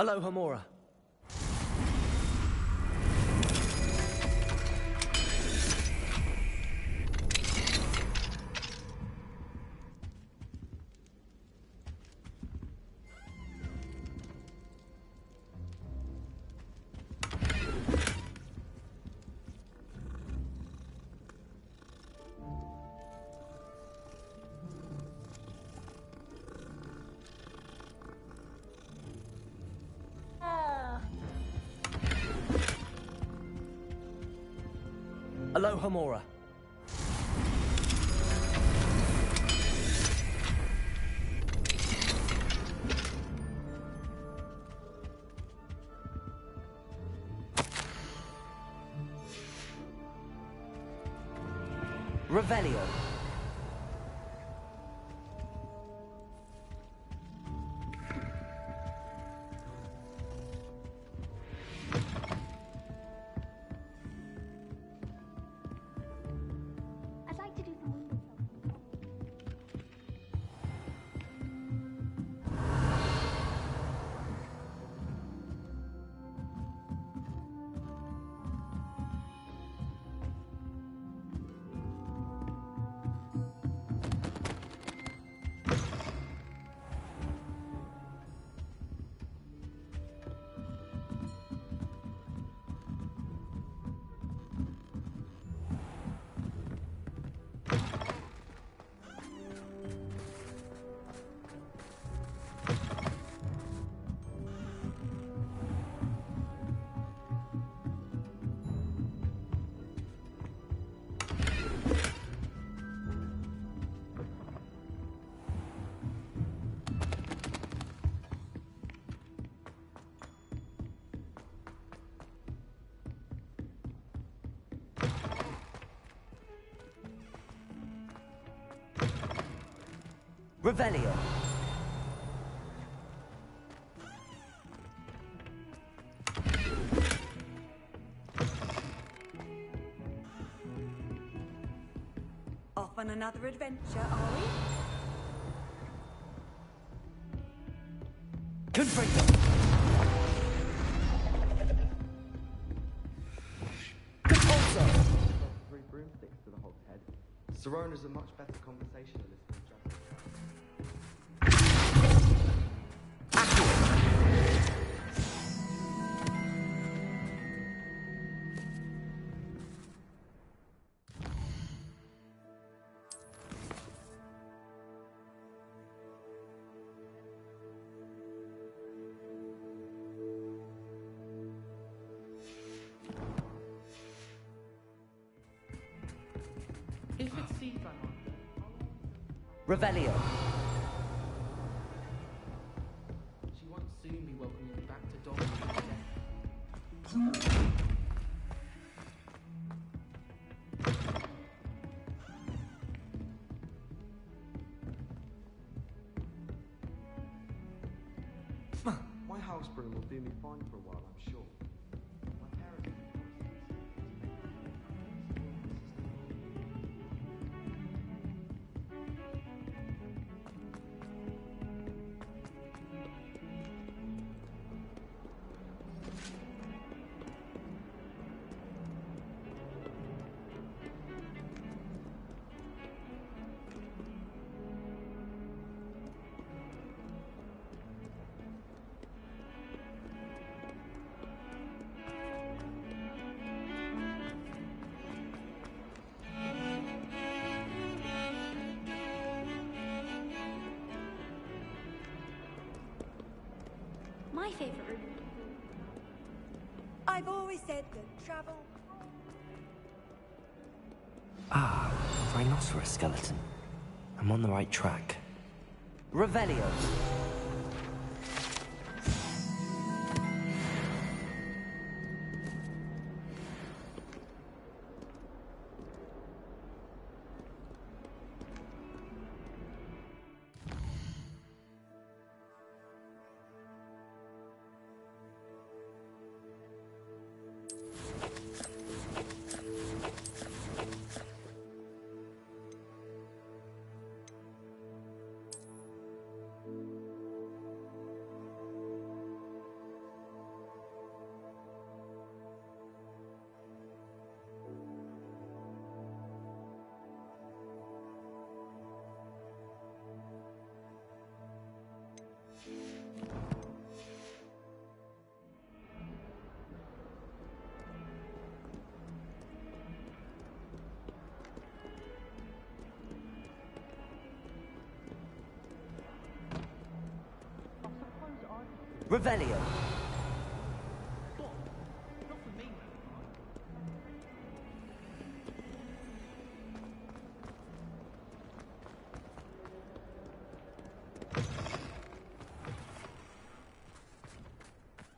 Alohomora. Alohomora. Revelio. I'd like to do some window shopping. Revelio. Off on another adventure, are we? Confringo. Compulso. 3 broomsticks to the Hog's head. Sirona's a much better conversationalist than Jasper. If it seems like Revelio. she won't soon be welcoming me back to Dog. My house broom will do me fine for a while, I'm sure. My parents My favorite room. I've always said that travel... Ah, rhinoceros skeleton. I'm on the right track. Revelio. Revelio. Bob, not for me, man.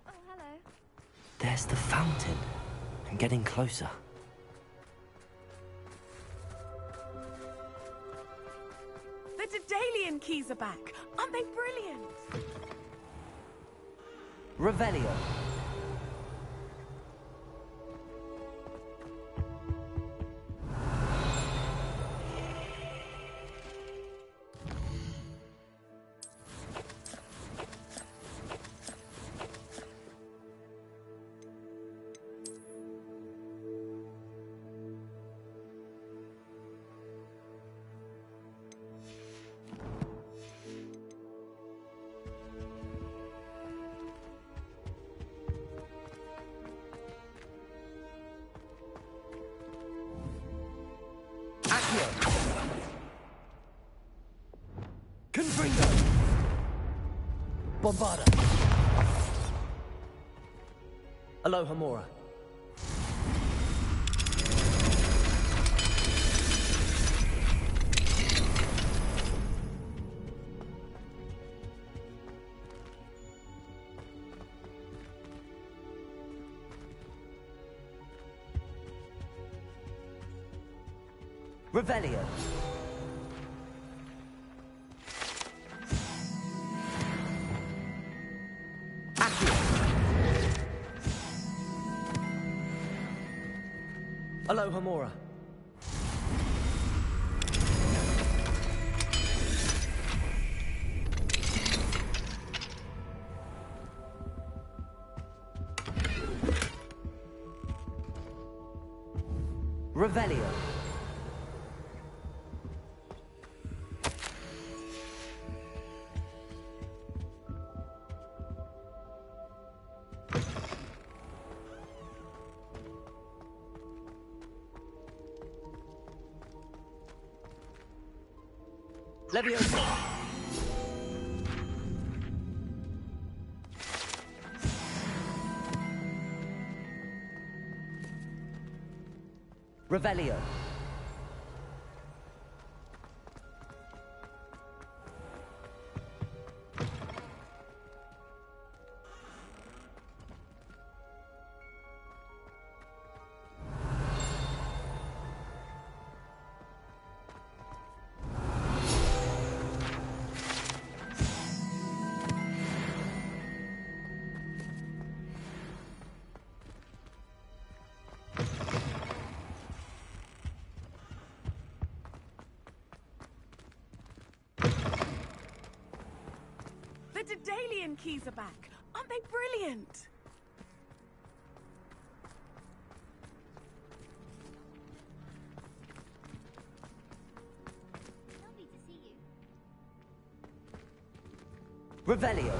Oh, hello. There's the fountain. I'm getting closer. The Daedalian keys are back. Aren't they brilliant? Revelio. Accio. Confringo. Bombarda. Alohomora. Revelio. Accio. Alohomora. Revelio. Leviosa. Revelio. The Daedalian keys are back. Aren't they brilliant? Lovely to see you. Revelio.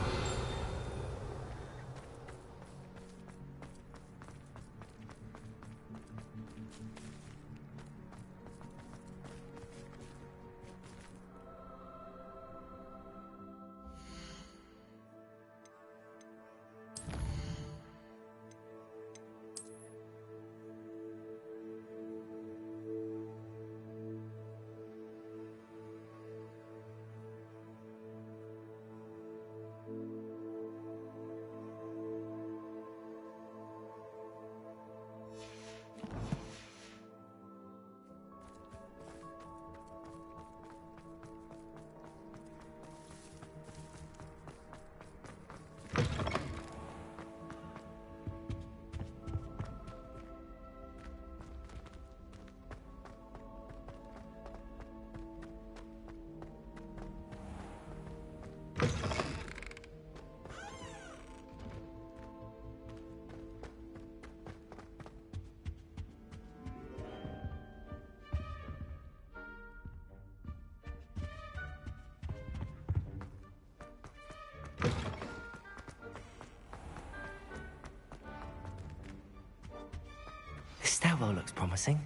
This stairwell looks promising.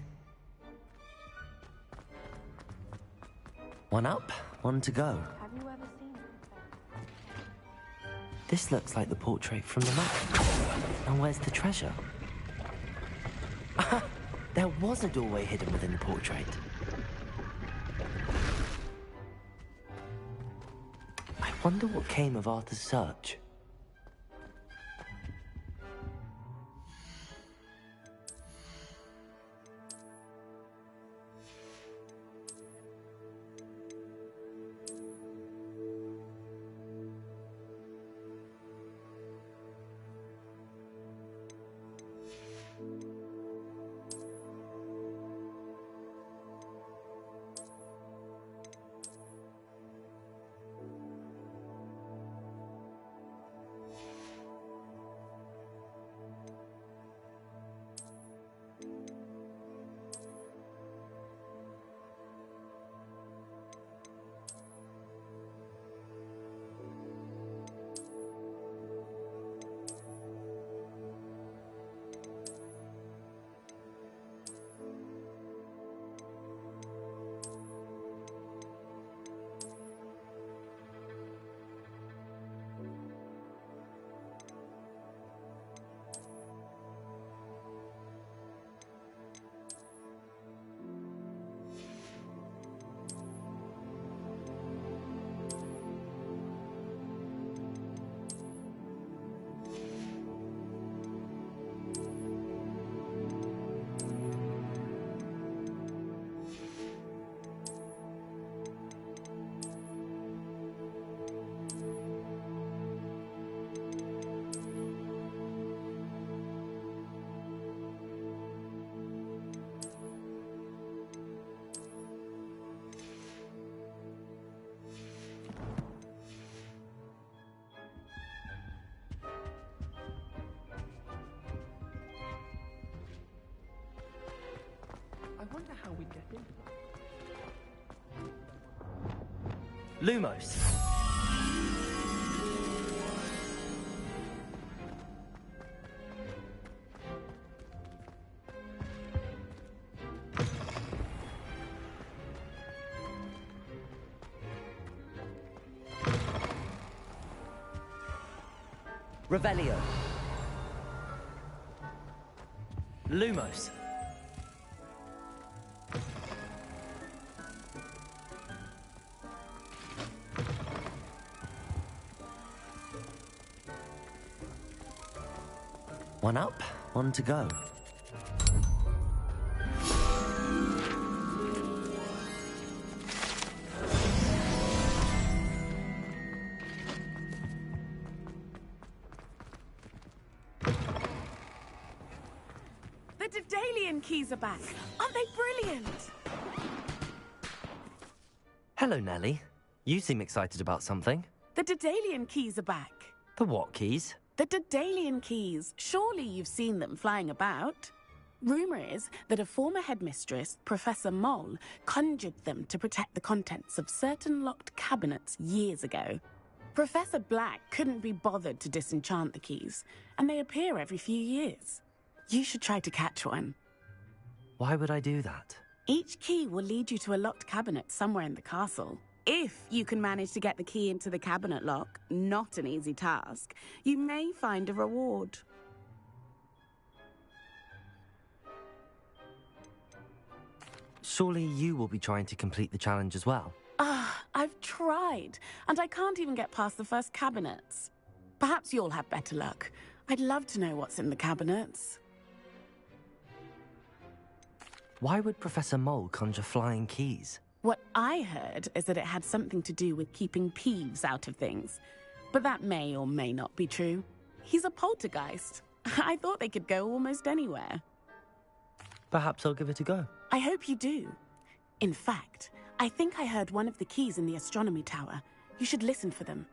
One up, one to go. Have you ever seen it? This looks like the portrait from the map. And where's the treasure? There was a doorway hidden within the portrait. I wonder what came of Arthur's search. I wonder how we get in. Lumos. Revelio. Lumos. One up, one to go. The Daedalian keys are back. Aren't they brilliant? Hello, Nellie. You seem excited about something. The Daedalian keys are back. The what keys? The Daedalian keys. Surely you've seen them flying about. Rumour is that a former headmistress, Professor Moll, conjured them to protect the contents of certain locked cabinets years ago. Professor Black couldn't be bothered to disenchant the keys, and they appear every few years. You should try to catch one. Why would I do that? Each key will lead you to a locked cabinet somewhere in the castle. If you can manage to get the key into the cabinet lock, not an easy task, you may find a reward. Surely you will be trying to complete the challenge as well. I've tried, and I can't even get past the first cabinets. Perhaps you'll have better luck. I'd love to know what's in the cabinets. Why would Professor Mole conjure flying keys? What I heard is that it had something to do with keeping Peeves out of things. But that may or may not be true. He's a poltergeist. I thought they could go almost anywhere. Perhaps I'll give it a go. I hope you do. In fact, I think I heard one of the keys in the astronomy tower. You should listen for them.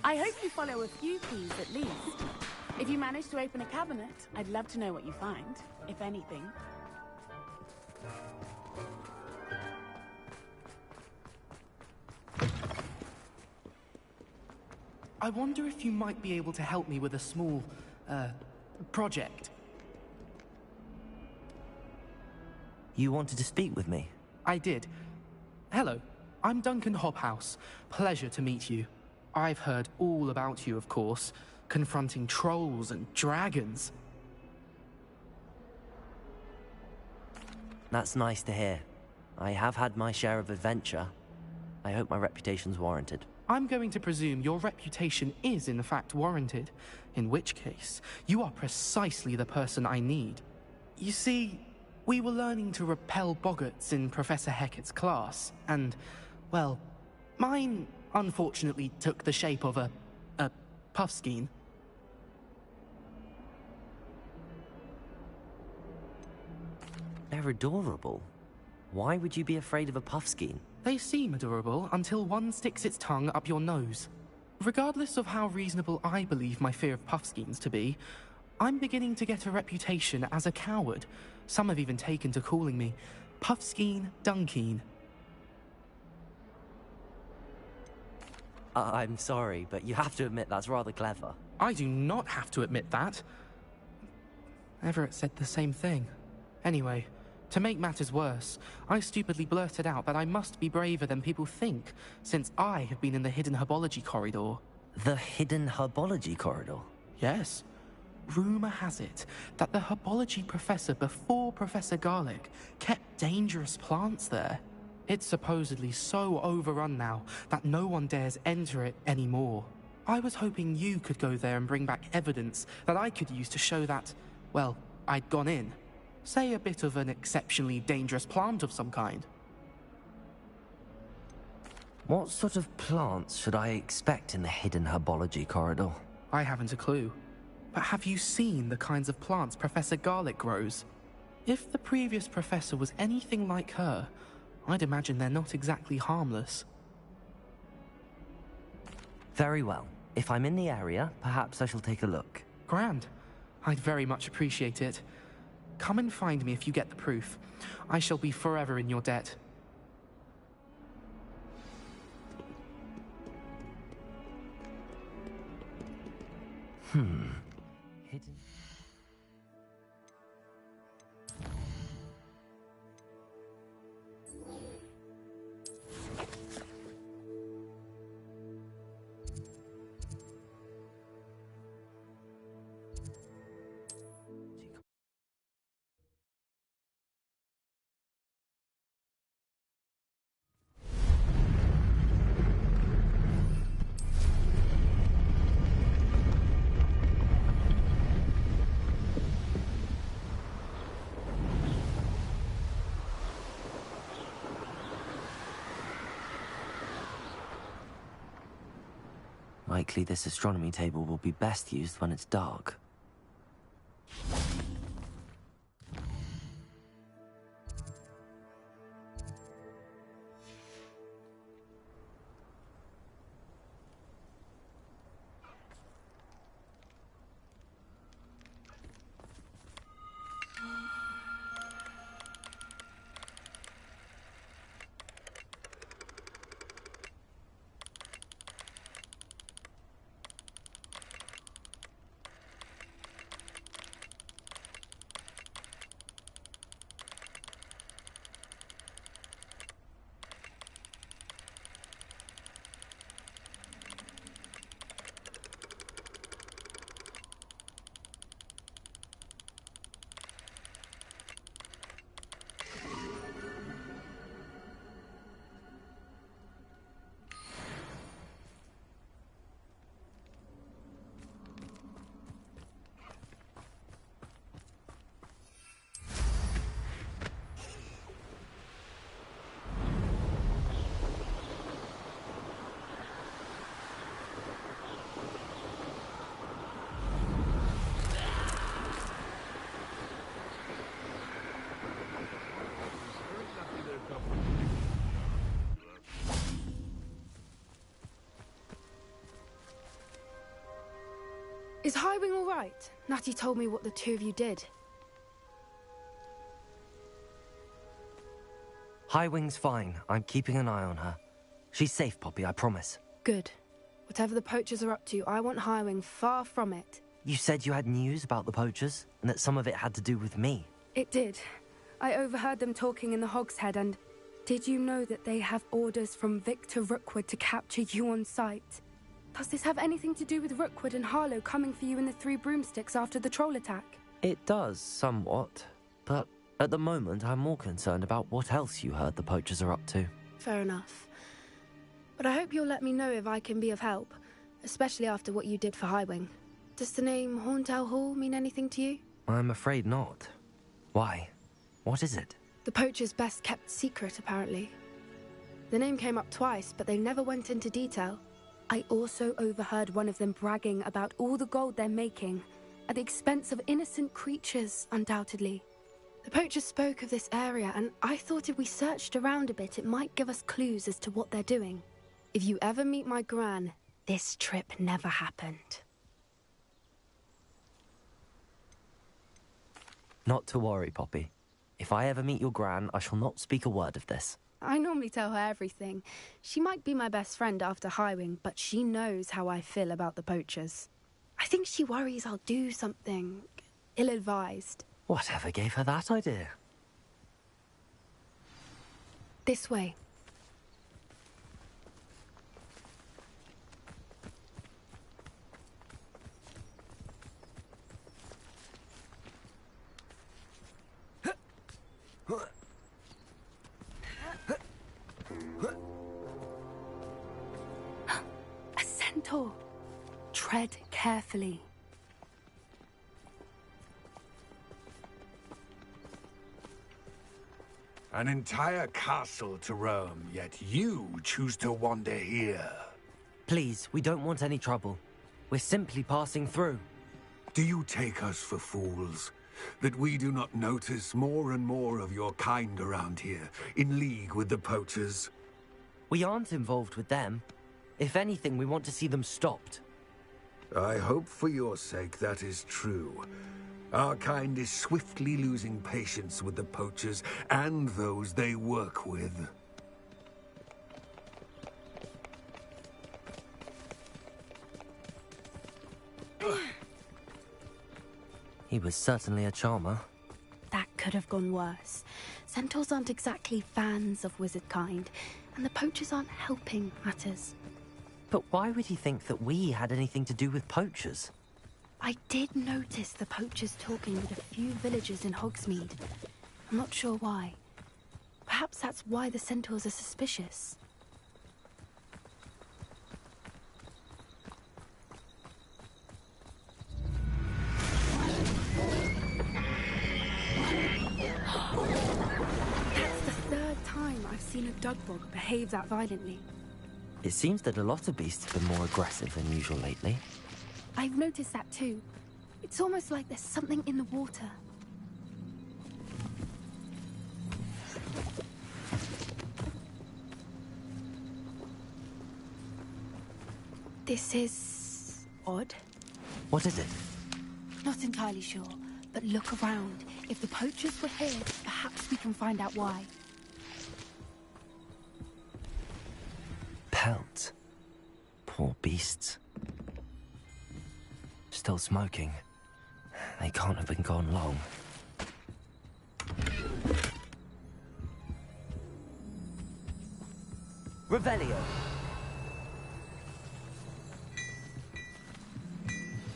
I hope you follow a few keys at least. If you manage to open a cabinet, I'd love to know what you find, if anything. I wonder if you might be able to help me with a small, project. You wanted to speak with me? I did. Hello, I'm Duncan Hobhouse. Pleasure to meet you. I've heard all about you, of course, confronting trolls and dragons. That's nice to hear. I have had my share of adventure. I hope my reputation's warranted. I'm going to presume your reputation is in fact warranted, in which case, you are precisely the person I need. You see, we were learning to repel boggarts in Professor Hecat's class, and, well, mine unfortunately took the shape of a puffskein. They're adorable. Why would you be afraid of a puffskein? They seem adorable until one sticks its tongue up your nose. Regardless of how reasonable I believe my fear of puffskeins to be, I'm beginning to get a reputation as a coward. Some have even taken to calling me Puffskein Dunkeen. I'm sorry, but you have to admit that's rather clever. I do not have to admit that. Everett said the same thing. Anyway, to make matters worse, I stupidly blurted out that I must be braver than people think, since I have been in the hidden herbology corridor. The hidden herbology corridor? Yes. Rumor has it that the herbology professor before Professor Garlic kept dangerous plants there. It's supposedly so overrun now that no one dares enter it anymore. I was hoping you could go there and bring back evidence that I could use to show that, well, I'd gone in. Say a bit of an exceptionally dangerous plant of some kind. What sort of plants should I expect in the hidden herbology corridor? I haven't a clue. But have you seen the kinds of plants Professor Garlic grows? If the previous professor was anything like her, I'd imagine they're not exactly harmless. Very well. If I'm in the area, perhaps I shall take a look. Grand. I'd very much appreciate it. Come and find me if you get the proof. I shall be forever in your debt. Hidden... Likely this astronomy table will be best used when it's dark. Is Highwing all right? Natty told me what the two of you did. Highwing's fine. I'm keeping an eye on her. She's safe, Poppy, I promise. Good. Whatever the poachers are up to, I want Highwing far from it. You said you had news about the poachers, and that some of it had to do with me. It did. I overheard them talking in the Hogshead, and did you know that they have orders from Victor Rookwood to capture you on sight? Does this have anything to do with Rookwood and Harlow coming for you in the Three Broomsticks after the troll attack? It does, somewhat. But at the moment, I'm more concerned about what else you heard the poachers are up to. Fair enough. But I hope you'll let me know if I can be of help, especially after what you did for Highwing. Does the name Horntail Hall mean anything to you? I'm afraid not. Why? What is it? The poacher's best kept secret, apparently. The name came up twice, but they never went into detail. I also overheard one of them bragging about all the gold they're making, at the expense of innocent creatures, undoubtedly. The poacher spoke of this area, and I thought if we searched around a bit, it might give us clues as to what they're doing. If you ever meet my gran, this trip never happened. Not to worry, Poppy. If I ever meet your gran, I shall not speak a word of this. I normally tell her everything. She might be my best friend after Highwing, but she knows how I feel about the poachers. I think she worries I'll do something ill-advised. Whatever gave her that idea? This way. A centaur. Tread carefully. An entire castle to roam, yet you choose to wander here. Please, we don't want any trouble. We're simply passing through. Do you take us for fools? That we do not notice more and more of your kind around here, in league with the poachers? We aren't involved with them. If anything, we want to see them stopped. I hope for your sake that is true. Our kind is swiftly losing patience with the poachers and those they work with. He was certainly a charmer. That could have gone worse. Centaurs aren't exactly fans of wizard kind, and the poachers aren't helping matters. But why would he think that we had anything to do with poachers? I did notice the poachers talking with a few villagers in Hogsmeade. I'm not sure why. Perhaps that's why the centaurs are suspicious. That's the third time I've seen a dugbog behave that violently. It seems that a lot of beasts have been more aggressive than usual lately. I've noticed that too. It's almost like there's something in the water. This is odd. What is it? Not entirely sure, but look around. If the poachers were here, perhaps we can find out why. Pelt. Poor beasts. Still smoking. They can't have been gone long. Revelio!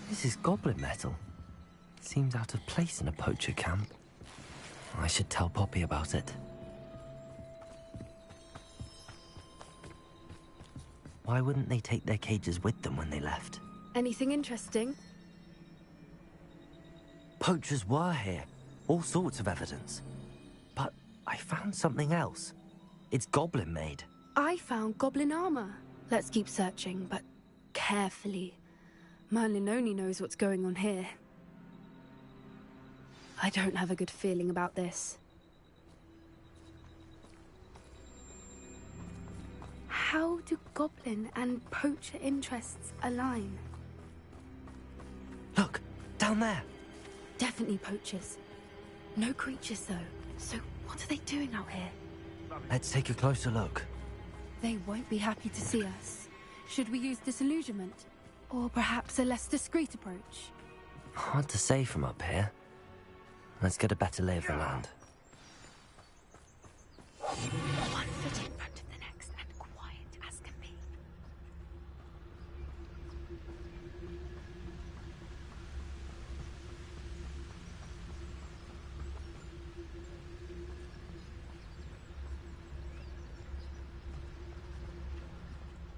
This is goblin metal. Seems out of place in a poacher camp. I should tell Poppy about it. Why wouldn't they take their cages with them when they left? Anything interesting? Poachers were here. All sorts of evidence. But I found something else. It's goblin-made. I found goblin armor. Let's keep searching, but carefully. Merlin only knows what's going on here. I don't have a good feeling about this. How do goblin and poacher interests align? Look, down there. Definitely poachers. No creatures, though. So what are they doing out here? Let's take a closer look. They won't be happy to see us. Should we use disillusionment? Or perhaps a less discreet approach? Hard to say from up here. Let's get a better lay of the land. One foot in front of the next and quiet as can be.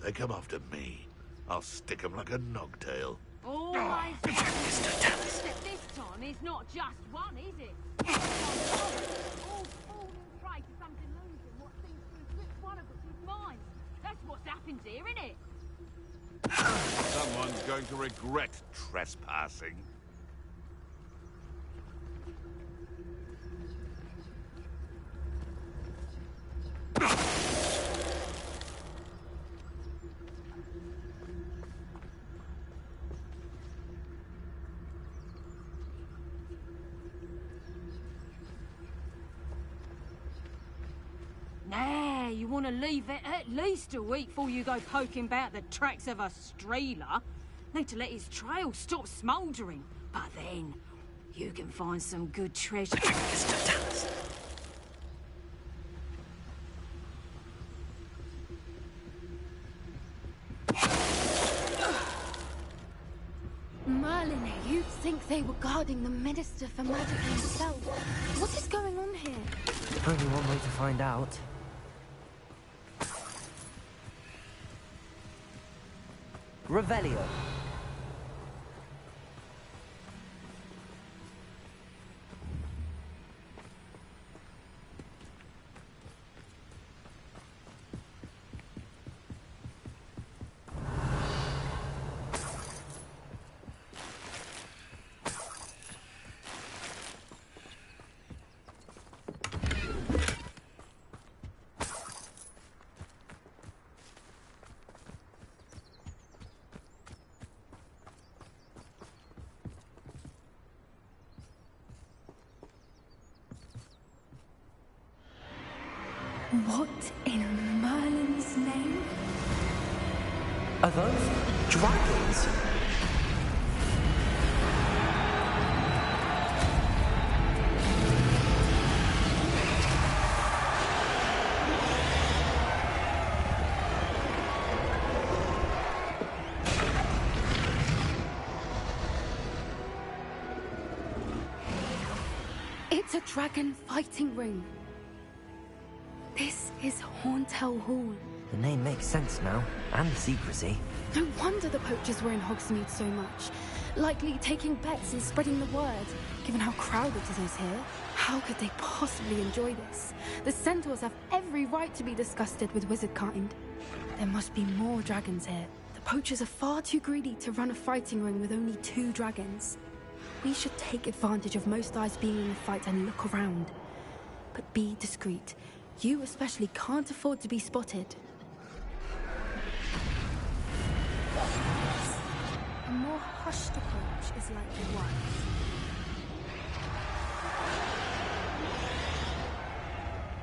they come after me, I'll stick 'em like a nogtail. Always. Except this time it's not just one, is it? All falling prey to some delusion what seems to eclipse one of us with mine. That's what's happened here, isn't it? Someone's going to regret trespassing. Nah, you want to leave it at least a week before you go poking about the tracks of a streeler. Need to let his trail stop smouldering. But then, you can find some good treasure. Merlin, you'd think they were guarding the Minister for Magic himself. What is going on here? Only one way to find out. Revelio. What in Merlin's name? Are those dragons? It's a dragon fighting ring. This is Hauntel Hall. The name makes sense now, and the secrecy. No wonder the poachers were in Hogsmeade so much. Likely taking bets and spreading the word. Given how crowded it is here, how could they possibly enjoy this? The centaurs have every right to be disgusted with wizard kind. There must be more dragons here. The poachers are far too greedy to run a fighting ring with only 2 dragons. We should take advantage of most eyes being in the fight and look around. But be discreet. You especially can't afford to be spotted. A more hushed approach is likely wise.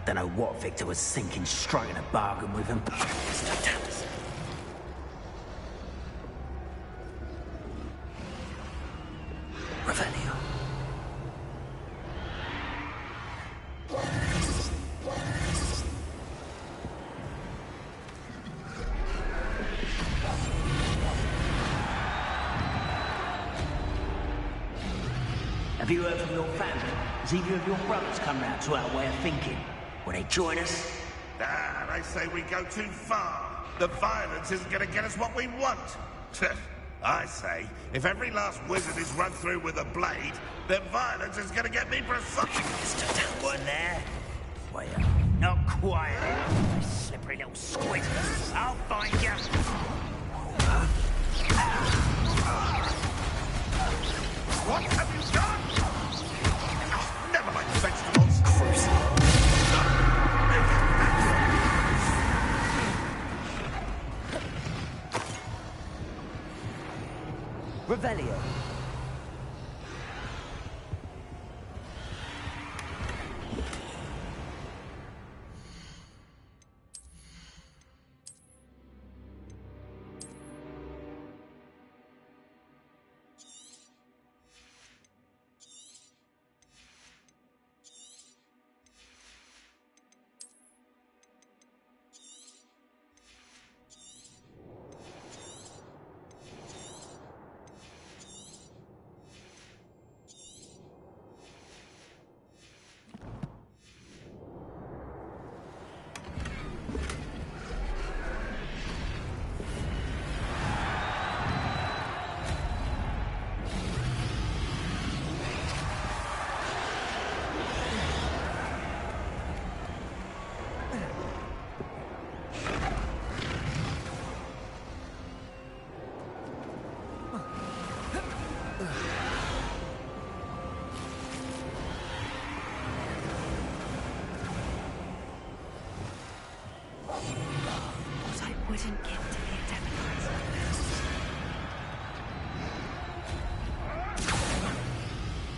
Don't know what Victor was thinking, striking a bargain with him. Revelio. Have you heard from your family? Has either of your brothers come round to our way of thinking? Will they join us? Ah, they say we go too far. The violence isn't going to get us what we want. I say, if every last wizard is run through with a blade, then violence is going to get me precisely. One there? Wait up. Not quiet, you slippery little squid. I'll find you. What have you done? Never mind vegetables. Revelio.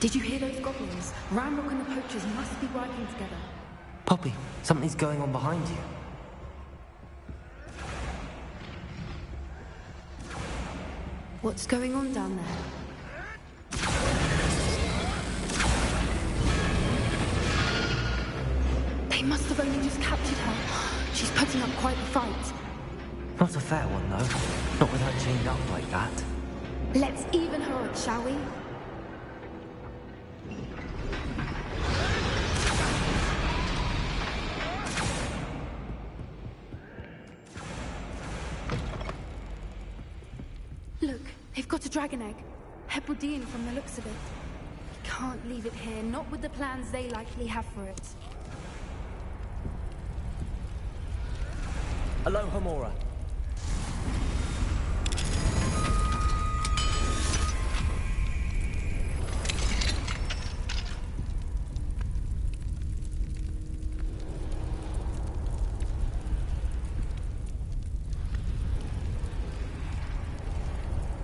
Did you hear those goblins? Ramrock and the poachers must be working together. Poppy, something's going on behind you. What's going on down there? They must have only just captured her. She's putting up quite the fight. Not a fair one, though. Not with her chained up like that. Let's even her odds, shall we? Look, they've got a dragon egg. Hebridean from the looks of it. We can't leave it here, not with the plans they likely have for it. Aloha Mora.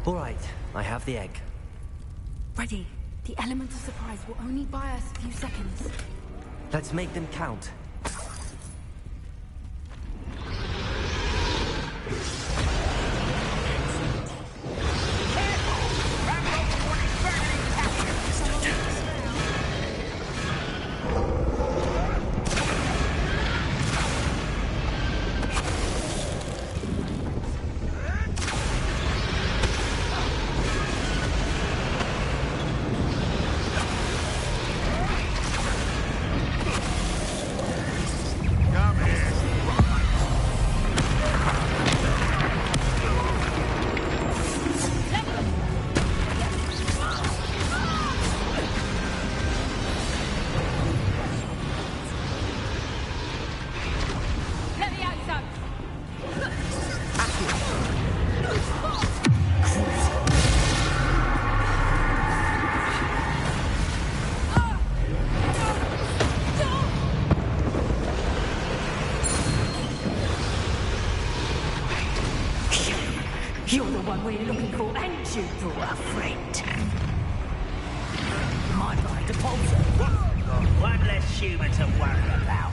All right, I have the egg. Ready. The element of surprise will only buy us a few seconds. Let's make them count. You're the one we're looking for, ain't you, poor friend? My right to Polter. One less human to worry about.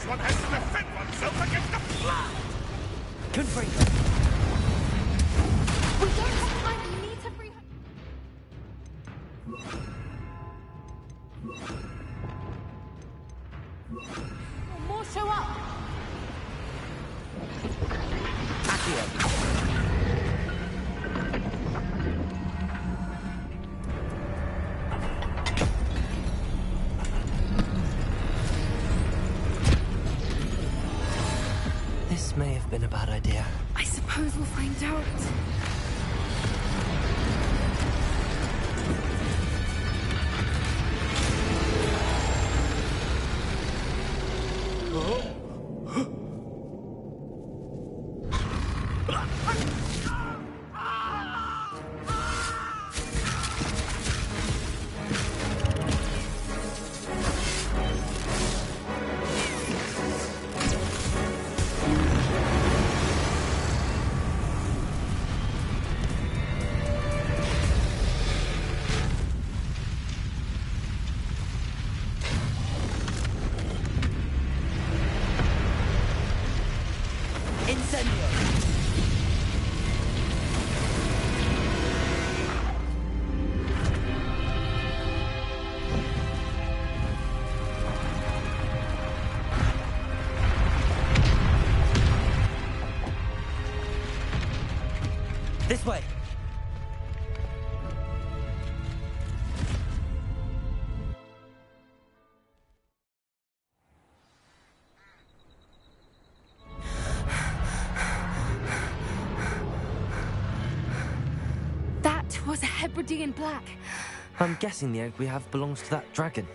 One has to defend oneself against the flood! Confringo. We don't have time. We need to free her. been a bad idea. I suppose we'll find out. This way! That was a Hebridean black. I'm guessing the egg we have belongs to that dragon.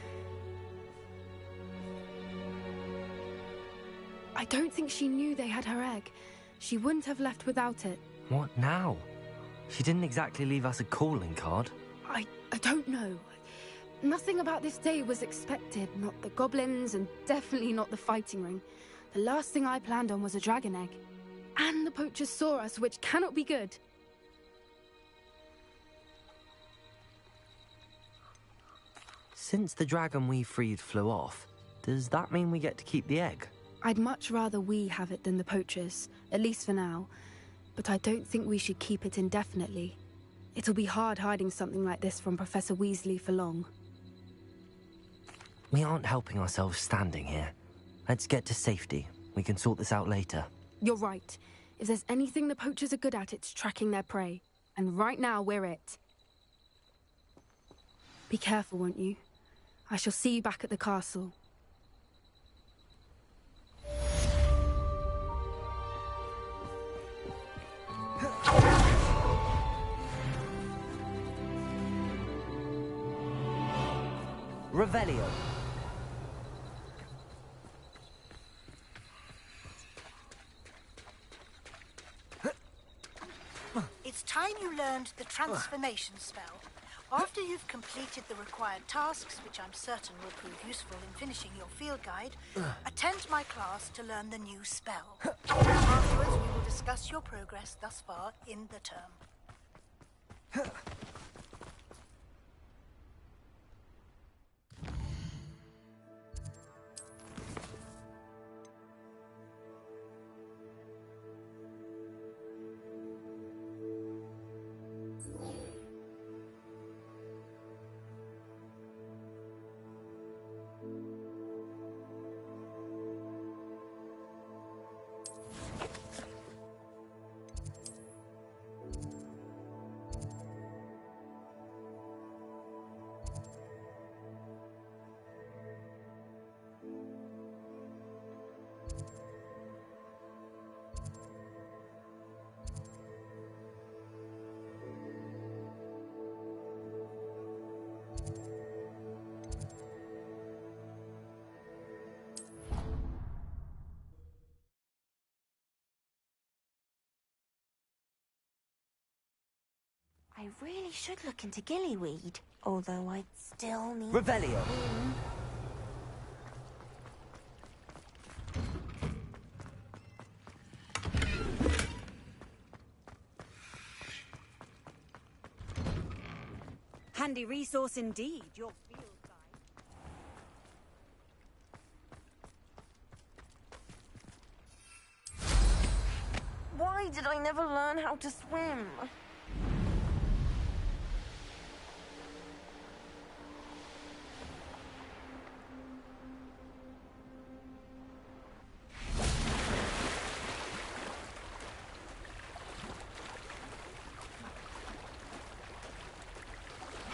I don't think she knew they had her egg. She wouldn't have left without it. What now? She didn't exactly leave us a calling card. I don't know. Nothing about this day was expected. Not the goblins, and definitely not the fighting ring. The last thing I planned on was a dragon egg. And the poachers saw us, which cannot be good. Since the dragon we freed flew off, does that mean we get to keep the egg? I'd much rather we have it than the poachers, at least for now. But I don't think we should keep it indefinitely. It'll be hard hiding something like this from Professor Weasley for long. We aren't helping ourselves standing here. Let's get to safety. We can sort this out later. You're right. If there's anything the poachers are good at, it's tracking their prey. And right now, we're it. Be careful, won't you? I shall see you back at the castle. Revelio. It's time you learned the transformation spell. After you've completed the required tasks, which I'm certain will prove useful in finishing your field guide, attend my class to learn the new spell. Afterwards, we will discuss your progress thus far in the term. I really should look into gillyweed, although I'd still need... Revelio. Handy resource indeed, your field guide. Why did I never learn how to swim?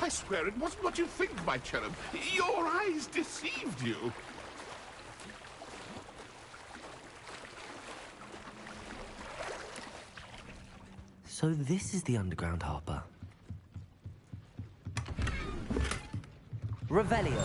I swear it wasn't what you think, my cherub. Your eyes deceived you. So this is the underground harbour. Revelio.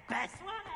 Best one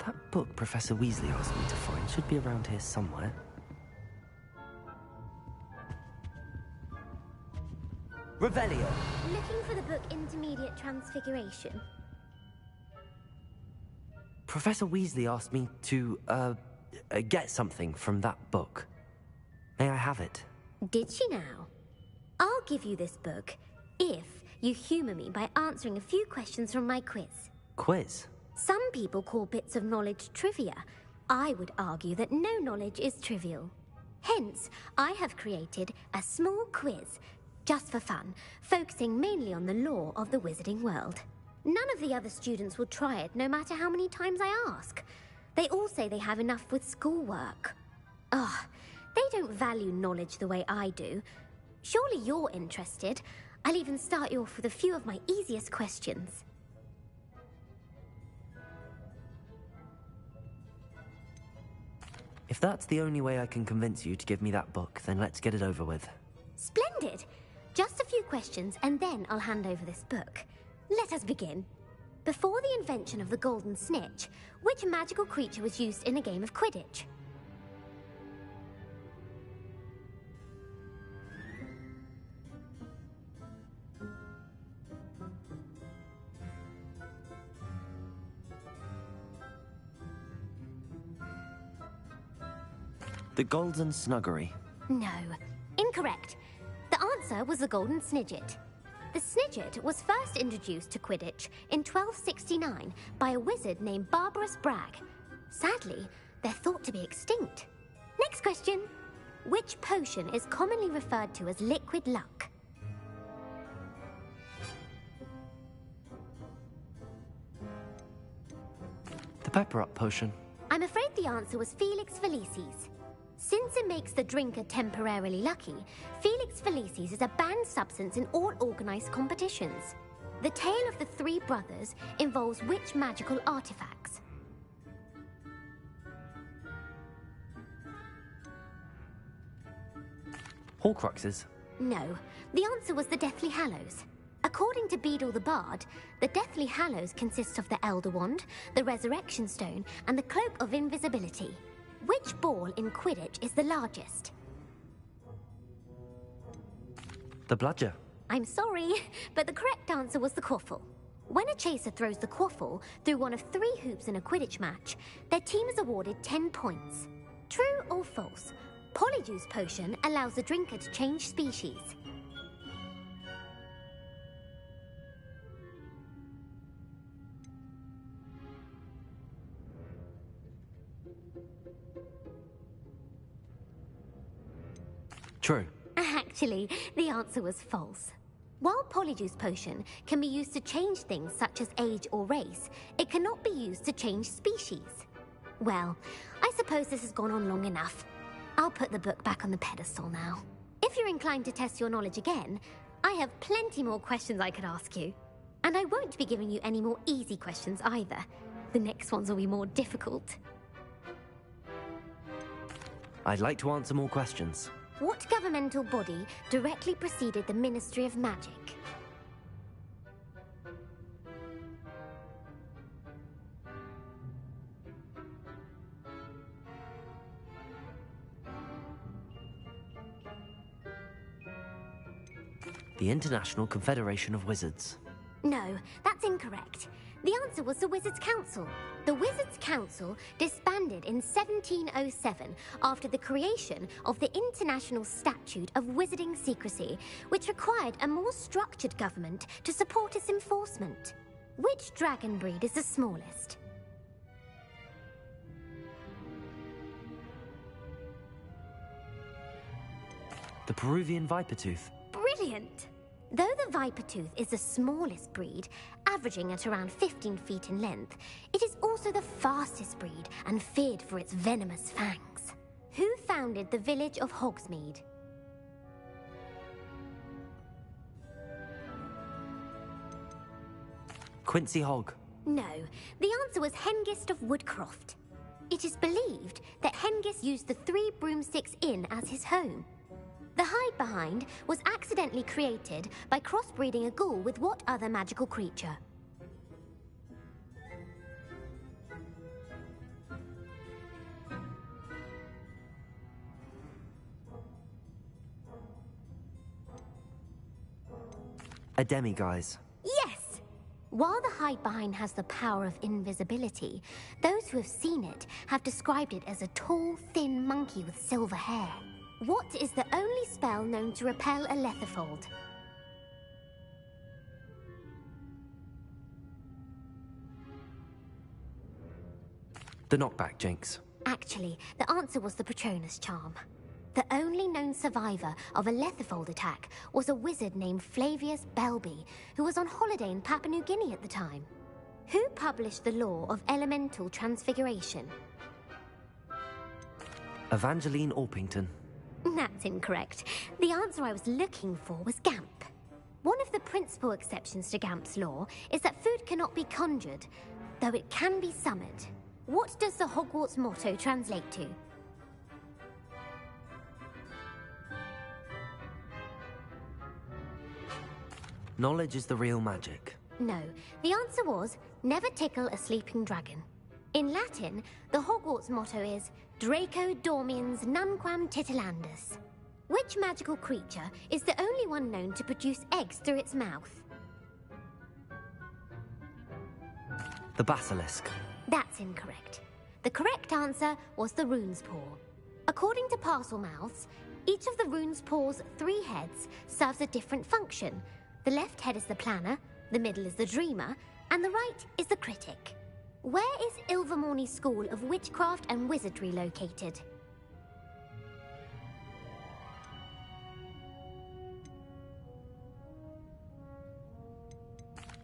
That book Professor Weasley asked me to find should be around here somewhere. Revelio. Looking for the book Intermediate Transfiguration. Professor Weasley asked me to, get something from that book. May I have it? Did she now? I'll give you this book if you humour me by answering a few questions from my quiz. Quiz? Some people call bits of knowledge trivia. I would argue that no knowledge is trivial. Hence, I have created a small quiz, just for fun, focusing mainly on the lore of the wizarding world. None of the other students will try it, no matter how many times I ask. They all say they have enough with schoolwork. Ugh, they don't value knowledge the way I do. Surely you're interested. I'll even start you off with a few of my easiest questions. If that's the only way I can convince you to give me that book, then let's get it over with. Splendid! Just a few questions, and then I'll hand over this book. Let us begin. Before the invention of the golden snitch, which magical creature was used in a game of Quidditch? The Golden Snuggery. No. Incorrect. The answer was the golden snidget. The snidget was first introduced to Quidditch in 1269 by a wizard named Barbarous Bragg. Sadly, they're thought to be extinct. Next question. Which potion is commonly referred to as liquid luck? The Pepper Up potion. I'm afraid the answer was Felix Felicis. Since it makes the drinker temporarily lucky, Felix Felicis is a banned substance in all organized competitions. The tale of the three brothers involves which magical artifacts? Horcruxes? No, the answer was the Deathly Hallows. According to Beadle the Bard, the Deathly Hallows consist of the Elder Wand, the Resurrection Stone, and the Cloak of Invisibility. Which ball in Quidditch is the largest? The bludger. I'm sorry, but the correct answer was the quaffle. When a chaser throws the quaffle through one of 3 hoops in a Quidditch match, their team is awarded 10 points. True or false? Polyjuice Potion allows the drinker to change species. True. Actually, the answer was false. While Polyjuice Potion can be used to change things such as age or race, it cannot be used to change species. Well, I suppose this has gone on long enough. I'll put the book back on the pedestal now. If you're inclined to test your knowledge again, I have plenty more questions I could ask you. And I won't be giving you any more easy questions either. The next ones will be more difficult. I'd like to answer more questions. What governmental body directly preceded the Ministry of Magic? The International Confederation of Wizards. No, that's incorrect. The answer was the Wizards' Council. The Wizards' Council disbanded in 1707 after the creation of the International Statute of Wizarding Secrecy, which required a more structured government to support its enforcement. Which dragon breed is the smallest? The Peruvian Vipertooth. Brilliant! Though the Vipertooth is the smallest breed, averaging at around 15 feet in length, it is also the fastest breed and feared for its venomous fangs. Who founded the village of Hogsmeade? Quincy Hogg. No, the answer was Hengist of Woodcroft. It is believed that Hengist used the 3 Broomsticks Inn as his home. The hide-behind was accidentally created by crossbreeding a ghoul with what other magical creature? A demiguise. Yes! While the hide-behind has the power of invisibility, those who have seen it have described it as a tall, thin monkey with silver hair. What is the only spell known to repel a letherfold? The knockback jinx. Actually, the answer was the Patronus charm. The only known survivor of a letherfold attack was a wizard named Flavius Belby, who was on holiday in Papua New Guinea at the time. Who published the law of elemental transfiguration? Evangeline Orpington. That's incorrect. The answer I was looking for was Gamp. One of the principal exceptions to Gamp's law is that food cannot be conjured, though it can be summoned. What does the Hogwarts motto translate to? Knowledge is the real magic. No, the answer was, never tickle a sleeping dragon. In Latin, the Hogwarts motto is, Draco dormiens nunquam titilandus. Which magical creature is the only one known to produce eggs through its mouth? The basilisk. That's incorrect. The correct answer was the rune's paw. According to Parselmouths, each of the rune's paw's 3 heads serves a different function. The left head is the planner, the middle is the dreamer, and the right is the critic. Where is Ilvermorny School of Witchcraft and Wizardry located?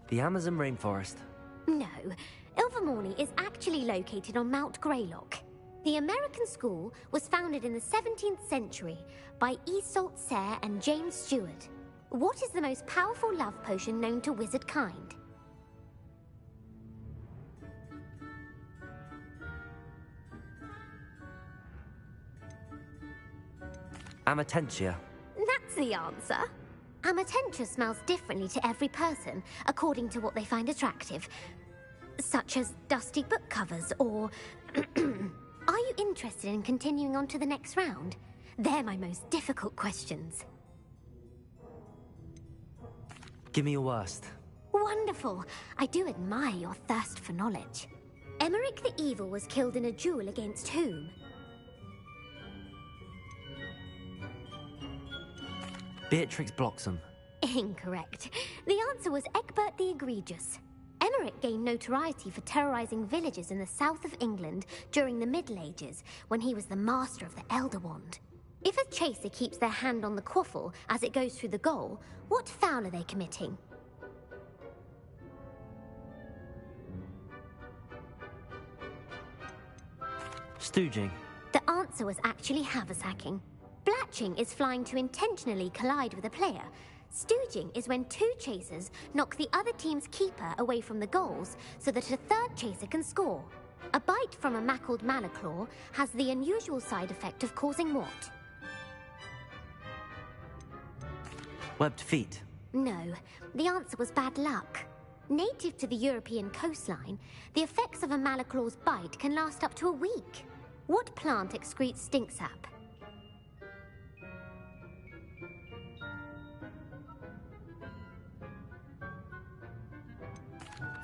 The Amazon rainforest. No, Ilvermorny is actually located on Mount Greylock. The American school was founded in the 17th century by Iseult Sayre and James Stewart. What is the most powerful love potion known to wizard kind? Amatentia. That's the answer. Amatenta smells differently to every person, according to what they find attractive. Such as dusty book covers, or... Are you interested in continuing on to the next round? They're my most difficult questions. Give me your worst. Wonderful. I do admire your thirst for knowledge. Emmerich the Evil was killed in a duel against whom? Beatrix Bloxham. Incorrect. The answer was Egbert the Egregious. Emmerich gained notoriety for terrorizing villages in the south of England during the Middle Ages, when he was the master of the Elder Wand. If a chaser keeps their hand on the quaffle as it goes through the goal, what foul are they committing? Stooging. The answer was actually haversacking. Blatching is flying to intentionally collide with a player. Stooging is when two chasers knock the other team's keeper away from the goals so that a third chaser can score. A bite from a mackled malaclaw has the unusual side effect of causing what? Webbed feet. No, the answer was bad luck. Native to the European coastline, the effects of a malaclaw's bite can last up to a week. What plant excretes stink sap?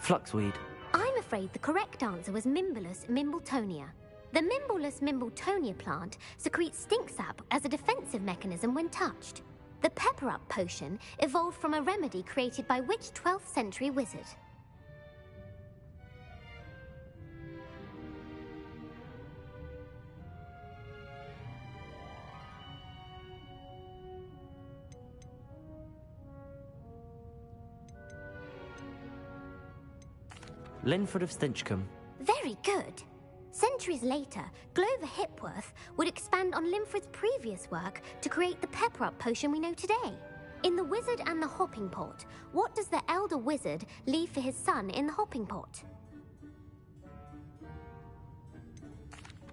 Fluxweed. I'm afraid the correct answer was Mimbulus mimbletonia. The Mimbulus mimbletonia plant secretes stink sap as a defensive mechanism when touched. The pepper-up potion evolved from a remedy created by which 12th century wizard? Linford of Stinchcombe. Very good. Centuries later, Glover Hipworth would expand on Linford's previous work to create the pepper-up potion we know today. In The Wizard and the Hopping Pot, what does the elder wizard leave for his son in the hopping pot?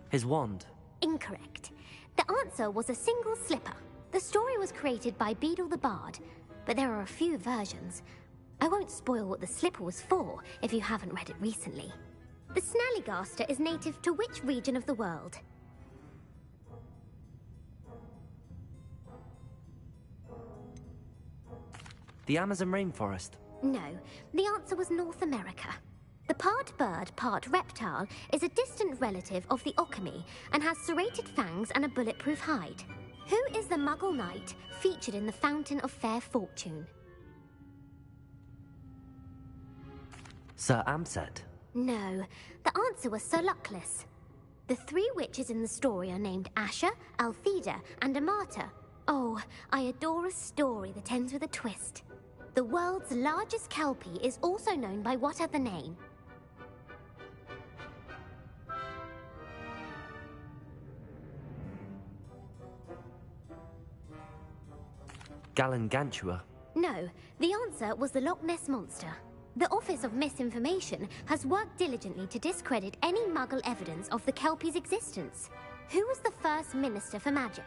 His wand. Incorrect. The answer was a single slipper. The story was created by Beadle the Bard, but there are a few versions. I won't spoil what the slipper was for if you haven't read it recently. The Snallygaster is native to which region of the world? The Amazon rainforest. No, the answer was North America. The part bird, part reptile is a distant relative of the Occamy and has serrated fangs and a bulletproof hide. Who is the Muggle knight featured in the Fountain of Fair Fortune? Sir Amset. No, the answer was Sir Luckless. The three witches in the story are named Asher, Altheda, and Amata. Oh, I adore a story that ends with a twist. The world's largest kelpie is also known by what other name? Gallangantua. No, the answer was the Loch Ness Monster. The Office of Misinformation has worked diligently to discredit any Muggle evidence of the Kelpie's existence. Who was the first Minister for Magic?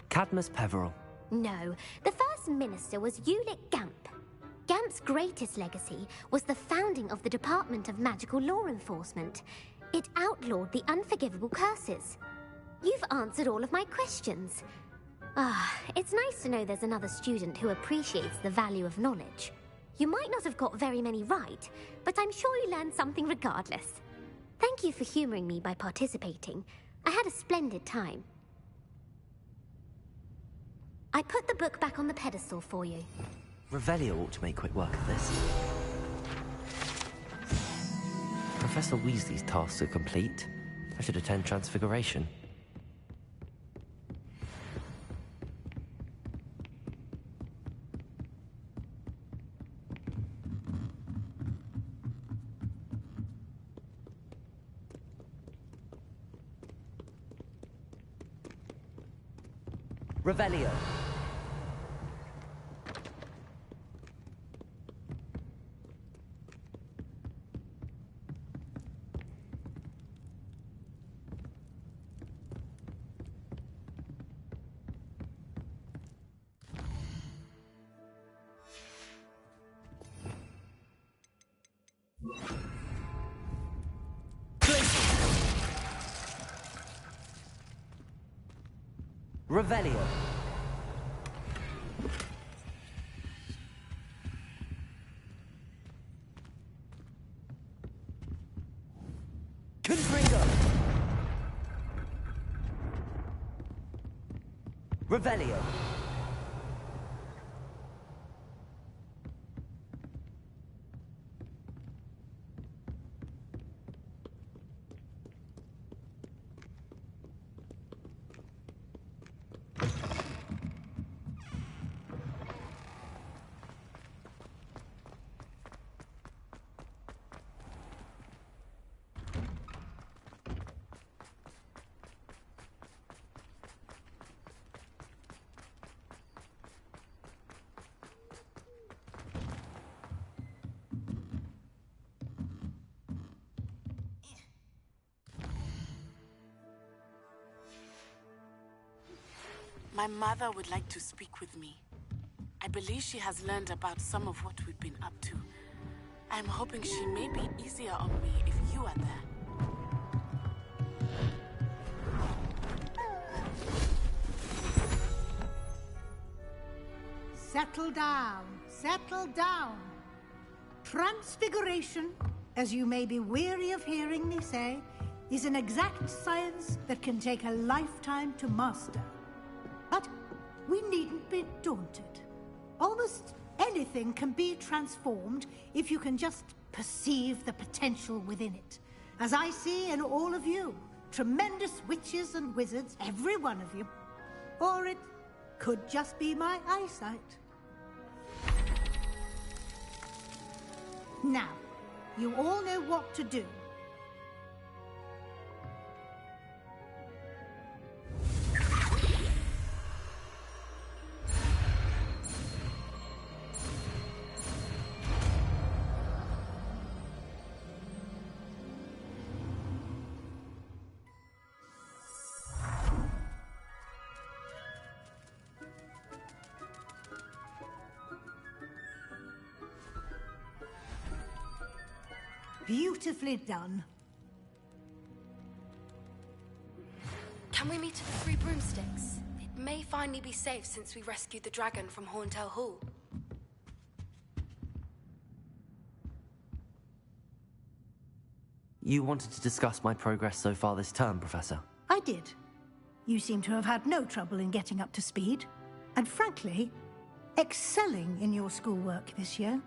Cadmus Peveril. No, the first Minister was Ulick Gamp. Gamp's greatest legacy was the founding of the Department of Magical Law Enforcement. It outlawed the unforgivable curses. You've answered all of my questions. It's nice to know there's another student who appreciates the value of knowledge. You might not have got very many right, but I'm sure you learned something regardless. Thank you for humoring me by participating. I had a splendid time. I put the book back on the pedestal for you. Revelio ought to make quick work of this. Professor Weasley's tasks are complete. I should attend Transfiguration. Revelio. Revelio. Confringo. Revelio. My mother would like to speak with me. I believe she has learned about some of what we've been up to. I'm hoping she may be easier on me if you are there. Settle down. Settle down. Transfiguration, as you may be weary of hearing me say, is an exact science that can take a lifetime to master. But we needn't be daunted. Almost anything can be transformed if you can just perceive the potential within it. As I see in all of you, tremendous witches and wizards, every one of you. Or it could just be my eyesight. Now, you all know what to do. Beautifully done. Can we meet at the Three Broomsticks? It may finally be safe since we rescued the dragon from Horntail Hall. You wanted to discuss my progress so far this term, Professor? I did. You seem to have had no trouble in getting up to speed. And frankly, excelling in your schoolwork this year.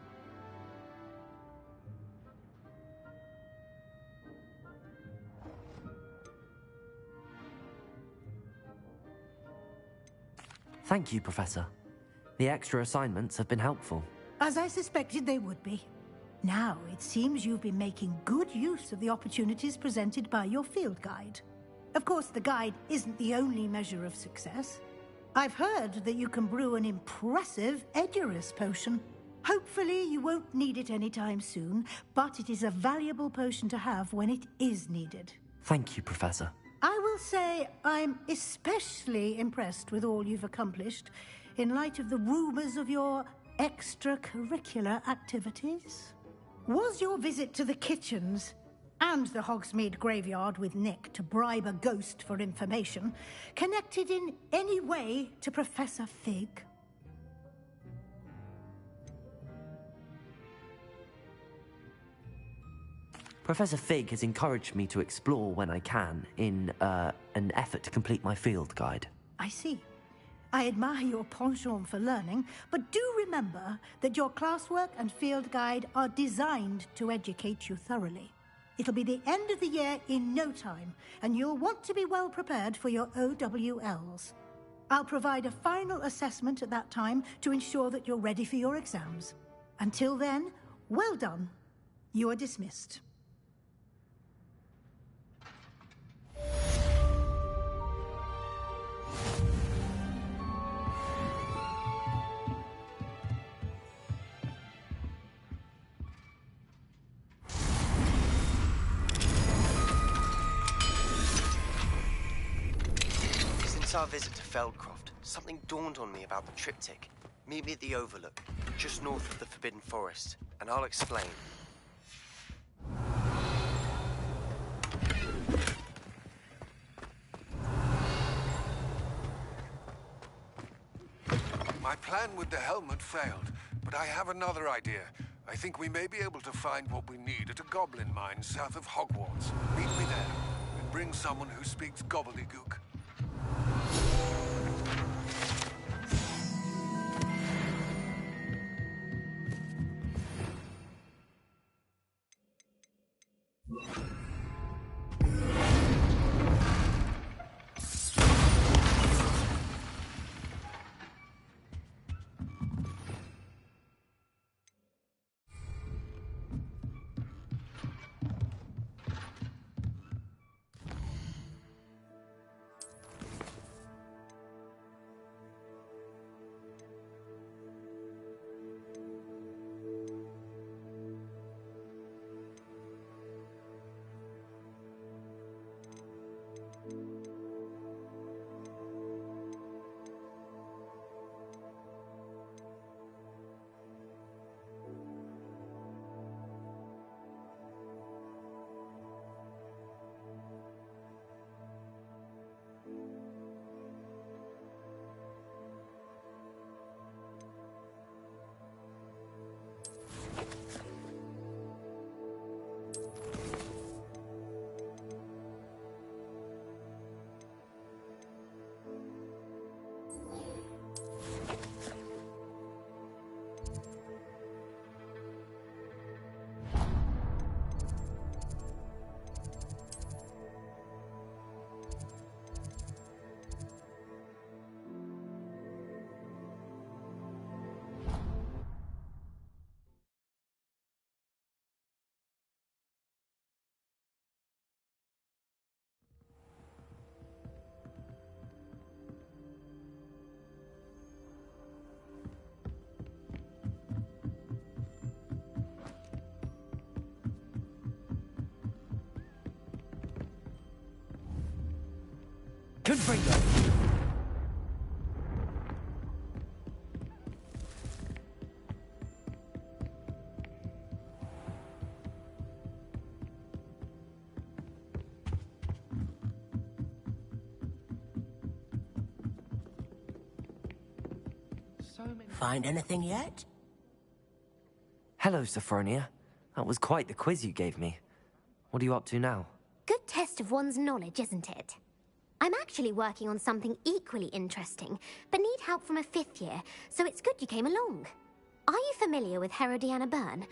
Thank you, Professor. The extra assignments have been helpful. As I suspected they would be. Now, it seems you've been making good use of the opportunities presented by your field guide. Of course, the guide isn't the only measure of success. I've heard that you can brew an impressive Edurus potion. Hopefully, you won't need it anytime soon, but it is a valuable potion to have when it is needed. Thank you, Professor. I will say I'm especially impressed with all you've accomplished in light of the rumors of your extracurricular activities. Was your visit to the kitchens and the Hogsmeade graveyard with Nick to bribe a ghost for information connected in any way to Professor Fig? Professor Fig has encouraged me to explore when I can in an effort to complete my field guide. I see. I admire your penchant for learning, but do remember that your classwork and field guide are designed to educate you thoroughly. It'll be the end of the year in no time, and you'll want to be well prepared for your OWLs. I'll provide a final assessment at that time to ensure that you're ready for your exams. Until then, well done. You are dismissed. Since our visit to Feldcroft, something dawned on me about the triptych. Meet me at the Overlook, just north of the Forbidden Forest, and I'll explain. My plan with the helmet failed, but I have another idea. I think we may be able to find what we need at a goblin mine south of Hogwarts. Meet me there, and bring someone who speaks gobbledygook. Confringo! Find anything yet? Hello, Sophronia. That was quite the quiz you gave me. What are you up to now? Good test of one's knowledge, isn't it? I'm actually working on something equally interesting, but need help from a 5th year, so it's good you came along. Are you familiar with Herodiana Byrne?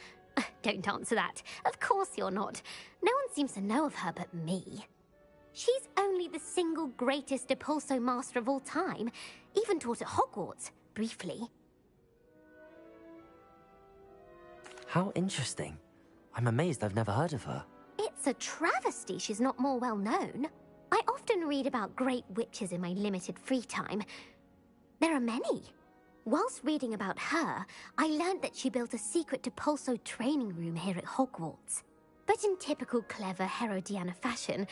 Don't answer that. Of course you're not. No one seems to know of her but me. She's only the single greatest Depulso master of all time, even taught at Hogwarts, briefly. How interesting. I'm amazed I've never heard of her. It's a travesty she's not more well known. I often read about great witches in my limited free time. There are many. Whilst reading about her, I learned that she built a secret Depulso training room here at Hogwarts. But in typical clever Herodiana fashion,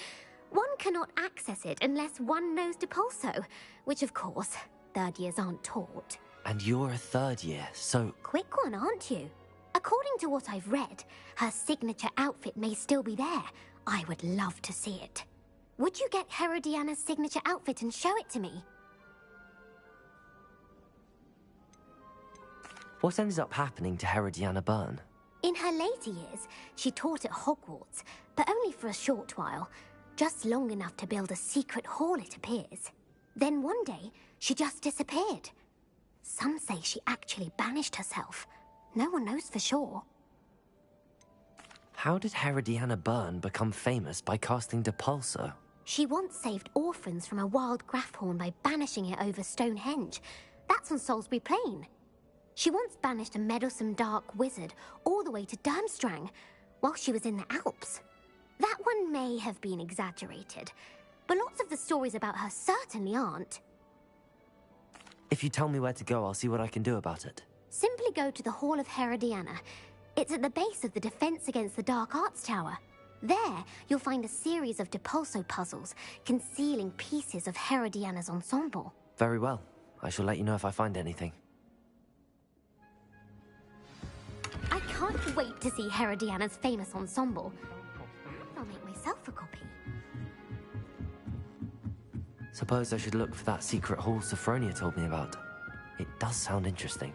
one cannot access it unless one knows Depulso, which of course, 3rd years aren't taught. And you're a 3rd year, so... Quick one, aren't you? According to what I've read, her signature outfit may still be there. I would love to see it. Would you get Herodiana's signature outfit and show it to me? What ended up happening to Herodiana Byrne? In her later years, she taught at Hogwarts, but only for a short while. Just long enough to build a secret hall, it appears. Then one day, she just disappeared. Some say she actually banished herself. No one knows for sure. How did Herodiana Byrne become famous by casting Depulso? She once saved orphans from a wild Graffhorn by banishing it over Stonehenge. That's on Salisbury Plain. She once banished a meddlesome dark wizard all the way to Durmstrang while she was in the Alps. That one may have been exaggerated, but lots of the stories about her certainly aren't. If you tell me where to go, I'll see what I can do about it. Simply go to the Hall of Herodiana. It's at the base of the Defense Against the Dark Arts Tower. There, you'll find a series of Depulso puzzles concealing pieces of Herodiana's ensemble. Very well. I shall let you know if I find anything. I can't wait to see Herodiana's famous ensemble. I'll make myself a copy. Suppose I should look for that secret hall Sophronia told me about. It does sound interesting.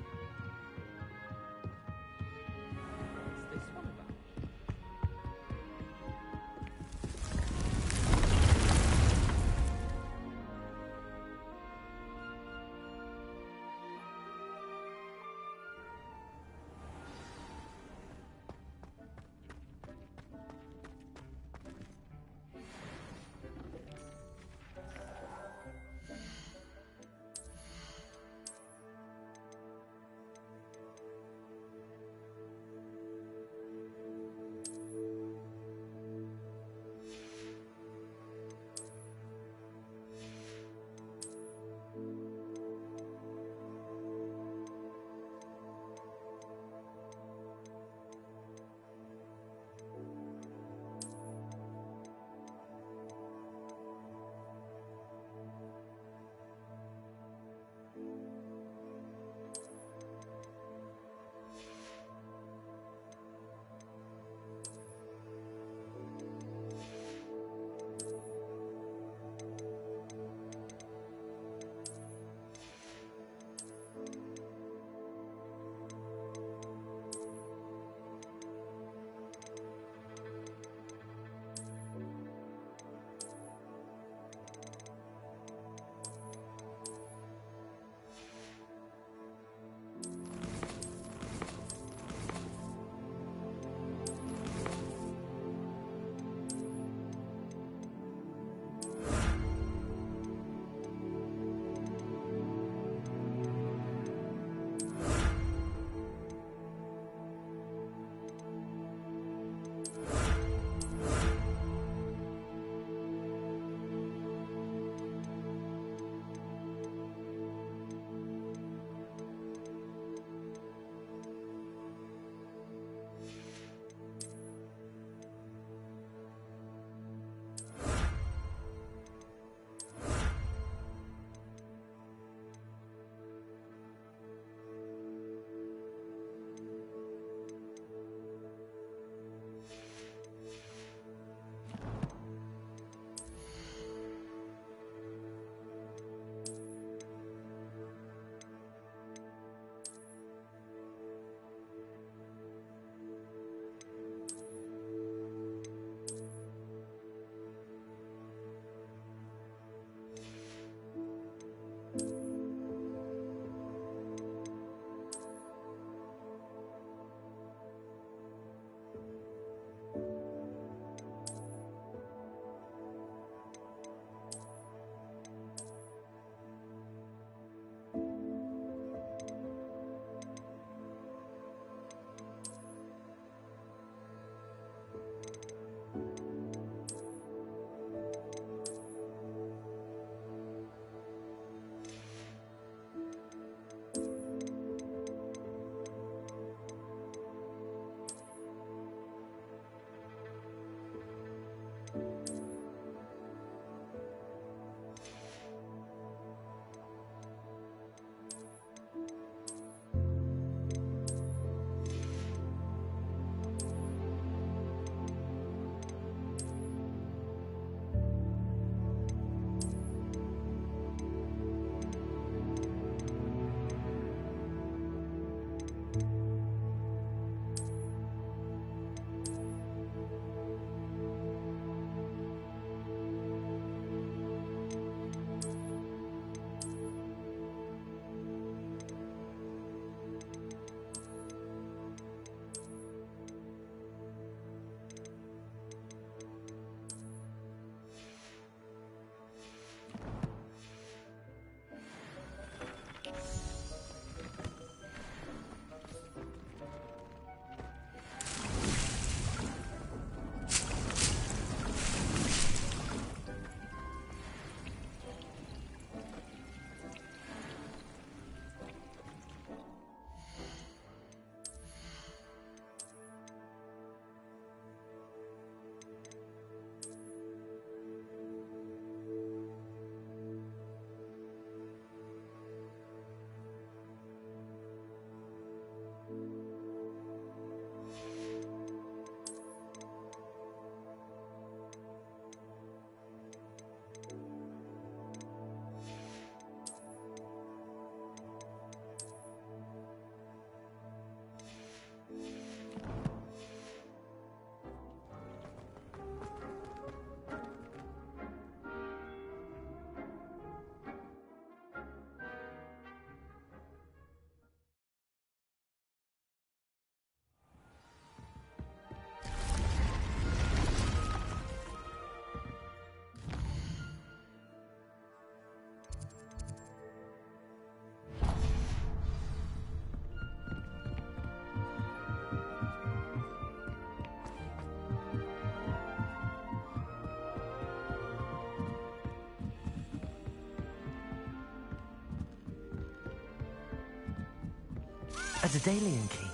A Daedalian key.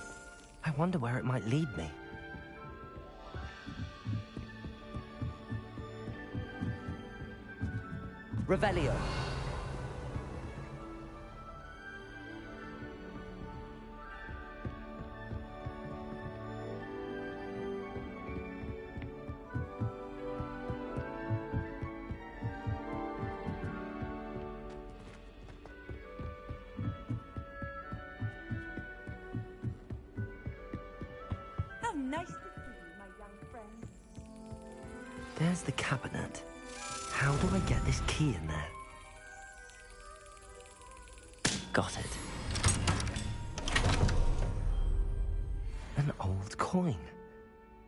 I wonder where it might lead me. Revelio. How nice to see you, my young friend. There's the cabinet. How do I get this key in there? Got it. An old coin.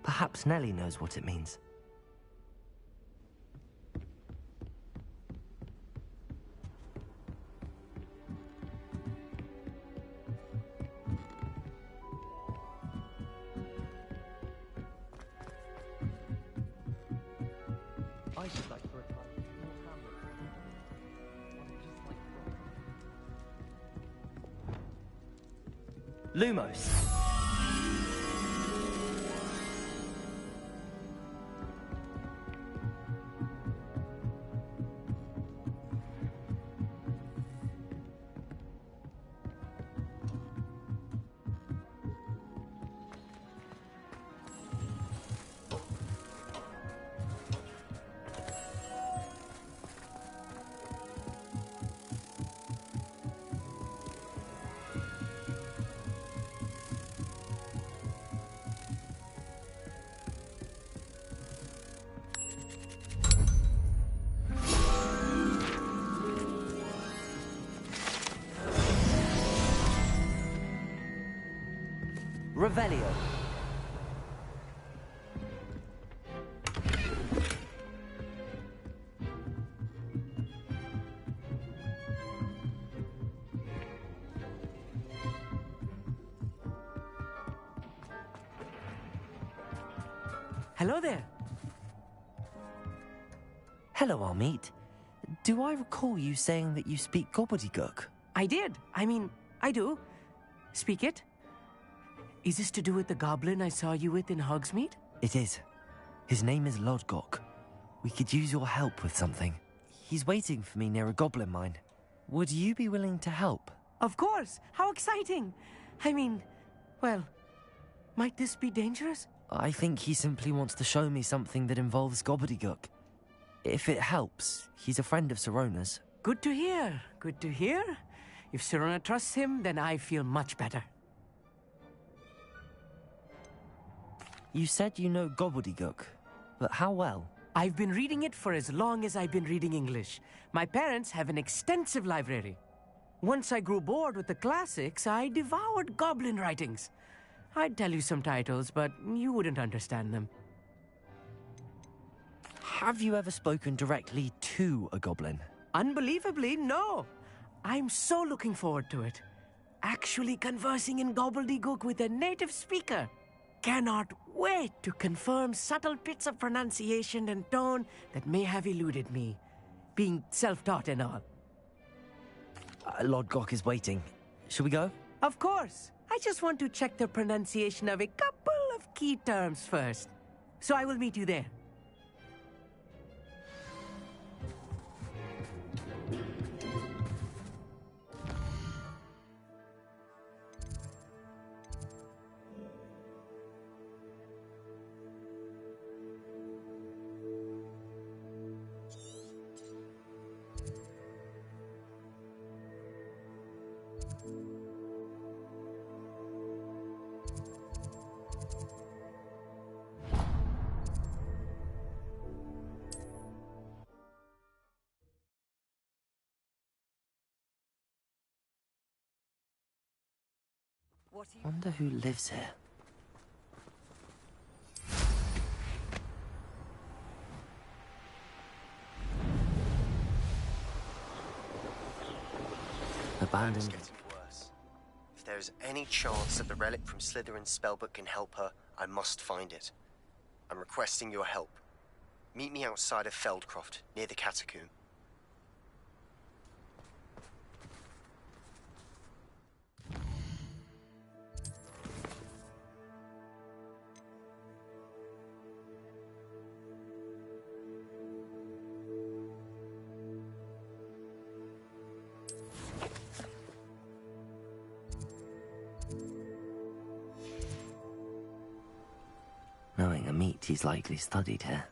Perhaps Nellie knows what it means. I should like to retire to small hamlet. One just like Lumos. Revelio. Hello there. Hello, Armeet. Do I recall you saying that you speak gobbledygook? I did. I mean, I do. Speak it. Is this to do with the goblin I saw you with in Hogsmeade? It is. His name is Lodgok. We could use your help with something. He's waiting for me near a goblin mine. Would you be willing to help? Of course. How exciting. I mean, well, might this be dangerous? I think he simply wants to show me something that involves gobbledygook. If it helps, he's a friend of Sirona's. Good to hear. Good to hear. If Sirona trusts him, then I feel much better. You said you know gobbledygook, but how well? I've been reading it for as long as I've been reading English. My parents have an extensive library. Once I grew bored with the classics, I devoured goblin writings. I'd tell you some titles, but you wouldn't understand them. Have you ever spoken directly to a goblin? Unbelievably, no. I'm so looking forward to it. Actually conversing in gobbledygook with a native speaker. Cannot wait to confirm subtle bits of pronunciation and tone that may have eluded me, being self-taught and all. Lodgok is waiting. Shall we go? Of course. I just want to check the pronunciation of a couple of key terms first. So I will meet you there. Wonder who lives here. Abandoned. It's getting worse. If there is any chance that the relic from Slytherin's spellbook can help her, I must find it. I'm requesting your help. Meet me outside of Feldcroft, near the catacomb. suspect he's likely studied here.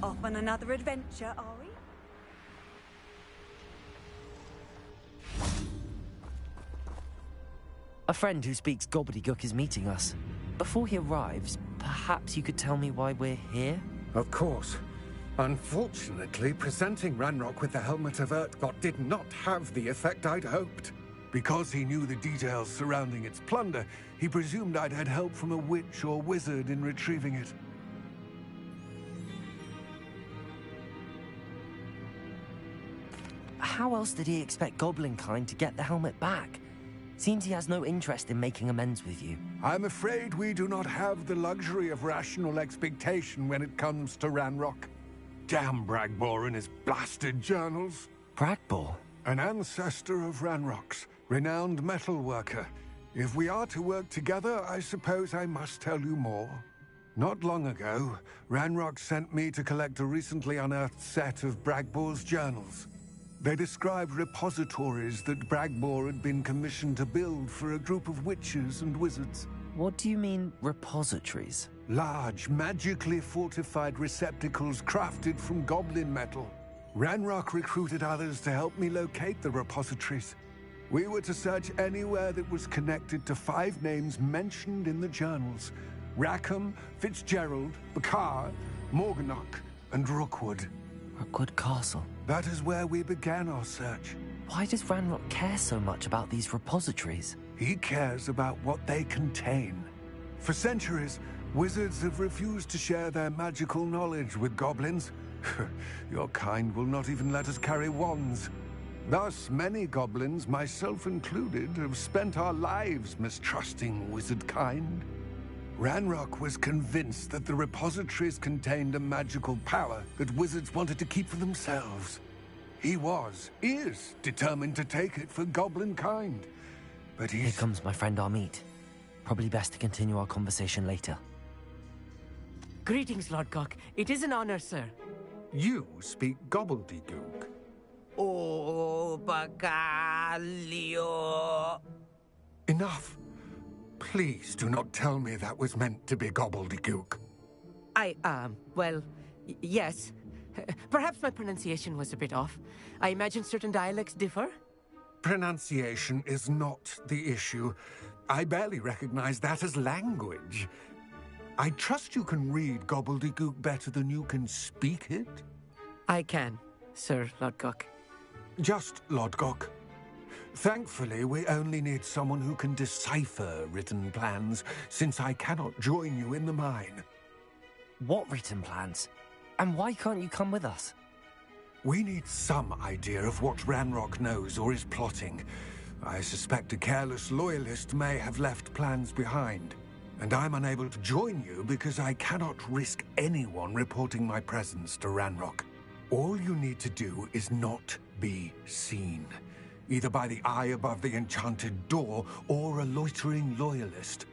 Off on another adventure, are we? A friend who speaks gobbledygook is meeting us. Before he arrives, perhaps you could tell me why we're here? Of course. Unfortunately, presenting Ranrock with the Helmet of Urtkot did not have the effect I'd hoped. Because he knew the details surrounding its plunder, he presumed I'd had help from a witch or wizard in retrieving it. How else did he expect Goblinkind to get the helmet back? Seems he has no interest in making amends with you. I'm afraid we do not have the luxury of rational expectation when it comes to Ranrock. Damn Bragbor and his blasted journals. Bragbor? An ancestor of Ranrock's, renowned metal worker. If we are to work together, I suppose I must tell you more. Not long ago, Ranrock sent me to collect a recently unearthed set of Bragbor's journals. They described repositories that Bragbor had been commissioned to build for a group of witches and wizards. What do you mean, repositories? Large, magically fortified receptacles crafted from goblin metal. Ranrock recruited others to help me locate the repositories. We were to search anywhere that was connected to 5 names mentioned in the journals: Rackham, Fitzgerald, Bakar, Morganach, and Rookwood. Rookwood Castle? That is where we began our search. Why does Ranrock care so much about these repositories? He cares about what they contain. For centuries, wizards have refused to share their magical knowledge with goblins. Your kind will not even let us carry wands. Thus, many goblins, myself included, have spent our lives mistrusting wizard kind. Ranrock was convinced that the repositories contained a magical power that wizards wanted to keep for themselves. He is determined to take it for goblin kind. But Here comes my friend Amit. Probably best to continue our conversation later. Greetings, Lord Cock. It is an honor, sir. You speak gobbledygook. Oh, Bagalio. Enough. Please do not tell me that was meant to be gobbledygook. Yes. Perhaps my pronunciation was a bit off. I imagine certain dialects differ. Pronunciation is not the issue. I barely recognize that as language. I trust you can read gobbledygook better than you can speak it? I can, Sir Lodgok. Just Lodgok. Thankfully, we only need someone who can decipher written plans, since I cannot join you in the mine. What written plans? And why can't you come with us? We need some idea of what Ranrock knows or is plotting. I suspect a careless loyalist may have left plans behind. And I'm unable to join you because I cannot risk anyone reporting my presence to Ranrock. All you need to do is not be seen. Either by the eye above the enchanted door, or a loitering loyalist.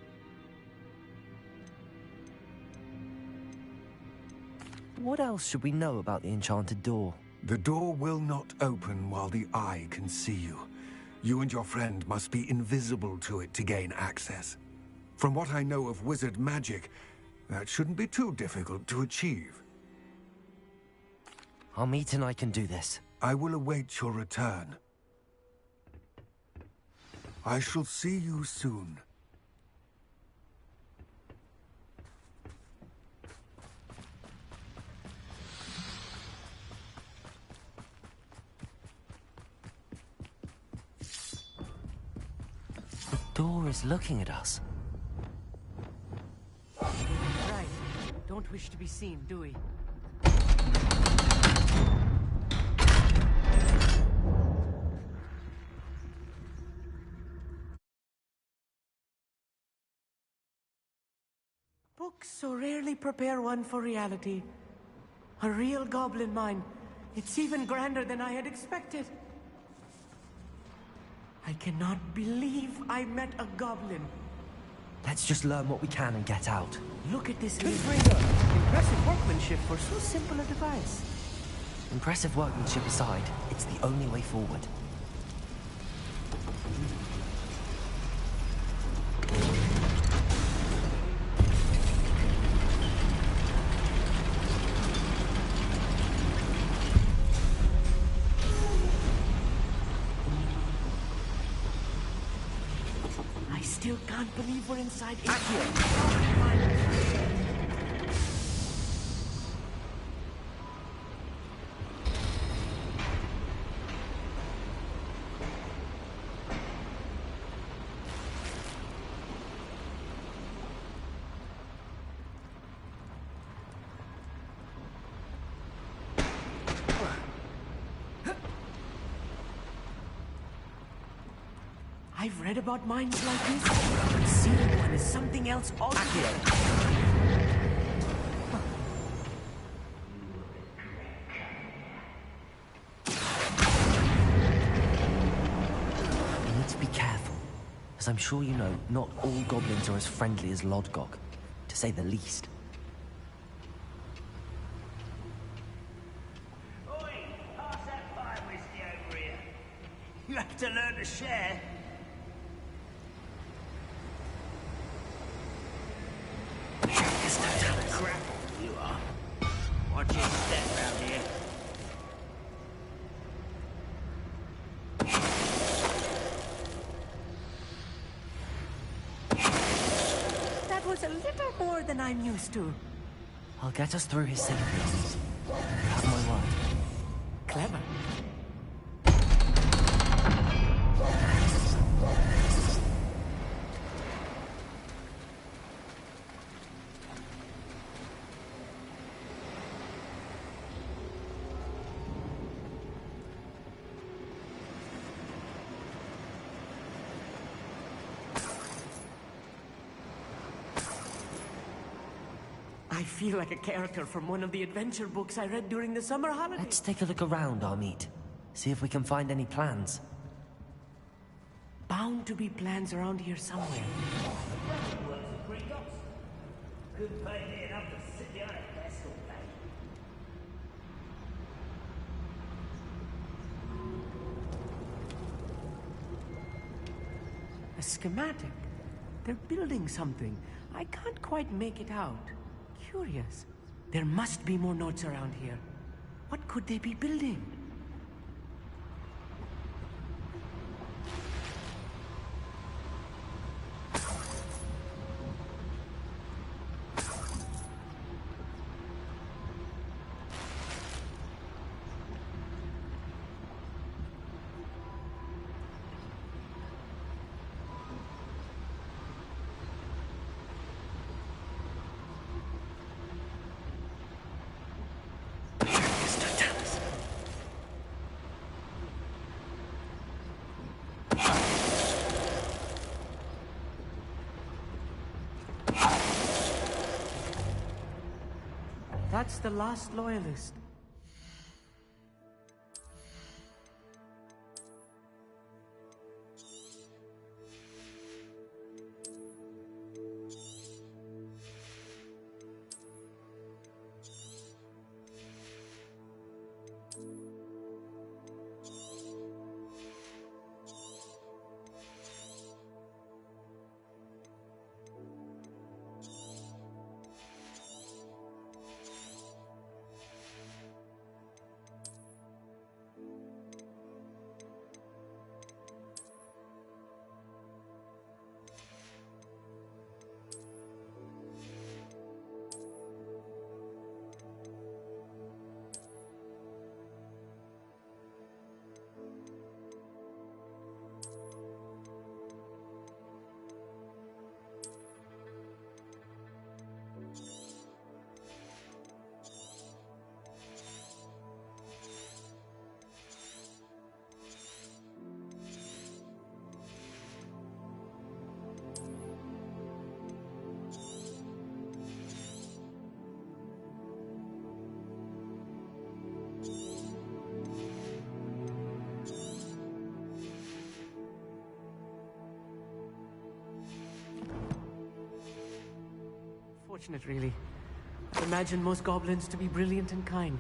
What else should we know about the enchanted door? The door will not open while the eye can see you. You and your friend must be invisible to it to gain access. From what I know of wizard magic, that shouldn't be too difficult to achieve. Amit and I can do this. I will await your return. I shall see you soon. door is looking at us. Right. Don't wish to be seen, do we? Books so rarely prepare one for reality. A real goblin mine. It's even grander than I had expected. I cannot believe I met a goblin. Let's just learn what we can and get out. Look at this little rigger. Impressive workmanship for so simple a device. Impressive workmanship aside, it's the only way forward. I still can't believe we're inside it. I've read about mines like this, but seeing one is something else altogether. We need to be careful, as I'm sure you know, not all goblins are as friendly as Lodgok, to say the least. Oi, pass that fire whiskey over here. You have to learn to share. Grapple, you are. Watch your step round here. That was a little more than I'm used to. I'll get us through his safety. You have my word. Clever. I feel like a character from one of the adventure books I read during the summer holidays. Let's take a look around, Amit. See if we can find any plans. Bound to be plans around here somewhere. Couldn't pay me enough to sit behind a desk all day. A schematic. They're building something. I can't quite make it out. Curious. There must be more notes around here. What could they be building? That's the last loyalist. unfortunate, really. I imagine most goblins to be brilliant and kind.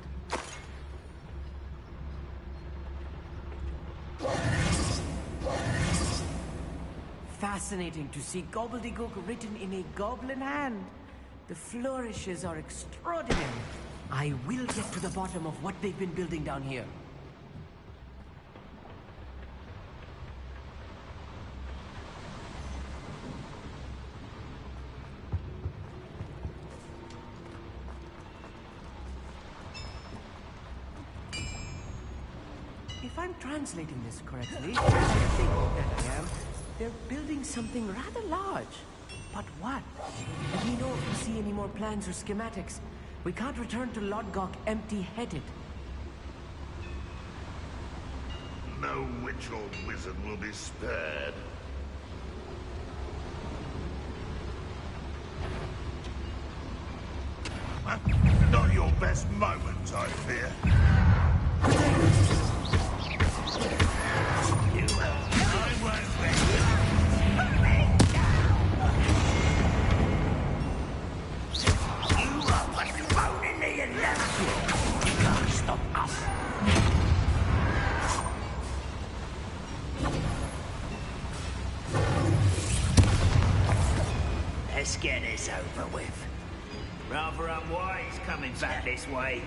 Fascinating to see gobbledygook written in a goblin hand. The flourishes are extraordinary. I will get to the bottom of what they've been building down here. If I'm translating this correctly, I think that I am, they're building something rather large. But what? Let me know if you see any more plans or schematics. We can't return to Lodgok empty-headed. No witch or wizard will be spared. Not your best moment, I fear. Let's get this over with. Rather unwise coming back this way.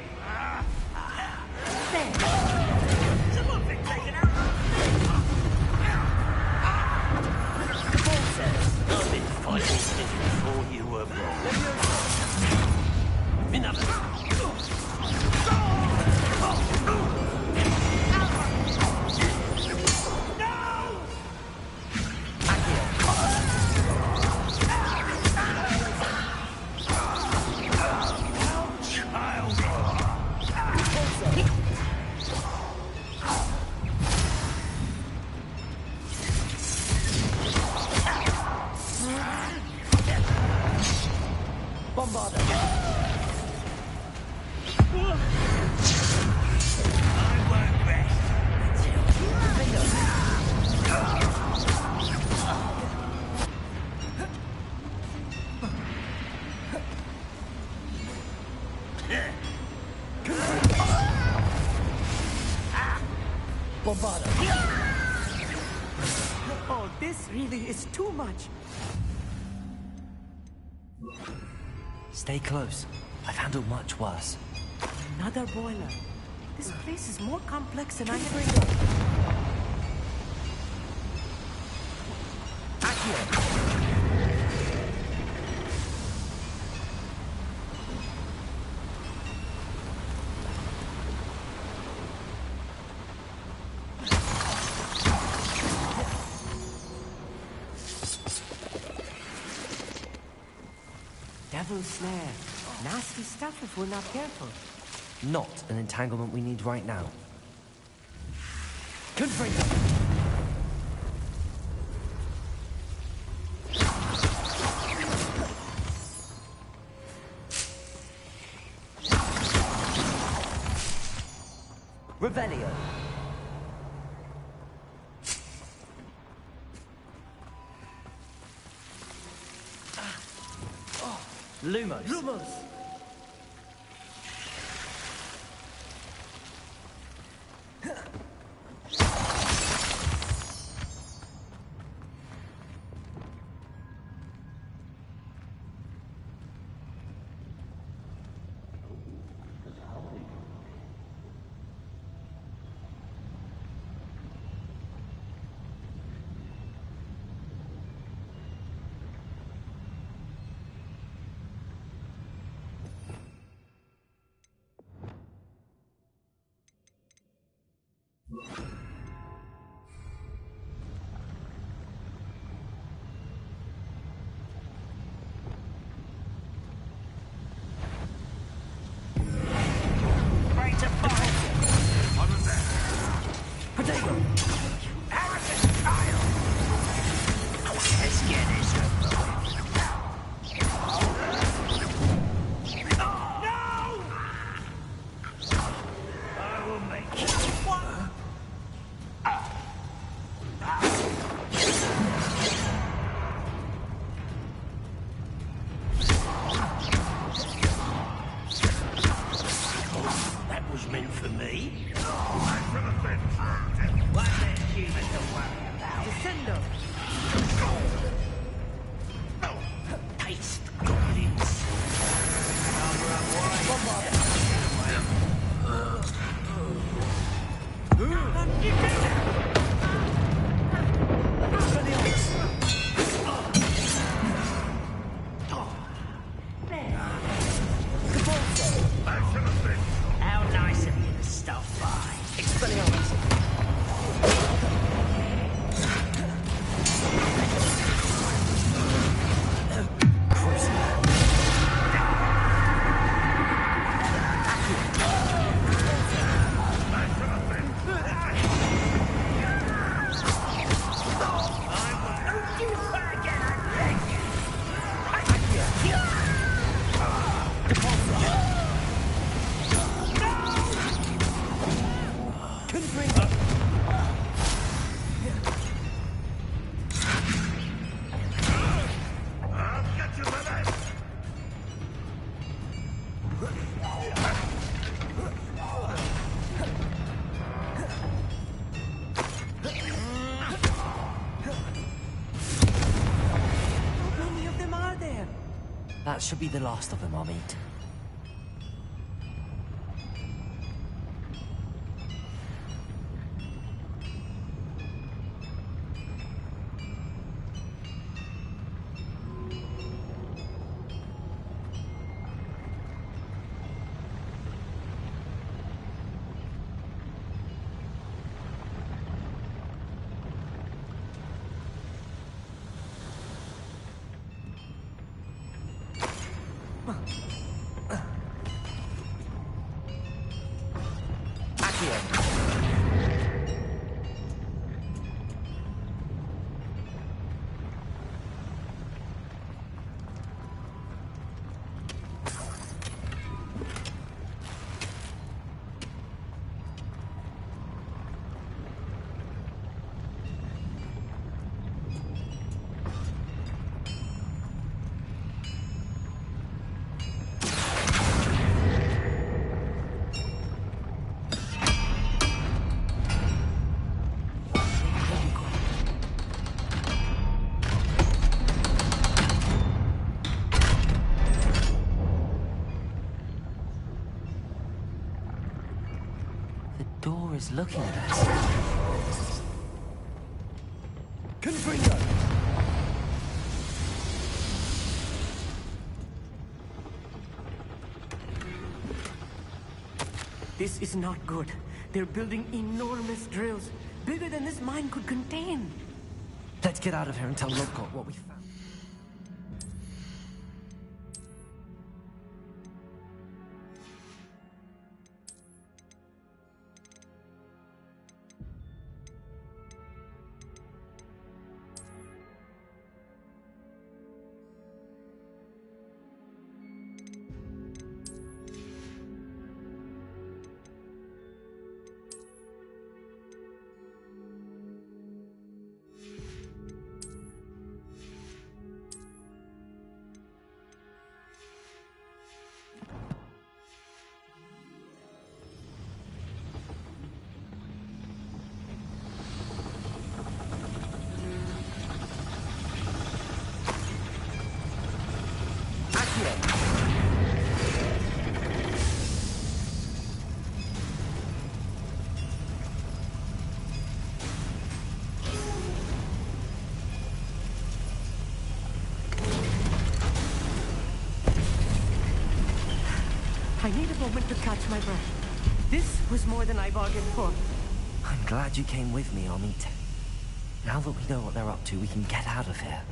Someone been taken out. I've been fighting since before you were born. Oh, this really is too much. Stay close. I've handled much worse. Another boiler. This place is more complex than I ever... Devil's snare. Nasty stuff if we're not careful. Not an entanglement we need right now. Confront them! Revelio. Lumos. Lumos! That should be the last of them, Amit. Door is looking at us. Confringo! This is not good. They're building enormous drills, bigger than this mine could contain. Let's get out of here and tell Lodgok what we found. I need a moment to catch my breath. This was more than I bargained for. I'm glad you came with me, Amit. Now that we know what they're up to, we can get out of here.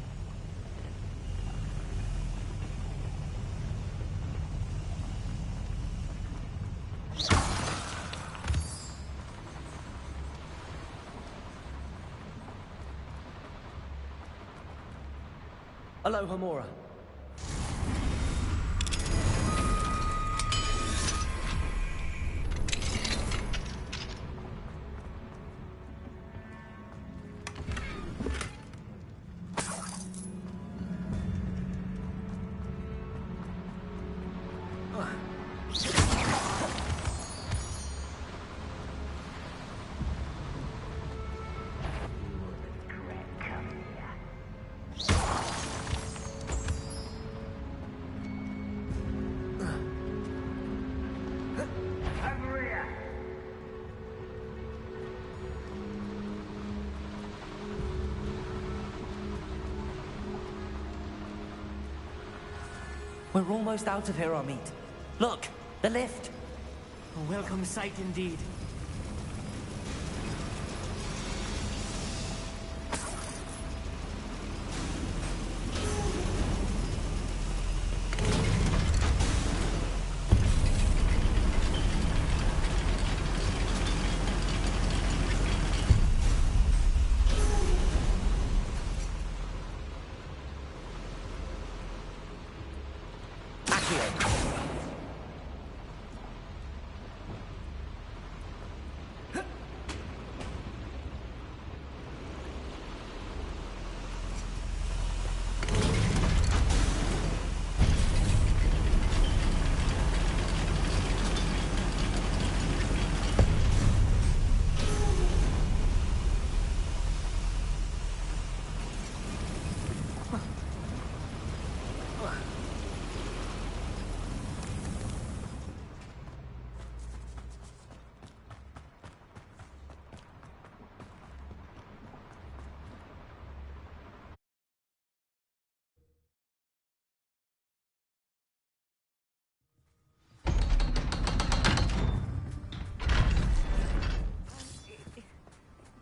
Aloha, Mora. We're almost out of here, Amit. Look, the lift. A welcome sight indeed.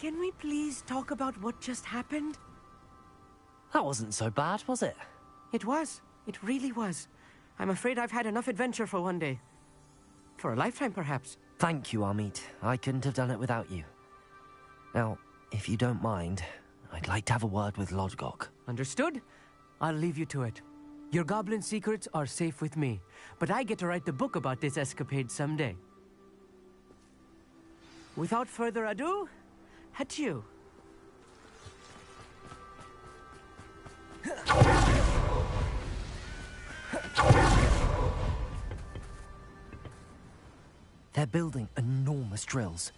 Can we please talk about what just happened? That wasn't so bad, was it? It was. It really was. I'm afraid I've had enough adventure for one day. For a lifetime, perhaps. Thank you, Amit. I couldn't have done it without you. Now, if you don't mind, I'd like to have a word with Lodgok. Understood? I'll leave you to it. Your goblin secrets are safe with me, but I get to write the book about this escapade someday. Without further ado, adieu. They're building enormous drills.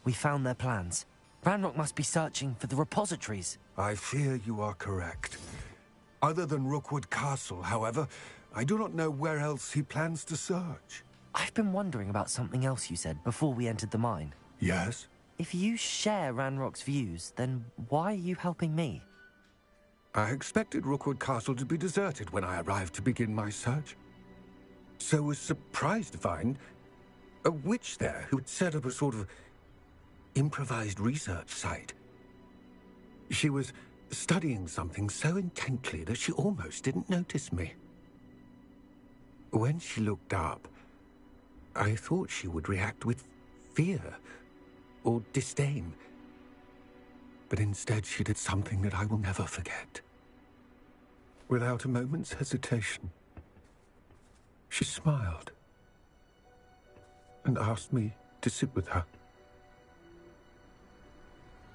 We found their plans. Ranrock must be searching for the repositories. I fear you are correct. Other than Rookwood Castle, however, I do not know where else he plans to search. I've been wondering about something else you said before we entered the mine. Yes? If you share Ranrock's views, then why are you helping me? I expected Rookwood Castle to be deserted when I arrived to begin my search. So was surprised to find a witch there who had set up a sort of improvised research site. She was studying something so intently that she almost didn't notice me. When she looked up, I thought she would react with fear or disdain. But instead she did something that I will never forget. Without a moment's hesitation, she smiled and asked me to sit with her.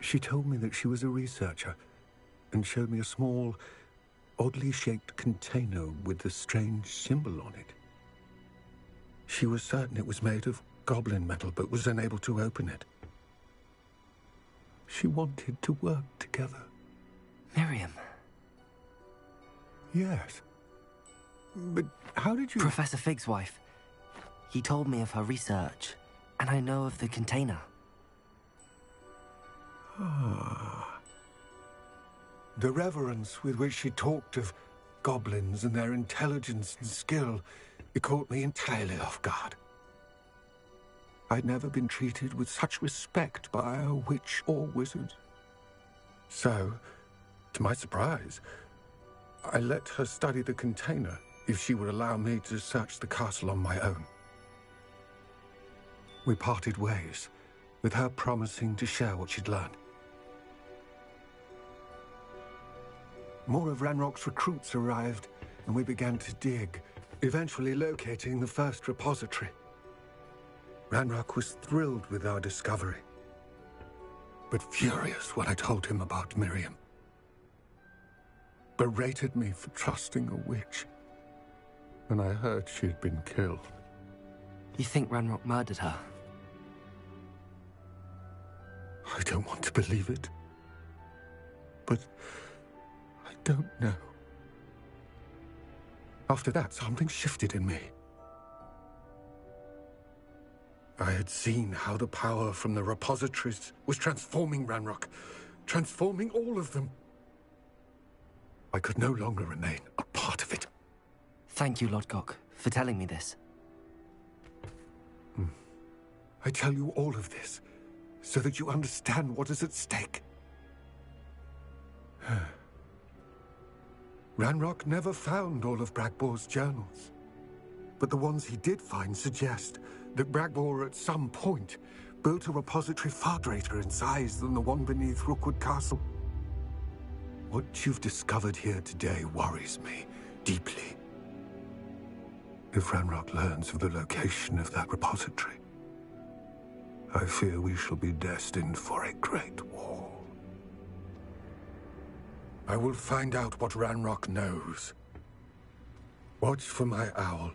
She told me that she was a researcher and showed me a small, oddly shaped container with a strange symbol on it. She was certain it was made of goblin metal, but was unable to open it. She wanted to work together. Miriam. Yes. But how did you... Professor Fig's wife. He told me of her research, and I know of the container. Ah. The reverence with which she talked of goblins and their intelligence and skill, it caught me entirely off guard. I'd never been treated with such respect by a witch or wizard. So, to my surprise, I let her study the container if she would allow me to search the castle on my own. We parted ways, with her promising to share what she'd learned. More of Ranrock's recruits arrived, and we began to dig, eventually locating the first repository. Ranrock was thrilled with our discovery, but furious when I told him about Miriam. Berated me for trusting a witch, and I heard she had been killed. You think Ranrock murdered her? I don't want to believe it, but I don't know. After that, something shifted in me. I had seen how the power from the repositories was transforming Ranrock, transforming all of them. I could no longer remain a part of it. Thank you, Lodgok, for telling me this. I tell you all of this so that you understand what is at stake. Ranrock never found all of Bragbor's journals, but the ones he did find suggest that Bragbor at some point built a repository far greater in size than the one beneath Rookwood Castle. What you've discovered here today worries me deeply. If Ranrock learns of the location of that repository, I fear we shall be destined for a great war. I will find out what Ranrock knows. Watch for my owl.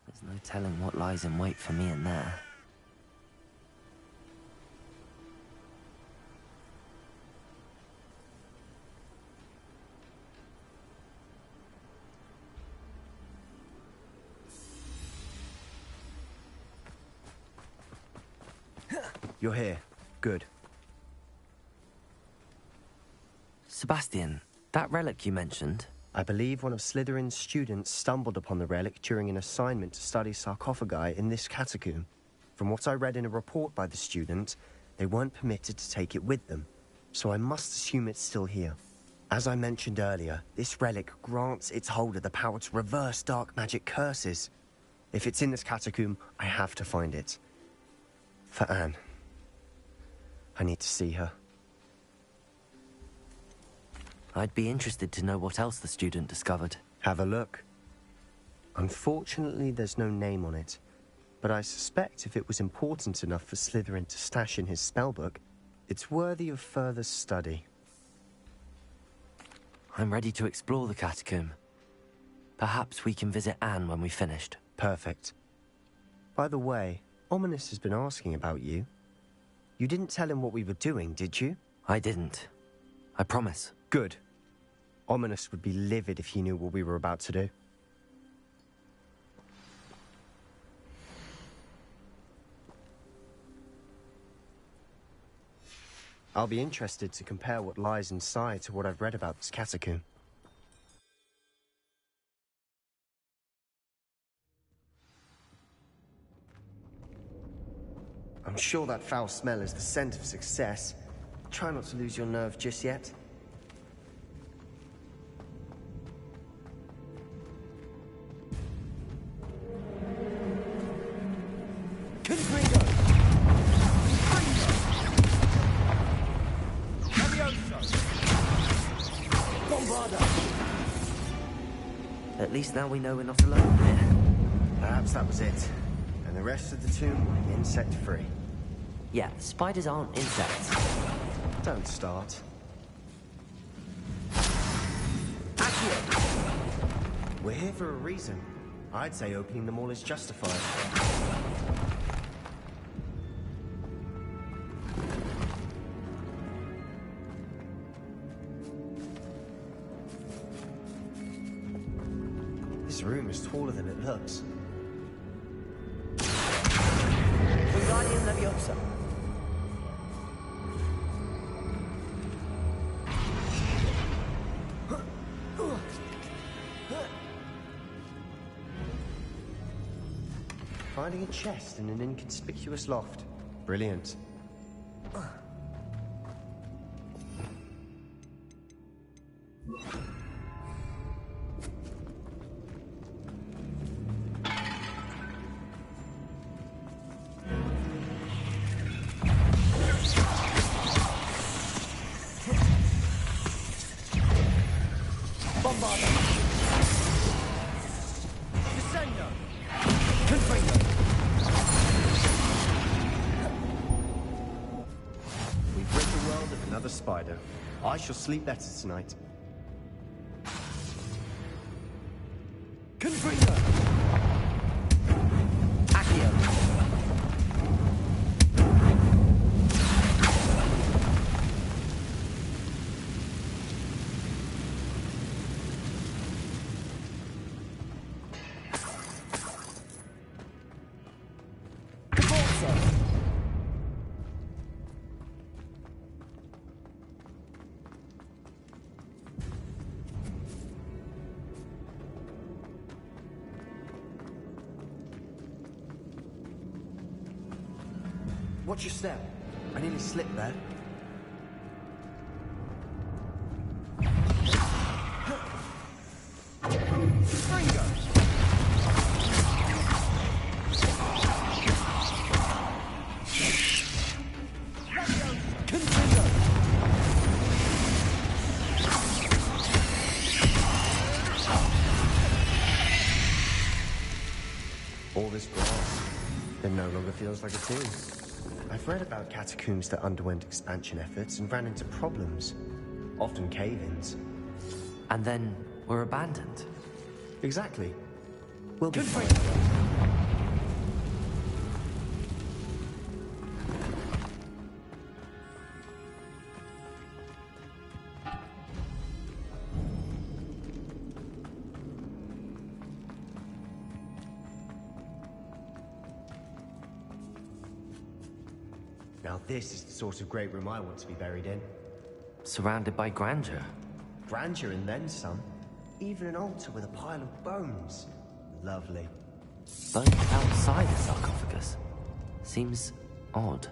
There's no telling what lies in wait for me in there. You're here. Good. Sebastian, that relic you mentioned... I believe one of Slytherin's students stumbled upon the relic during an assignment to study sarcophagi in this catacomb. From what I read in a report by the student, they weren't permitted to take it with them, so I must assume it's still here. As I mentioned earlier, this relic grants its holder the power to reverse dark magic curses. If it's in this catacomb, I have to find it. For Anne. I need to see her. I'd be interested to know what else the student discovered. Have a look. Unfortunately, there's no name on it, but I suspect if it was important enough for Slytherin to stash in his spellbook, it's worthy of further study. I'm ready to explore the catacomb. Perhaps we can visit Anne when we've finished. Perfect. By the way, Ominous has been asking about you. You didn't tell him what we were doing, did you? I didn't. I promise. Good. Ominous would be livid if he knew what we were about to do. I'll be interested to compare what lies inside to what I've read about this catacomb. I'm sure that foul smell is the scent of success. Try not to lose your nerve just yet. At least now we know we're not alone here. Perhaps that was it. And the rest of the tomb will be insect-free. Yeah, spiders aren't insects. Don't start. We're here for a reason. I'd say opening them all is justified. This room is taller than it looks. Wingardium Leviosa. Finding a chest in an inconspicuous loft. Brilliant. Spider. I shall sleep better tonight. Confringo! Accio! Watch your step. I nearly slipped there. All this grass. It no longer feels like a tomb. I've read about catacombs that underwent expansion efforts and ran into problems. Often cave-ins. And then were abandoned. Exactly. We'll be fine. Now this is the sort of great room I want to be buried in. Surrounded by grandeur. Grandeur and then some. Even an altar with a pile of bones. Lovely. Bones outside a sarcophagus. Seems odd.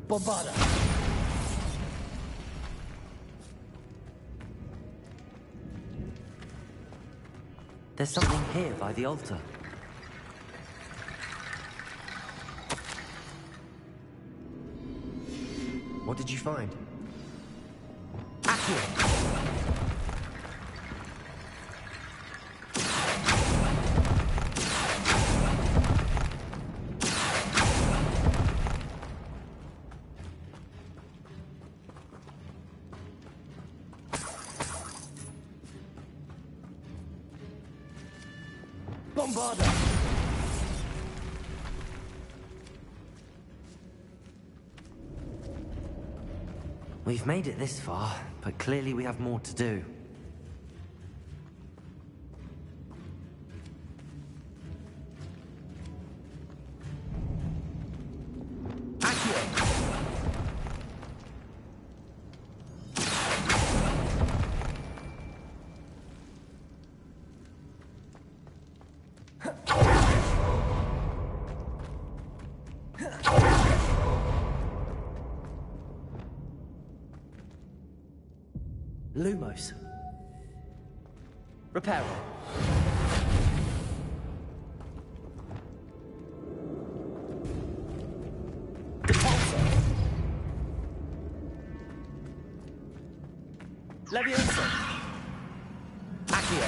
Bombarda. There's something here by the altar. What did you find? Accio. Bombarda. We've made it this far, but clearly we have more to do. Lumos. Reparo. Depulso. Leviosa. Accio.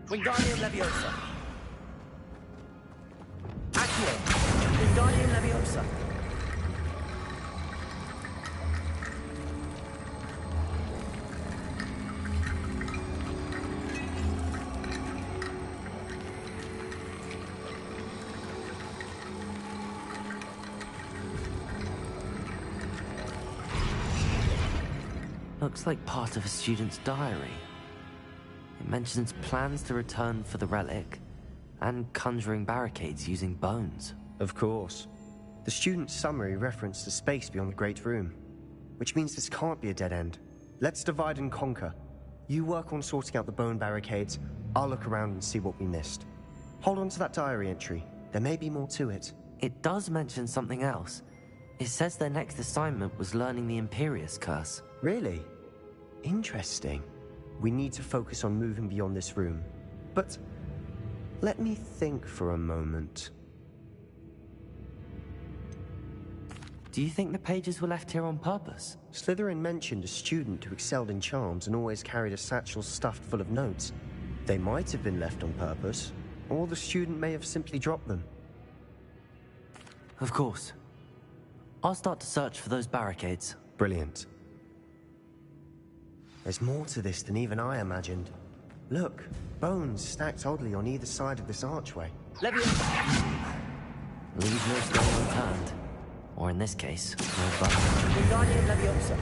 Wingardium Leviosa. Accio. Wingardium Leviosa. Looks like part of a student's diary. It mentions plans to return for the relic, and conjuring barricades using bones. Of course. The student's summary referenced the space beyond the Great Room, which means this can't be a dead end. Let's divide and conquer. You work on sorting out the bone barricades, I'll look around and see what we missed. Hold on to that diary entry. There may be more to it. It does mention something else. It says their next assignment was learning the Imperius Curse. Really? Interesting. We need to focus on moving beyond this room. But let me think for a moment. Do you think the pages were left here on purpose? Slytherin mentioned a student who excelled in charms and always carried a satchel stuffed full of notes. They might have been left on purpose, or the student may have simply dropped them. Of course. I'll start to search for those barricades. Brilliant. There's more to this than even I imagined. Look, bones stacked oddly on either side of this archway. Leviosa. Leave no stone unturned. Or in this case, no button. Wingardium Leviosa.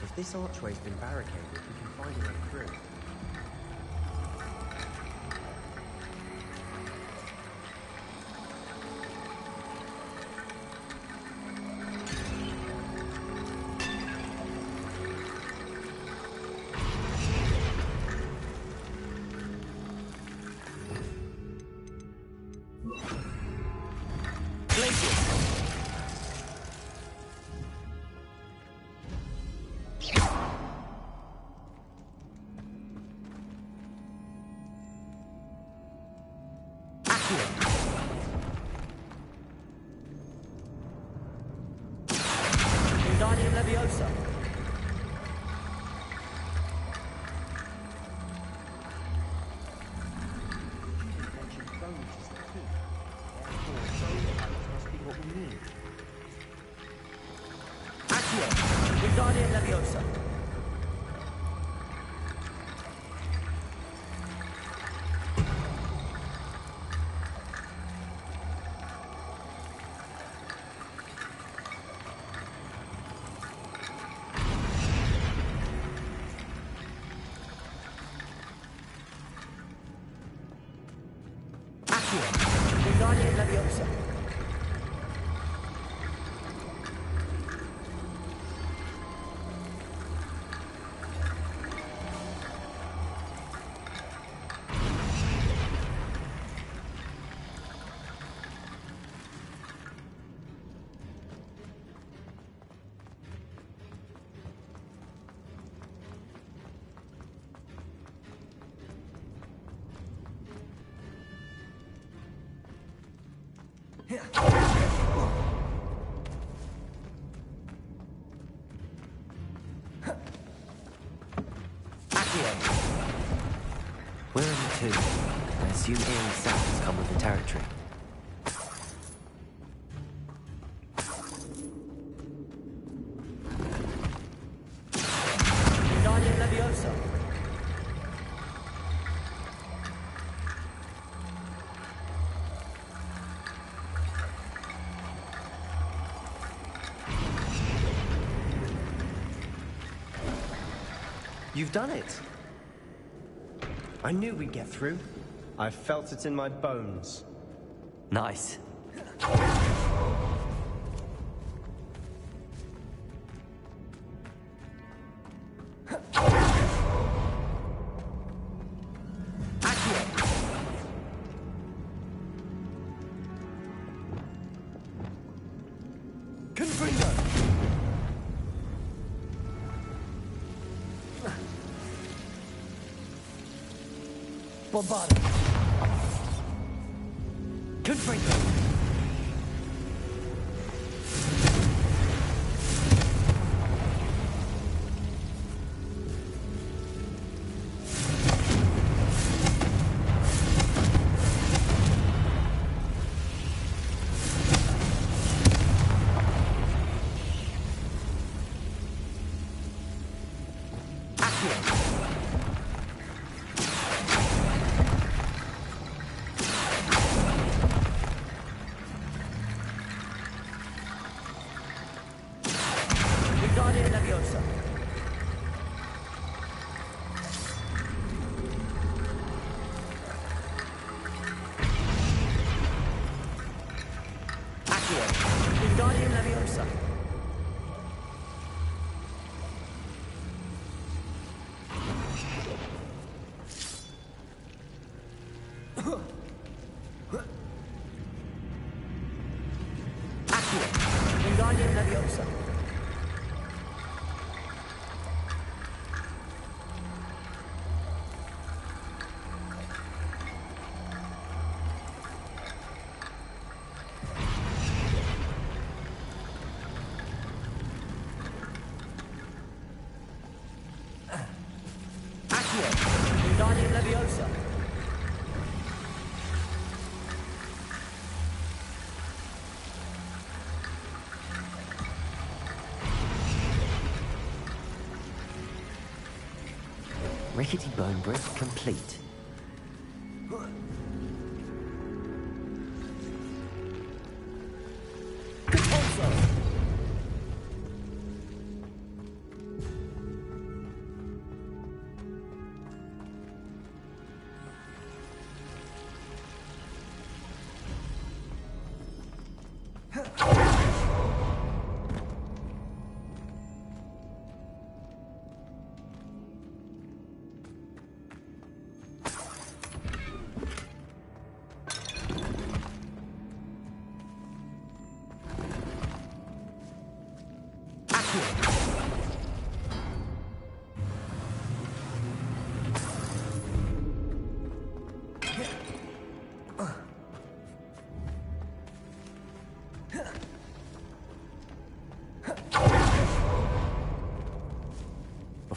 If this archway's been barricaded, we can find a way through. Wingardium Leviosa. Accio. Wingardium Leviosa. Wingardium Leviosa. We're in the tomb. I assume eerie sounds come with the territory. Wingardium Leviosa. You've done it. I knew we'd get through. I felt it in my bones. Nice. Bombarded. Confringo. Wingardium Leviosa. Accio. Wingardium Leviosa. Accio. Wingardium Leviosa. Wingardium Leviosa. Rickety bone brick complete.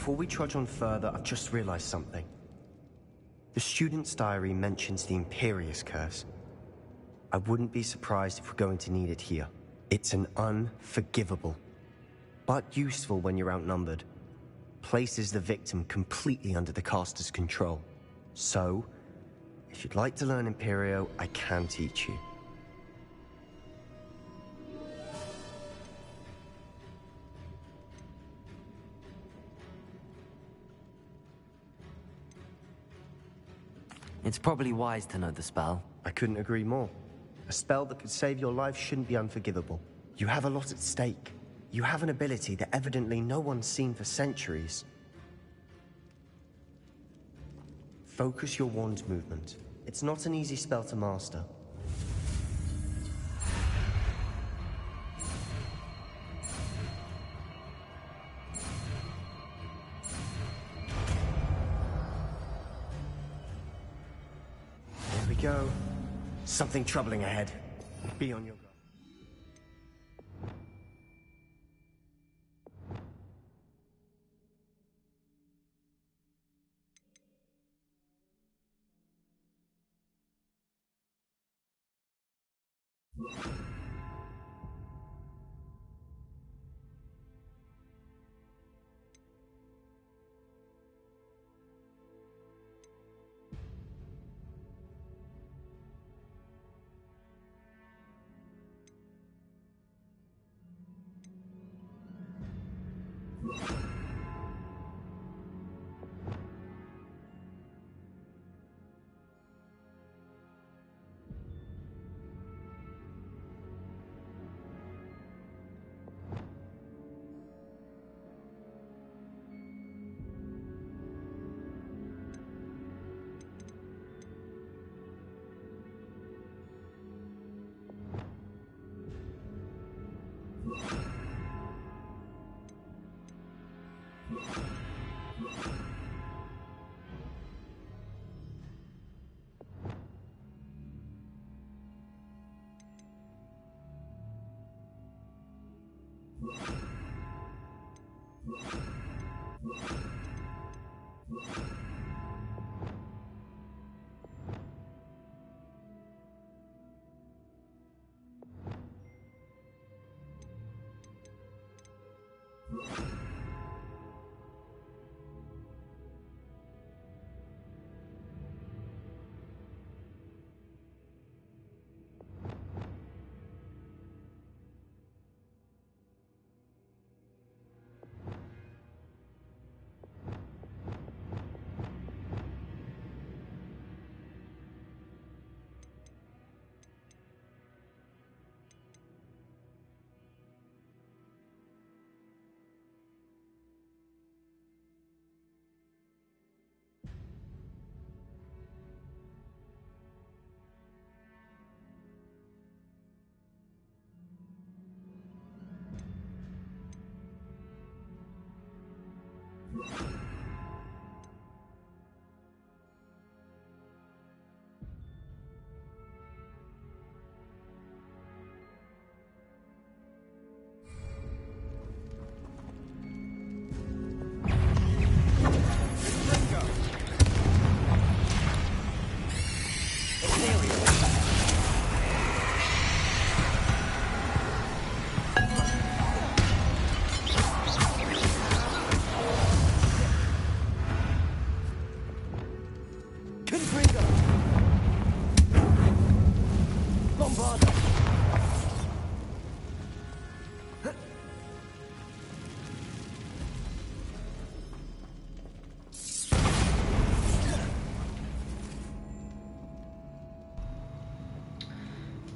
Before we trudge on further, I've just realized something. The student's diary mentions the Imperius curse. I wouldn't be surprised if we're going to need it here. It's an unforgivable, but useful when you're outnumbered. Places the victim completely under the caster's control. So, if you'd like to learn Imperio, I can teach you. It's probably wise to know the spell. I couldn't agree more. A spell that could save your life shouldn't be unforgivable. You have a lot at stake. You have an ability that evidently no one's seen for centuries. Focus your wand's movement. It's not an easy spell to master. There we go. Something troubling ahead. Be on your guard.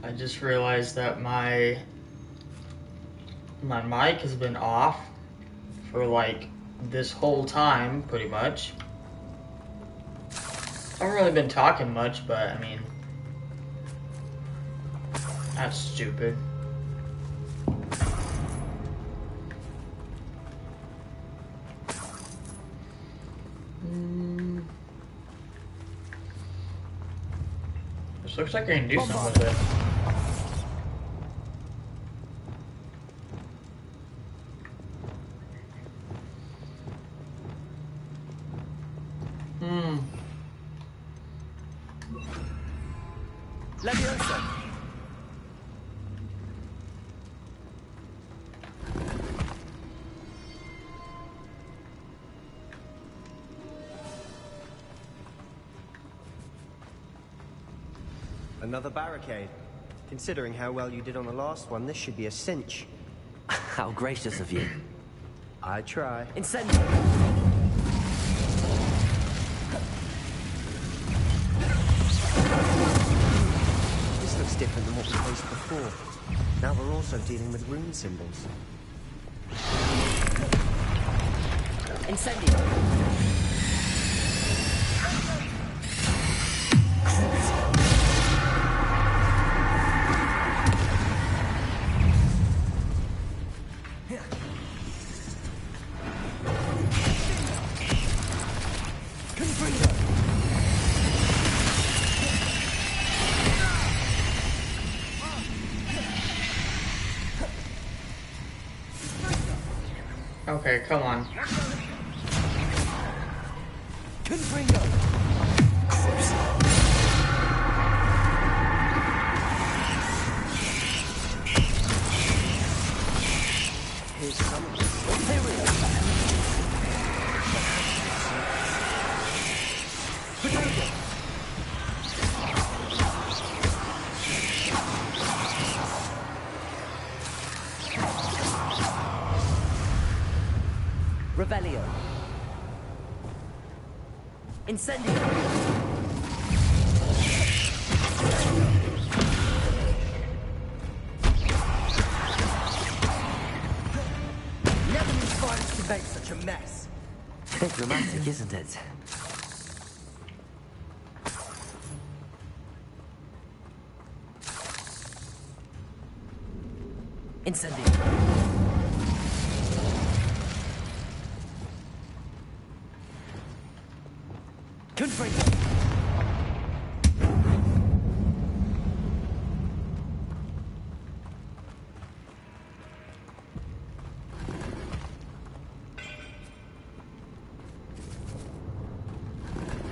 I just realized that my mic has been off for like this whole time, pretty much. I haven't really been talking much, but I mean, that's stupid. This looks like I can do something with it. Leviosa. Another barricade. Considering how well you did on the last one, this should be a cinch. How gracious of you. I try. Incendio. This looks different than what we faced before. Now we're also dealing with rune symbols. Incendio. Okay, come on. Confringo. Here's some of it. Rebellion. Incendio. Never knew science could make such a mess. Bit dramatic, isn't it? Incendio. Confringo.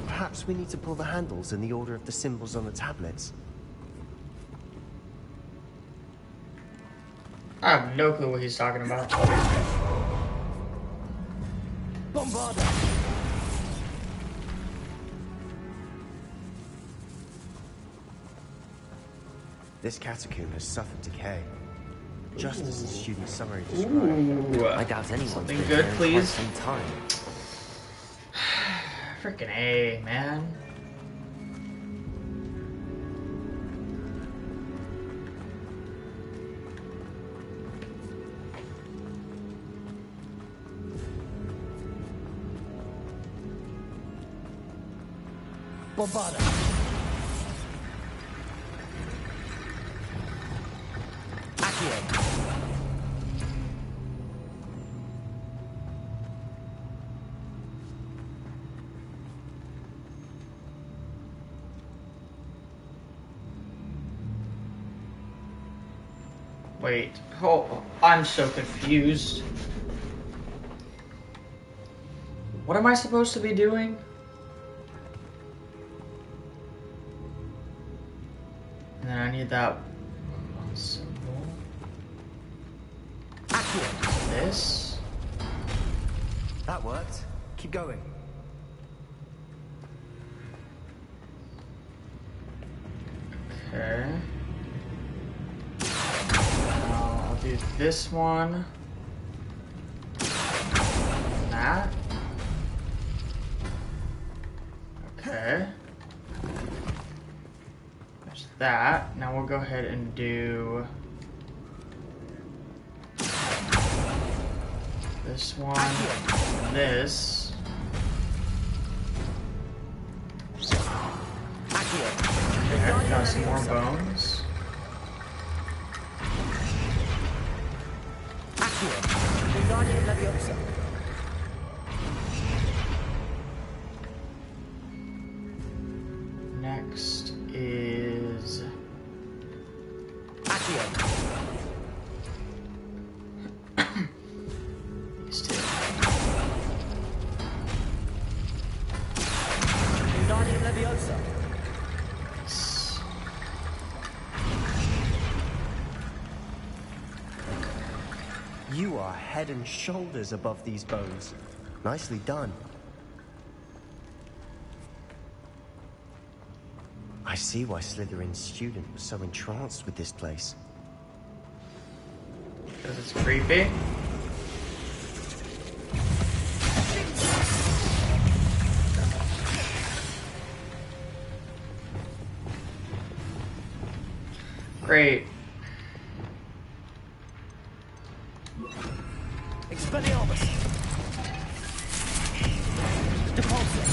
Perhaps we need to pull the handles in the order of the symbols on the tablets. I have no clue what he's talking about. Bombarda. This catacomb has suffered decay, just as the student summary described. Ooh. I doubt anyone's Something been good, here in please. quite some time. Freaking A, man. Bombarda. Accio. Wait, oh, I'm so confused. What am I supposed to be doing? And then I need that one symbol. This. That worked. Keep going. Okay. Now I'll do this one. And that. Okay. There's that. Now we'll go ahead and do this one, and this. Okay, got some more bones. Wingardium Leviosa. Next is these two. Wingardium Leviosa. You are head and shoulders above these bones. Nicely done. I see why Slytherin's student was so entranced with this place. Because it's creepy. Great. Expelliarmus! Depulse!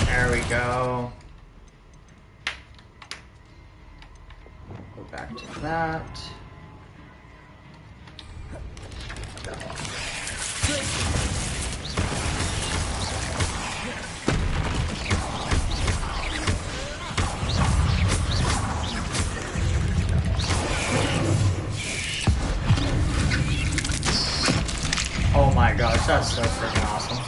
There we go. Go back to that. Oh my gosh, that's so freaking awesome.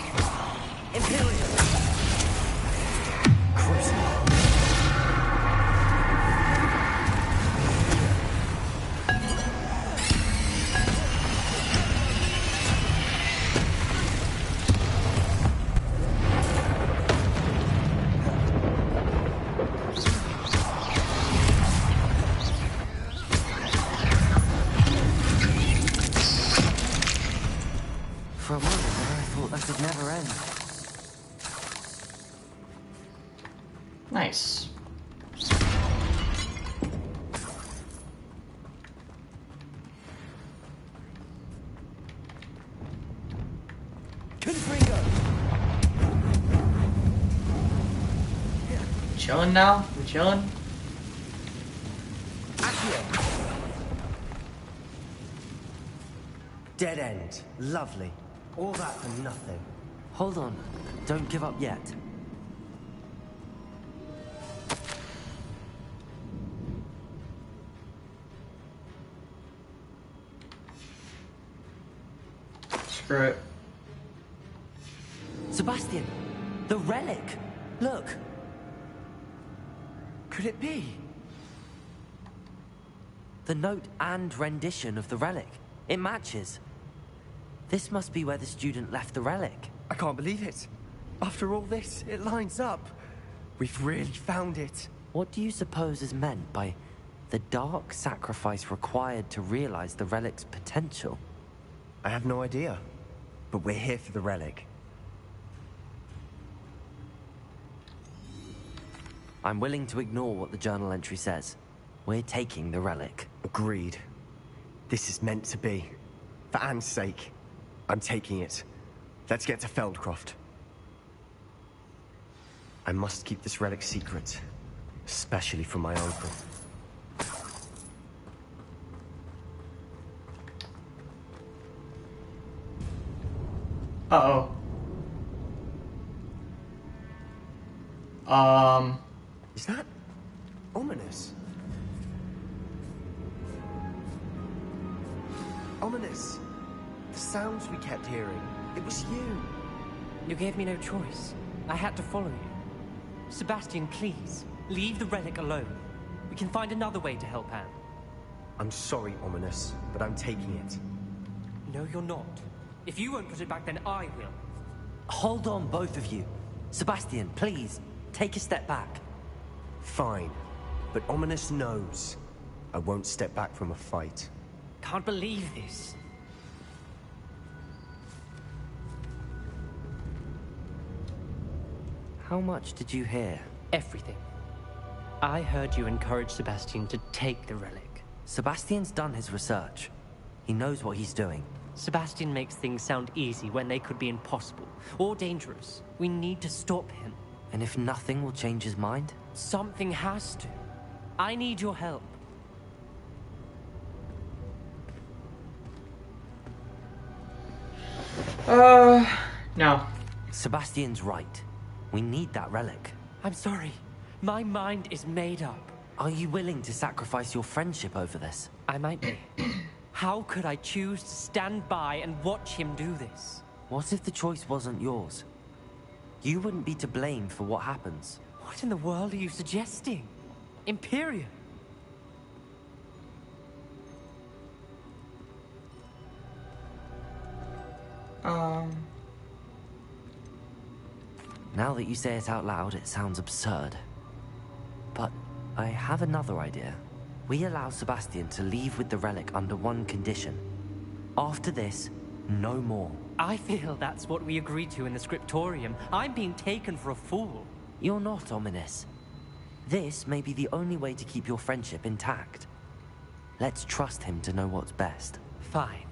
For a moment there, I thought that could never end. Nice. Chilling now? We chilling? Dead end. Lovely. All that for nothing. Hold on. Don't give up yet. Screw it. Sebastian! The relic! Look! Could it be? The note and rendition of the relic. It matches. This must be where the student left the relic. I can't believe it. After all this, it lines up. We've really found it. What do you suppose is meant by the dark sacrifice required to realize the relic's potential? I have no idea. But we're here for the relic. I'm willing to ignore what the journal entry says. We're taking the relic. Agreed. This is meant to be. For Anne's sake, I'm taking it. Let's get to Feldcroft. I must keep this relic secret, especially from my uncle. Uh-oh. Is that ominous? Ominous. The sounds we kept hearing. It was you. You gave me no choice. I had to follow you. Sebastian, please, leave the relic alone. We can find another way to help Anne. I'm sorry, Ominous, but I'm taking it. No, you're not. If you won't put it back, then I will. Hold on, both of you. Sebastian, please, take a step back. Fine, but Ominous knows I won't step back from a fight. Can't believe this. How much did you hear? Everything. I heard you encourage Sebastian to take the relic. Sebastian's done his research. He knows what he's doing. Sebastian makes things sound easy when they could be impossible or dangerous. We need to stop him. And if nothing will change his mind? Something has to. I need your help. No. Sebastian's right. We need that relic. I'm sorry. My mind is made up. Are you willing to sacrifice your friendship over this? I might be. How could I choose to stand by and watch him do this? What if the choice wasn't yours? You wouldn't be to blame for what happens. What in the world are you suggesting? Imperium? Now that you say it out loud, it sounds absurd. But I have another idea. We allow Sebastian to leave with the relic under one condition. After this, no more. I feel that's what we agreed to in the scriptorium. I'm being taken for a fool. You're not, Ominous. This may be the only way to keep your friendship intact. Let's trust him to know what's best. Fine.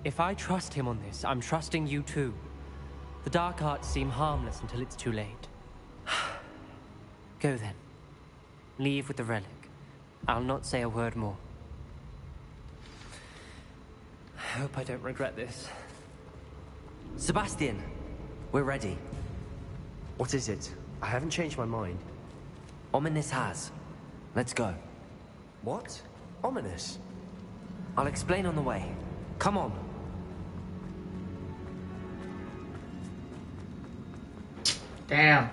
If I trust him on this, I'm trusting you too. The dark arts seem harmless until it's too late. Go then. Leave with the relic. I'll not say a word more. I hope I don't regret this. Sebastian, we're ready. What is it? I haven't changed my mind. Ominous has. Let's go. What? Ominous? I'll explain on the way. Come on. Damn.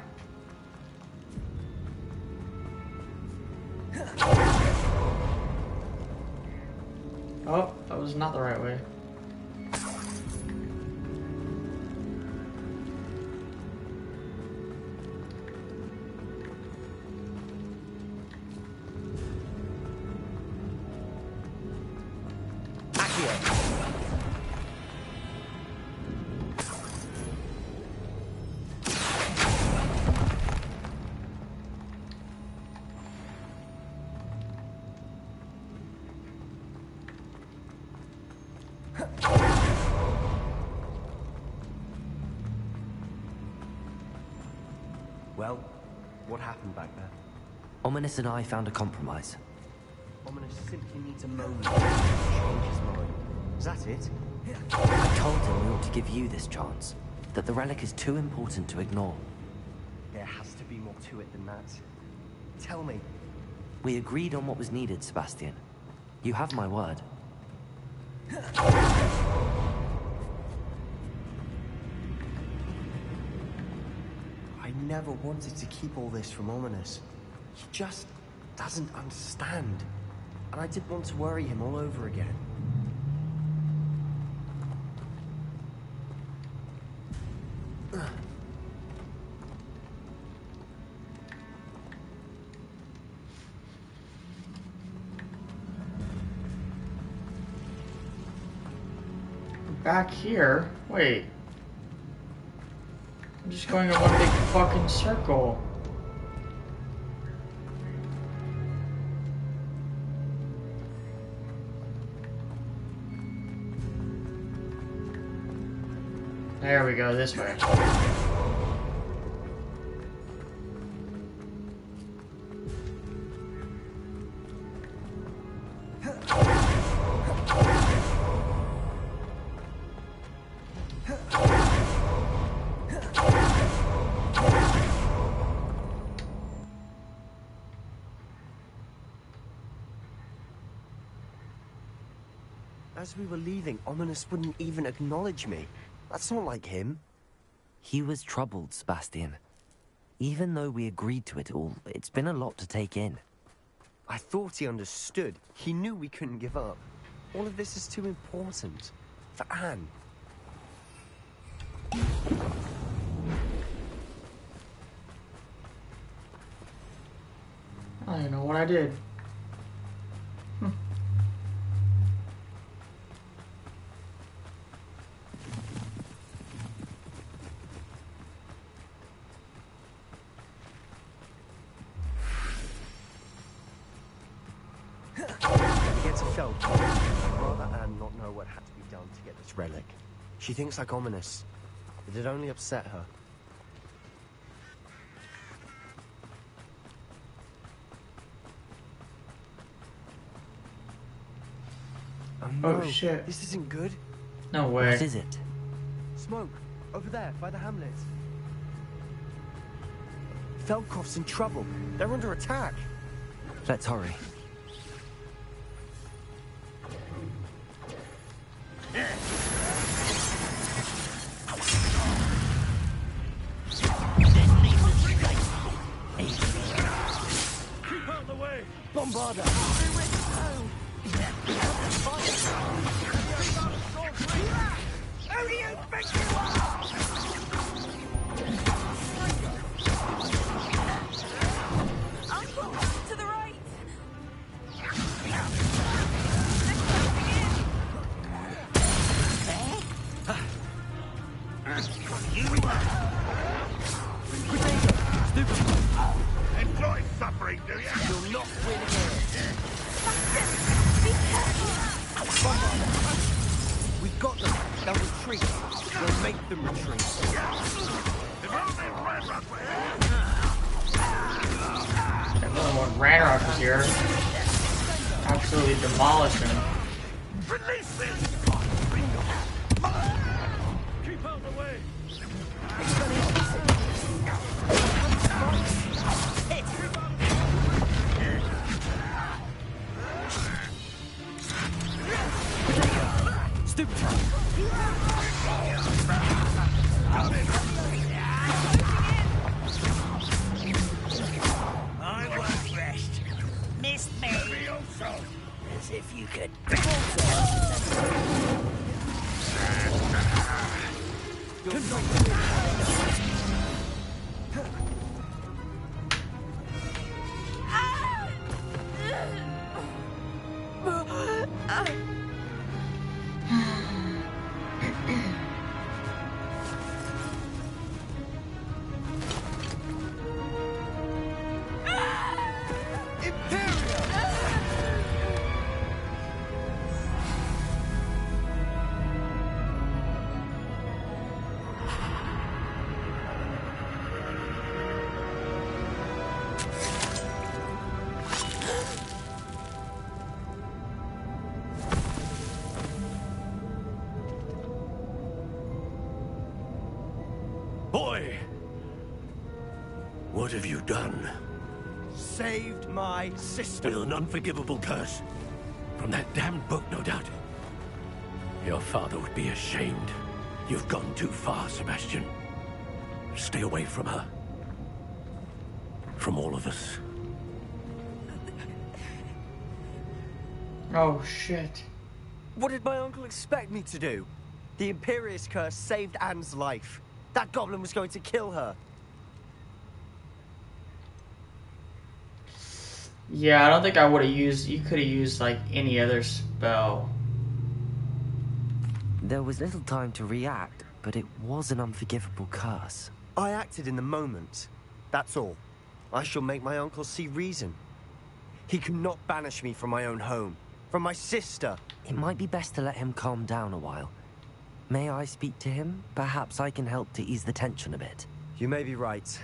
Oh, that was not the right way. Well, what happened back there? Ominous and I found a compromise. Ominous simply needs a moment to change his mind. Is that it? I told him we ought to give you this chance. That the relic is too important to ignore. There has to be more to it than that. Tell me. We agreed on what was needed, Sebastian. You have my word. I never wanted to keep all this from Ominous. He just doesn't understand. And I didn't want to worry him all over again. Back here? Wait. I'm just going in one big fucking circle. There we go, this way. As we were leaving, Ominous wouldn't even acknowledge me. That's not like him. He was troubled, Sebastian. Even though we agreed to it all, it's been a lot to take in. I thought he understood. He knew we couldn't give up. All of this is too important. For Anne. I don't even know what I did. I'd rather Anne not know what had to be done to get this relic. She thinks like Ominous. It'd only upset her. Oh no, shit. This isn't good. No way. What is it? Smoke. Over there, by the hamlet. Feldcroft's in trouble. They're under attack. Let's hurry. Keep out the way! Bombarder! Who do you think you are? Uncle, to the right! Enjoy suffering, do you? You'll not win here. We've got them. They'll retreat. We'll make them retreat. If only Ranrock were here. Definitely when Ranrock was here. Absolutely demolish him. Release me! Keep out the way! Stupid. I won't rest. Miss me. As if you could. Boy! What have you done? Saved my sister. With an unforgivable curse. From that damned book, no doubt. Your father would be ashamed. You've gone too far, Sebastian. Stay away from her. From all of us. Oh shit. What did my uncle expect me to do? The Imperious curse saved Anne's life. That goblin was going to kill her. Yeah, I don't think I would have used... You could have used, like, any other spell. There was little time to react, but it was an unforgivable curse. I acted in the moment. That's all. I shall make my uncle see reason. He cannot banish me from my own home. From my sister. It might be best to let him calm down a while. May I speak to him? Perhaps I can help to ease the tension a bit. You may be right.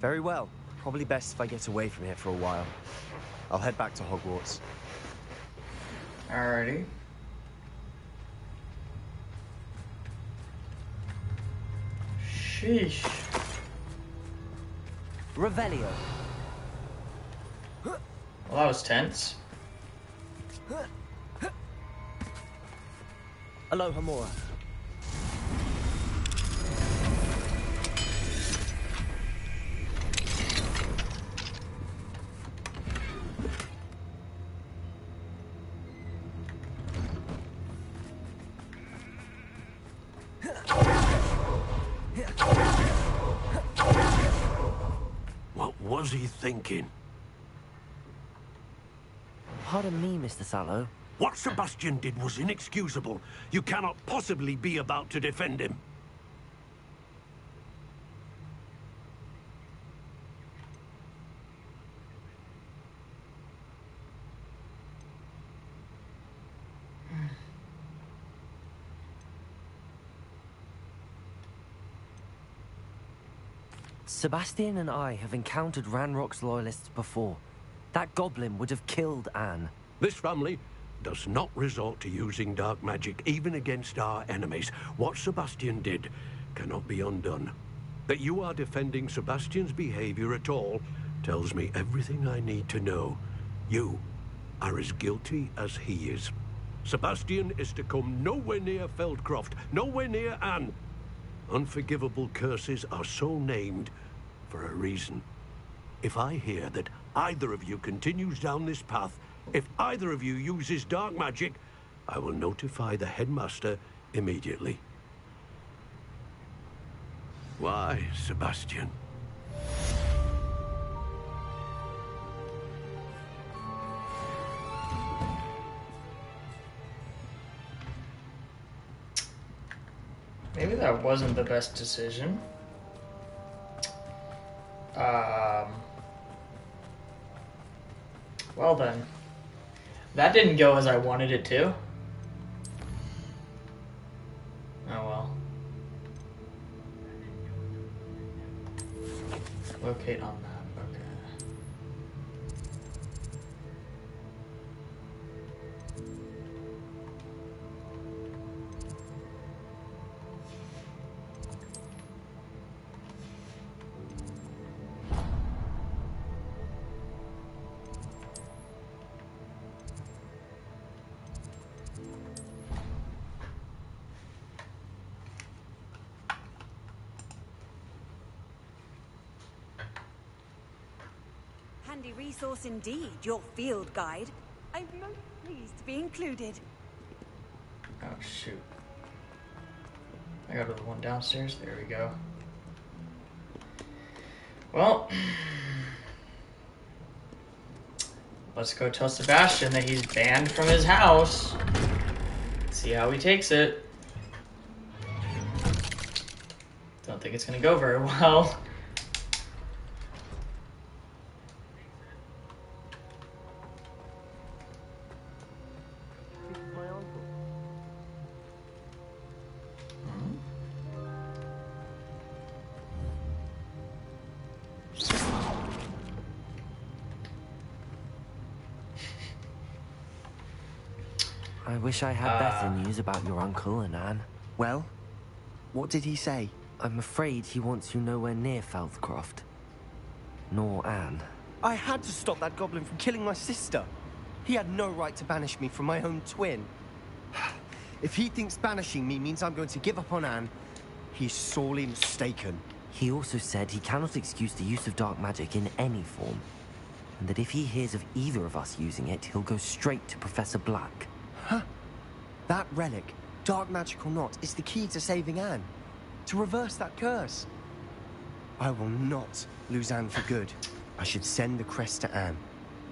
Very well. Probably best if I get away from here for a while. I'll head back to Hogwarts. Alrighty. Sheesh. Revelio. Well, that was tense. Alohomora. What was he thinking? Pardon me, Mr. Sallow. What Sebastian did was inexcusable. You cannot possibly be about to defend him. Sebastian and I have encountered Ranrock's loyalists before. That goblin would have killed Anne. This family does not resort to using dark magic, even against our enemies. What Sebastian did cannot be undone. That you are defending Sebastian's behavior at all tells me everything I need to know. You are as guilty as he is. Sebastian is to come nowhere near Feldcroft, nowhere near Anne. Unforgivable curses are so named for a reason. If I hear that either of you continues down this path, if either of you uses dark magic, I will notify the headmaster immediately. Why, Sebastian? Maybe that wasn't the best decision. Well then. That didn't go as I wanted it to. Oh well. Locate on map, okay. Handy resource indeed, your field guide. I'm most pleased to be included. Oh shoot. I go to the one downstairs, there we go. Well, let's go tell Sebastian that he's banned from his house. See how he takes it. Don't think it's gonna go very well. I wish I had better news about your uncle and Anne. Well, what did he say? I'm afraid he wants you nowhere near Feldcroft. Nor Anne. I had to stop that goblin from killing my sister. He had no right to banish me from my own twin. If he thinks banishing me means I'm going to give up on Anne, he's sorely mistaken. He also said he cannot excuse the use of dark magic in any form. And that if he hears of either of us using it, he'll go straight to Professor Black. Huh? That relic, dark magic or not, is the key to saving Anne. To reverse that curse. I will not lose Anne for good. I should send the crest to Anne.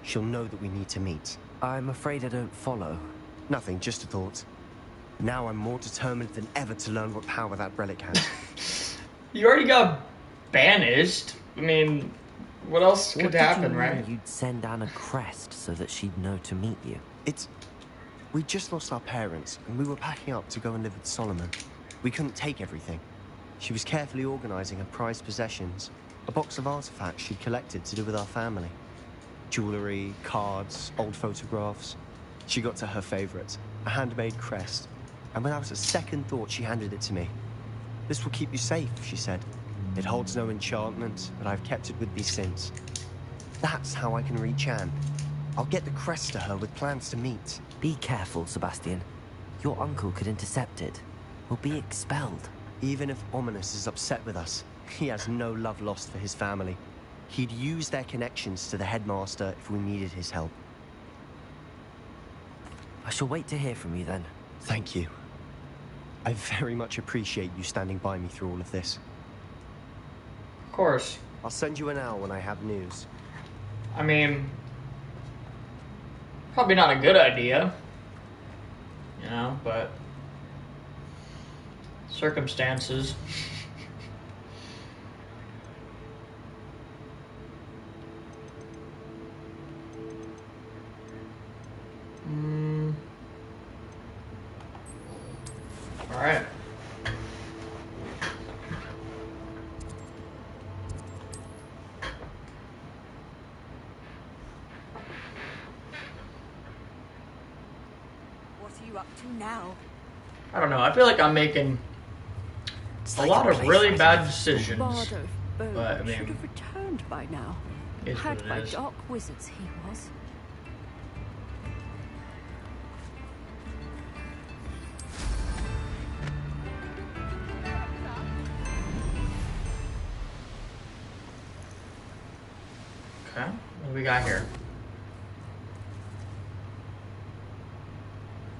She'll know that we need to meet. I'm afraid I don't follow. Nothing, just a thought. Now I'm more determined than ever to learn what power that relic has. You already got banished. I mean, what else could happen, right? You'd send Anne a crest so that she'd know to meet you. We just lost our parents, and we were packing up to go and live with Solomon. We couldn't take everything. She was carefully organizing her prized possessions, a box of artifacts she'd collected to do with our family. Jewelry, cards, old photographs. She got to her favorite, a handmade crest, and without a second thought, she handed it to me. This will keep you safe, she said. It holds no enchantment, but I've kept it with me since. That's how I can reach Anne. I'll get the crest to her with plans to meet. Be careful, Sebastian. Your uncle could intercept it. We'll be expelled. Even if Ominous is upset with us, he has no love lost for his family. He'd use their connections to the headmaster if we needed his help. I shall wait to hear from you then. Thank you. I very much appreciate you standing by me through all of this. Of course. I'll send you an hour when I have news. I mean, probably not a good idea, you know, but circumstances. All right. What are you up to now? I don't know. I feel like I'm making a lot of really bad decisions. Bardo But I mean, should have returned by now. Is what Had it by is. dark wizards he was. What do we got here?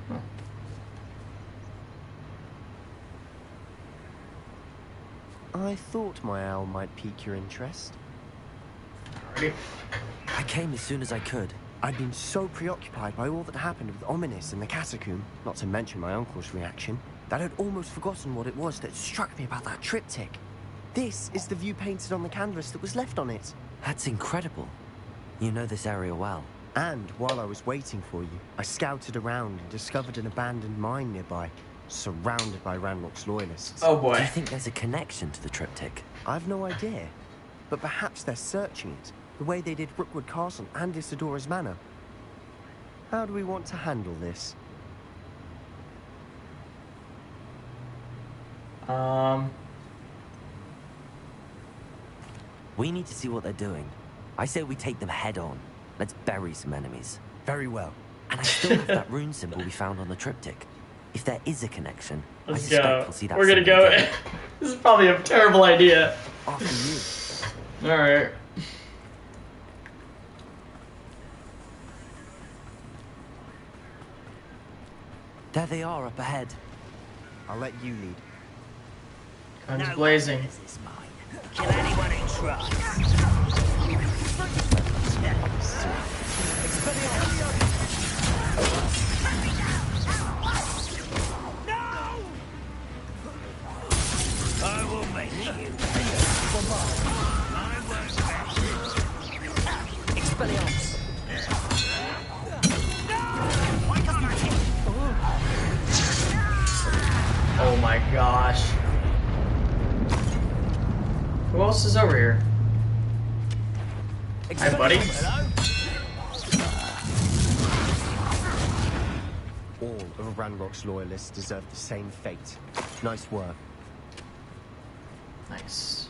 Huh. I thought my owl might pique your interest. Alrighty. I came as soon as I could. I'd been so preoccupied by all that happened with Ominous and the catacomb, not to mention my uncle's reaction, that I'd almost forgotten what it was that struck me about that triptych. This is the view painted on the canvas that was left on it. That's incredible. You know this area well. And while I was waiting for you, I scouted around and discovered an abandoned mine nearby, surrounded by Ranrock's loyalists. Oh boy. Do you think there's a connection to the triptych? I've no idea, but perhaps they're searching it, the way they did Rookwood Castle and Isidora's Manor. How do we want to handle this? We need to see what they're doing. I say we take them head on. Let's bury some enemies. Very well. And I still have that rune symbol we found on the triptych. If there is a connection, I Let's suspect go. we'll see that. We're gonna go. This is probably a terrible idea. After you. Alright. There they are up ahead. I'll let you lead. Guns blazing. Kill anyone who tries. I will make you. I won't Expelliarmus. Oh my gosh. Who else is over here? Hi, buddy. All of Ranrock's loyalists deserve the same fate. Nice work. Nice.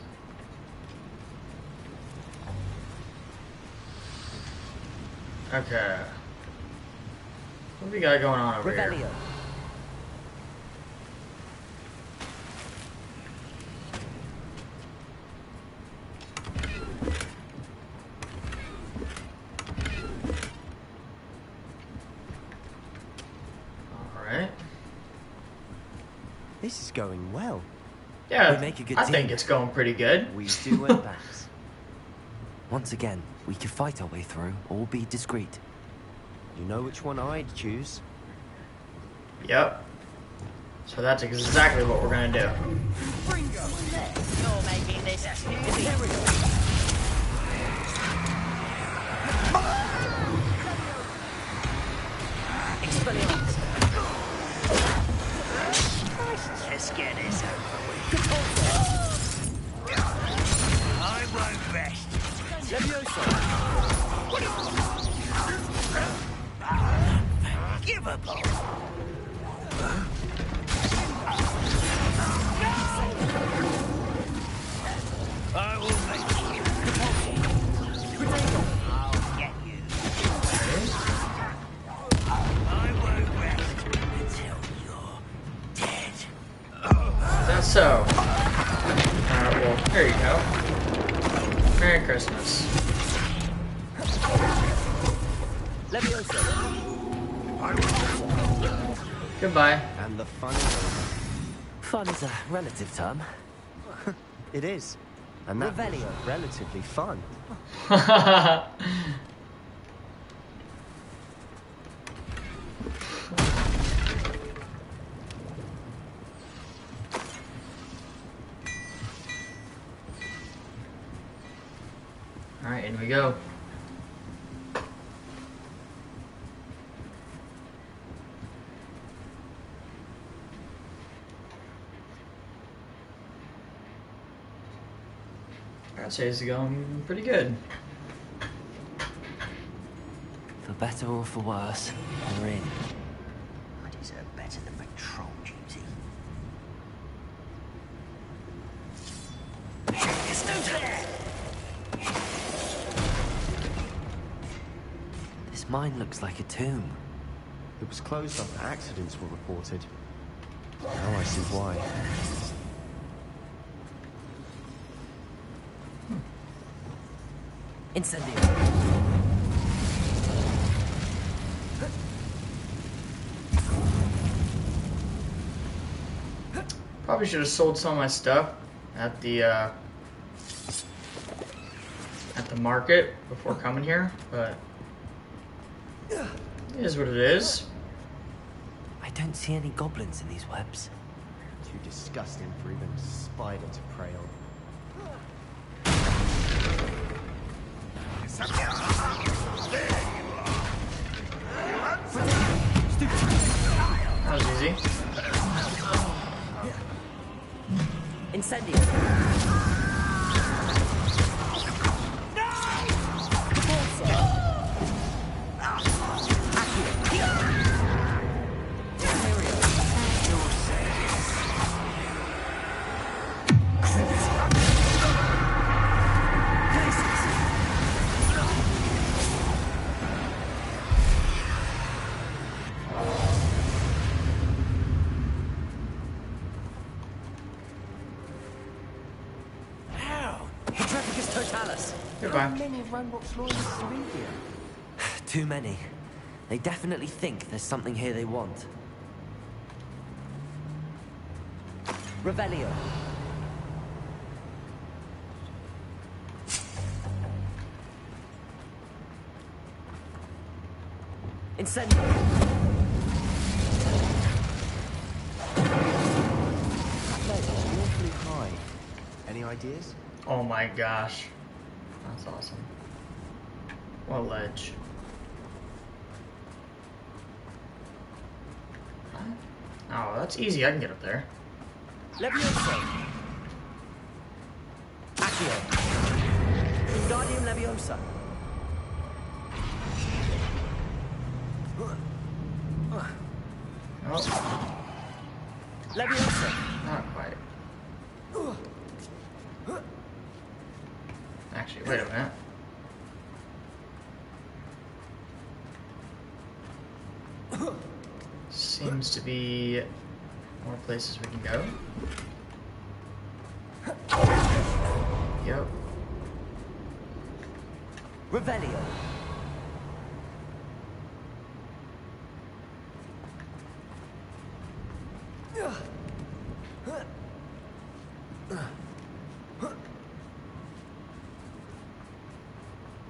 Okay. What do we got going on over here? Alright. This is going well. Yeah, We make a good I team. think it's going pretty good. We do and thanks. Once again, we could fight our way through or be discreet. You know which one I'd choose. Yep. So that's exactly what we're gonna do. You're making this Expelliarmus. Let's get this over with. I won't rest. Give up. I will make you. I'll get you. I won't rest until you're dead. Is that so? Alright, well, there you go. Merry Christmas. Goodbye. And the fun is over. Fun is a relative term. It is. And that was Revelio. relatively fun. Alright, in we go. I'd say it's going pretty good. For better or for worse, we're in. I deserve better than patrol duty. It's no fair. This mine looks like a tomb. It was closed after accidents were reported. Now I see why. Incendio. Probably should have sold some of my stuff at the market before coming here, but it is what it is. I don't see any goblins in these webs. Too disgusting for even a spider to prey on. That was easy. Incendio. Goodbye. How many Ranrock's loyalists are in here? Too many. They definitely think there's something here they want. Revelio. Incendio. That ledge is awfully high. Any ideas? Oh my gosh. That's awesome. What ledge? Oh, that's easy. I can get up there. Levioso. Accio. Wingardium Leviosa. Oh. Leviosa. Not quite. Actually, wait a minute. Seems to be more places we can go. Yep. Revelio.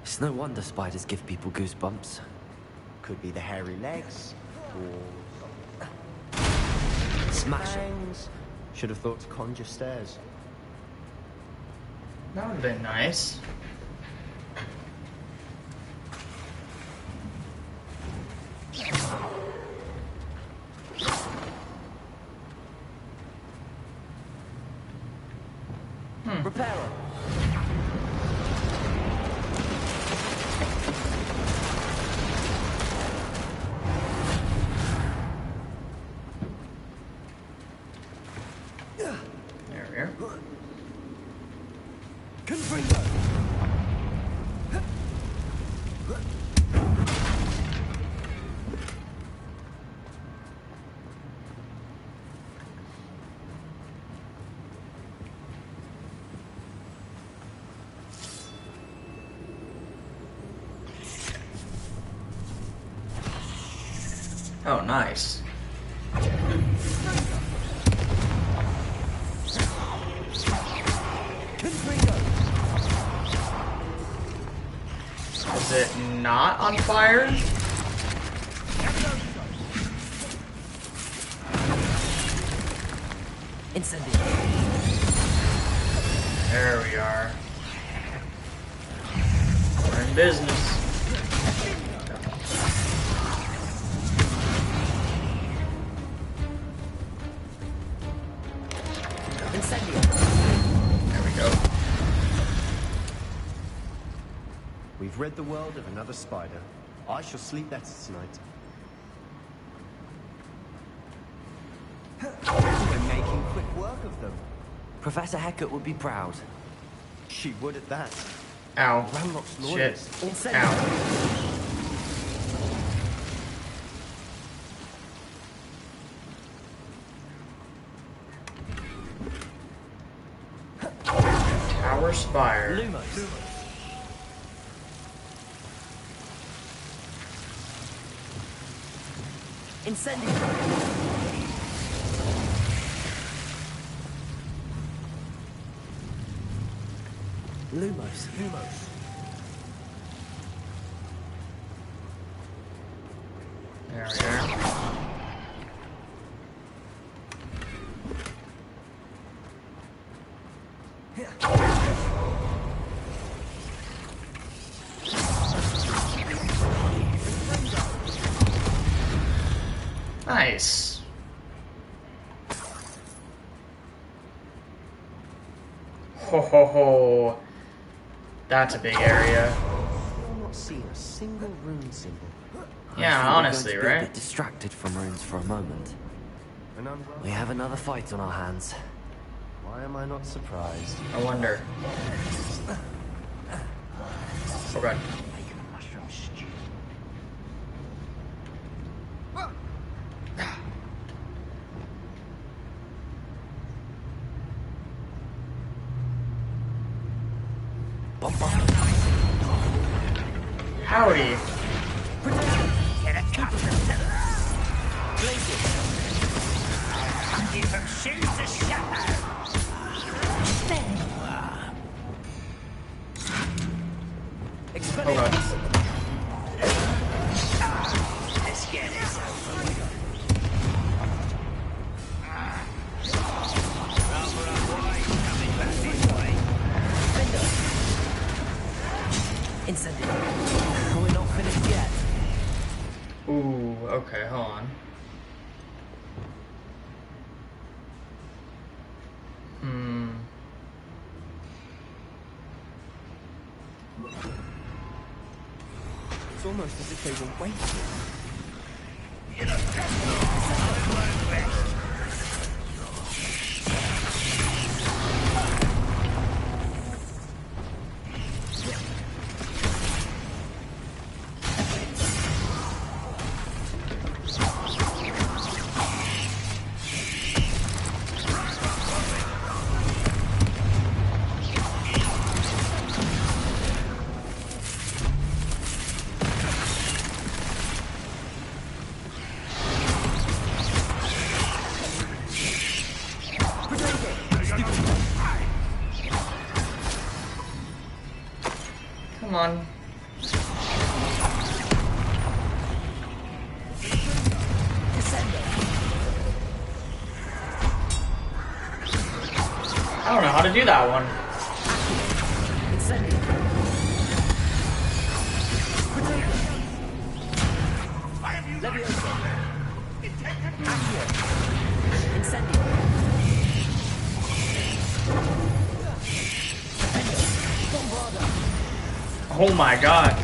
It's no wonder spiders give people goosebumps. Could be the hairy legs, or... Smash it. Should have thought to conjure stairs. That would have been nice. Reparo. There we are. Confringo. Oh, nice. Is it not on fire? Incendio. There we are. We're in business. There we go. We've rid the world of another spider. I shall sleep better tonight. We're making quick work of them. Professor Hecat would be proud. She would at that. Ow. Ranrock's Shit. lawyers. Ow. Tower Spire. Lumos. Incendio. Lumos. Lumos. There we are. Nice. Ho ho ho. That's a big area. I've not seen a single rune symbol. Yeah, honestly, We're going to be a right? bit distracted from runes for a moment. We have another fight on our hands. Why am I not surprised? I wonder. Oh god. Mushroom stew. Howdy. You from shoes to shadow. Oh god. Let's get this over with. Coming back this way. Incendio. We're not finished yet. Ooh, okay, hold on. It's almost as if they were waiting. Come on. I don't know how to do that one. Oh my god.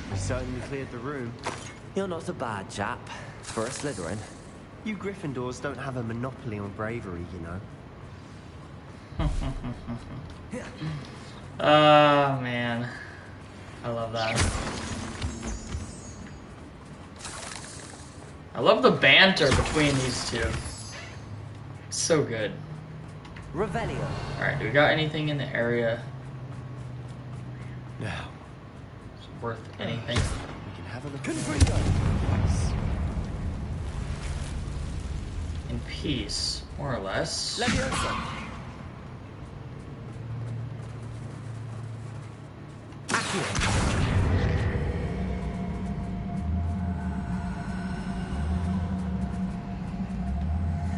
We certainly cleared the room. You're not a bad chap for a Slytherin. You Gryffindors don't have a monopoly on bravery, you know. Oh man. I love that. I love the banter between these two. It's so good. Revelio. Alright, do we got anything in the area? Now. It's worth anything. We can have a look. In peace, more or less.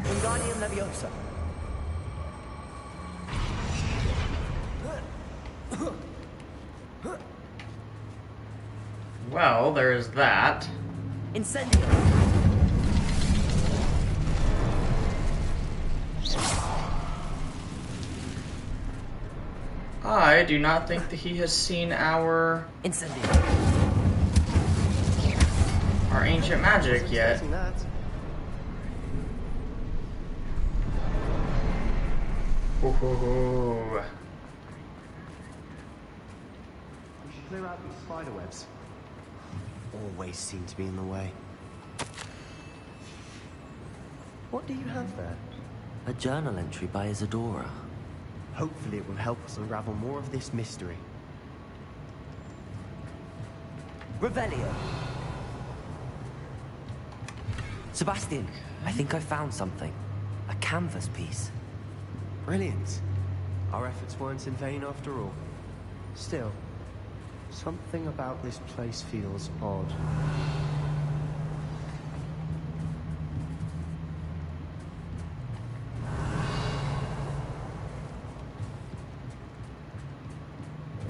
Wingardium Leviosa. Well, there's that. Incendio. I do not think that he has seen our ancient magic yet. Ooh. We should clear out these spider webs. Always seem to be in the way. What do you have there? A journal entry by Isadora. Hopefully it will help us unravel more of this mystery. Revelio. Sebastian, I think I found something. A canvas piece. Brilliant. Our efforts weren't in vain after all. Still, something about this place feels odd.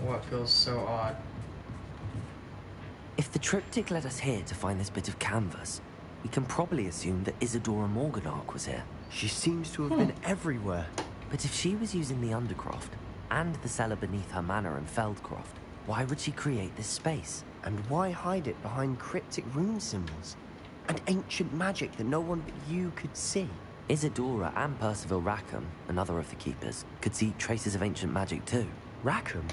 What feels so odd? If the triptych led us here to find this bit of canvas, we can probably assume that Isadora Morganach was here. She seems to have been everywhere. But if she was using the Undercroft, and the cellar beneath her manor in Feldcroft, why would she create this space? And why hide it behind cryptic rune symbols? And ancient magic that no one but you could see? Isadora and Percival Rackham, another of the Keepers, could see traces of ancient magic too. Rackham?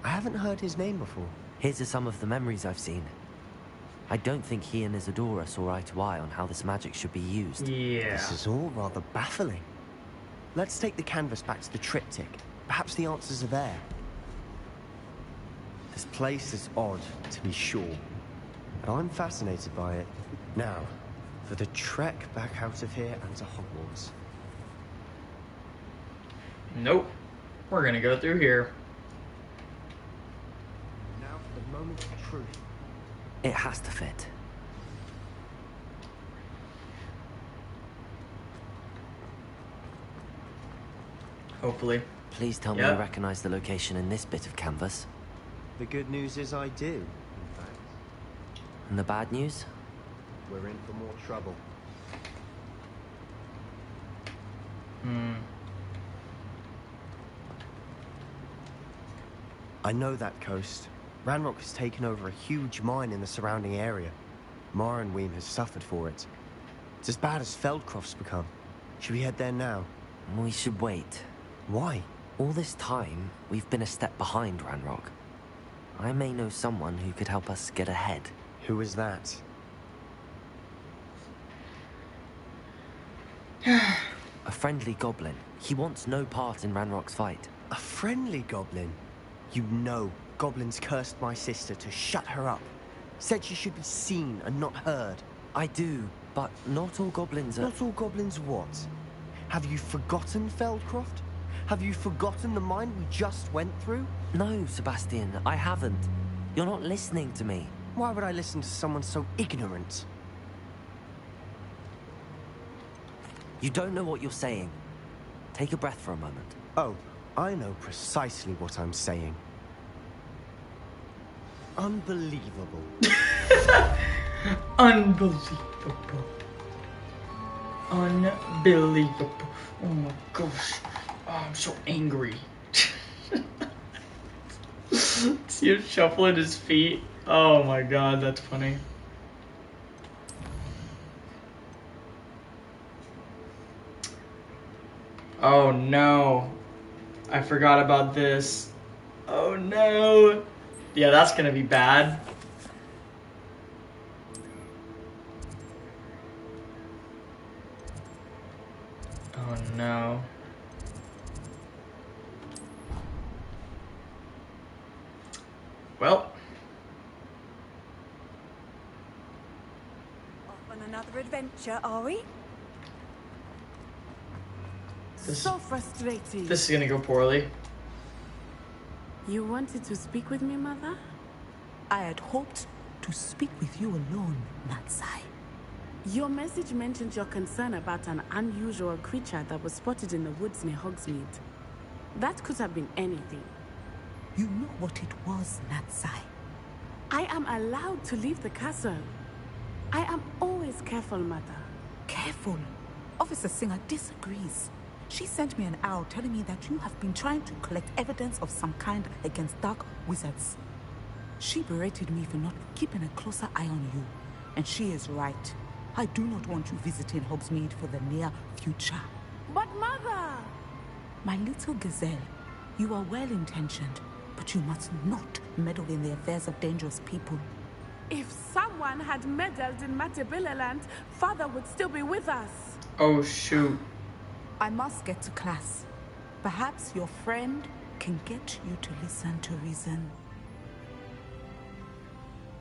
I haven't heard his name before. Here's are some of the memories I've seen. I don't think he and Isadora saw eye to eye on how this magic should be used. Yeah. This is all rather baffling. Let's take the canvas back to the triptych. Perhaps the answers are there. This place is odd, to be sure, but I'm fascinated by it. Now, for the trek back out of here and to Hogwarts. Nope. We're gonna go through here. Now for the moment of truth. It has to fit. Hopefully. Please tell me you recognize the location in this bit of canvas. The good news is I do, in fact. And the bad news? We're in for more trouble. I know that coast. Ranrock has taken over a huge mine in the surrounding area. Morinweem has suffered for it. It's as bad as Feldcroft's become. Should we head there now? We should wait. Why? All this time, we've been a step behind Ranrock. I may know someone who could help us get ahead. Who is that? A friendly goblin. He wants no part in Ranrock's fight. A friendly goblin? You know, goblins cursed my sister to shut her up. Said she should be seen and not heard. I do, but not all goblins are... Not all goblins what? Have you forgotten Feldcroft? Have you forgotten the mine we just went through? No, Sebastian, I haven't. You're not listening to me. Why would I listen to someone so ignorant? You don't know what you're saying. Take a breath for a moment. Oh, I know precisely what I'm saying. Unbelievable. Unbelievable. Unbelievable. Oh my gosh. Oh, I'm so angry. See him shuffling his feet. Oh my god, that's funny. Oh no. I forgot about this. Oh no. Yeah, that's gonna be bad. Oh no. Well. Off on another adventure, are we? So frustrating. This is gonna go poorly. You wanted to speak with me, Mother? I had hoped to speak with you alone, Natsai. Your message mentioned your concern about an unusual creature that was spotted in the woods near Hogsmeade. That could have been anything. You know what it was, Natsai. I am allowed to leave the castle. I am always careful, Mother. Careful? Officer Singer disagrees. She sent me an owl telling me that you have been trying to collect evidence of some kind against dark wizards. She berated me for not keeping a closer eye on you. And she is right. I do not want you visiting Hogsmeade for the near future. But Mother! My little gazelle, you are well-intentioned, but you must not meddle in the affairs of dangerous people. If someone had meddled in Matabeleland, Father would still be with us. Oh shoot. I must get to class. Perhaps your friend can get you to listen to reason.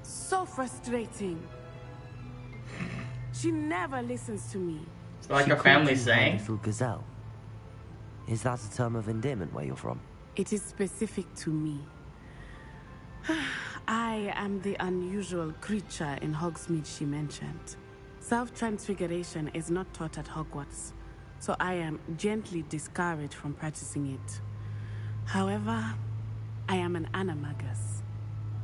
So frustrating. She never listens to me. It's like She a called family you her saying. little gazelle. Is that a term of endearment where you're from? It is specific to me. I am the unusual creature in Hogsmeade she mentioned. Self-transfiguration is not taught at Hogwarts, so I am gently discouraged from practicing it. However, I am an animagus,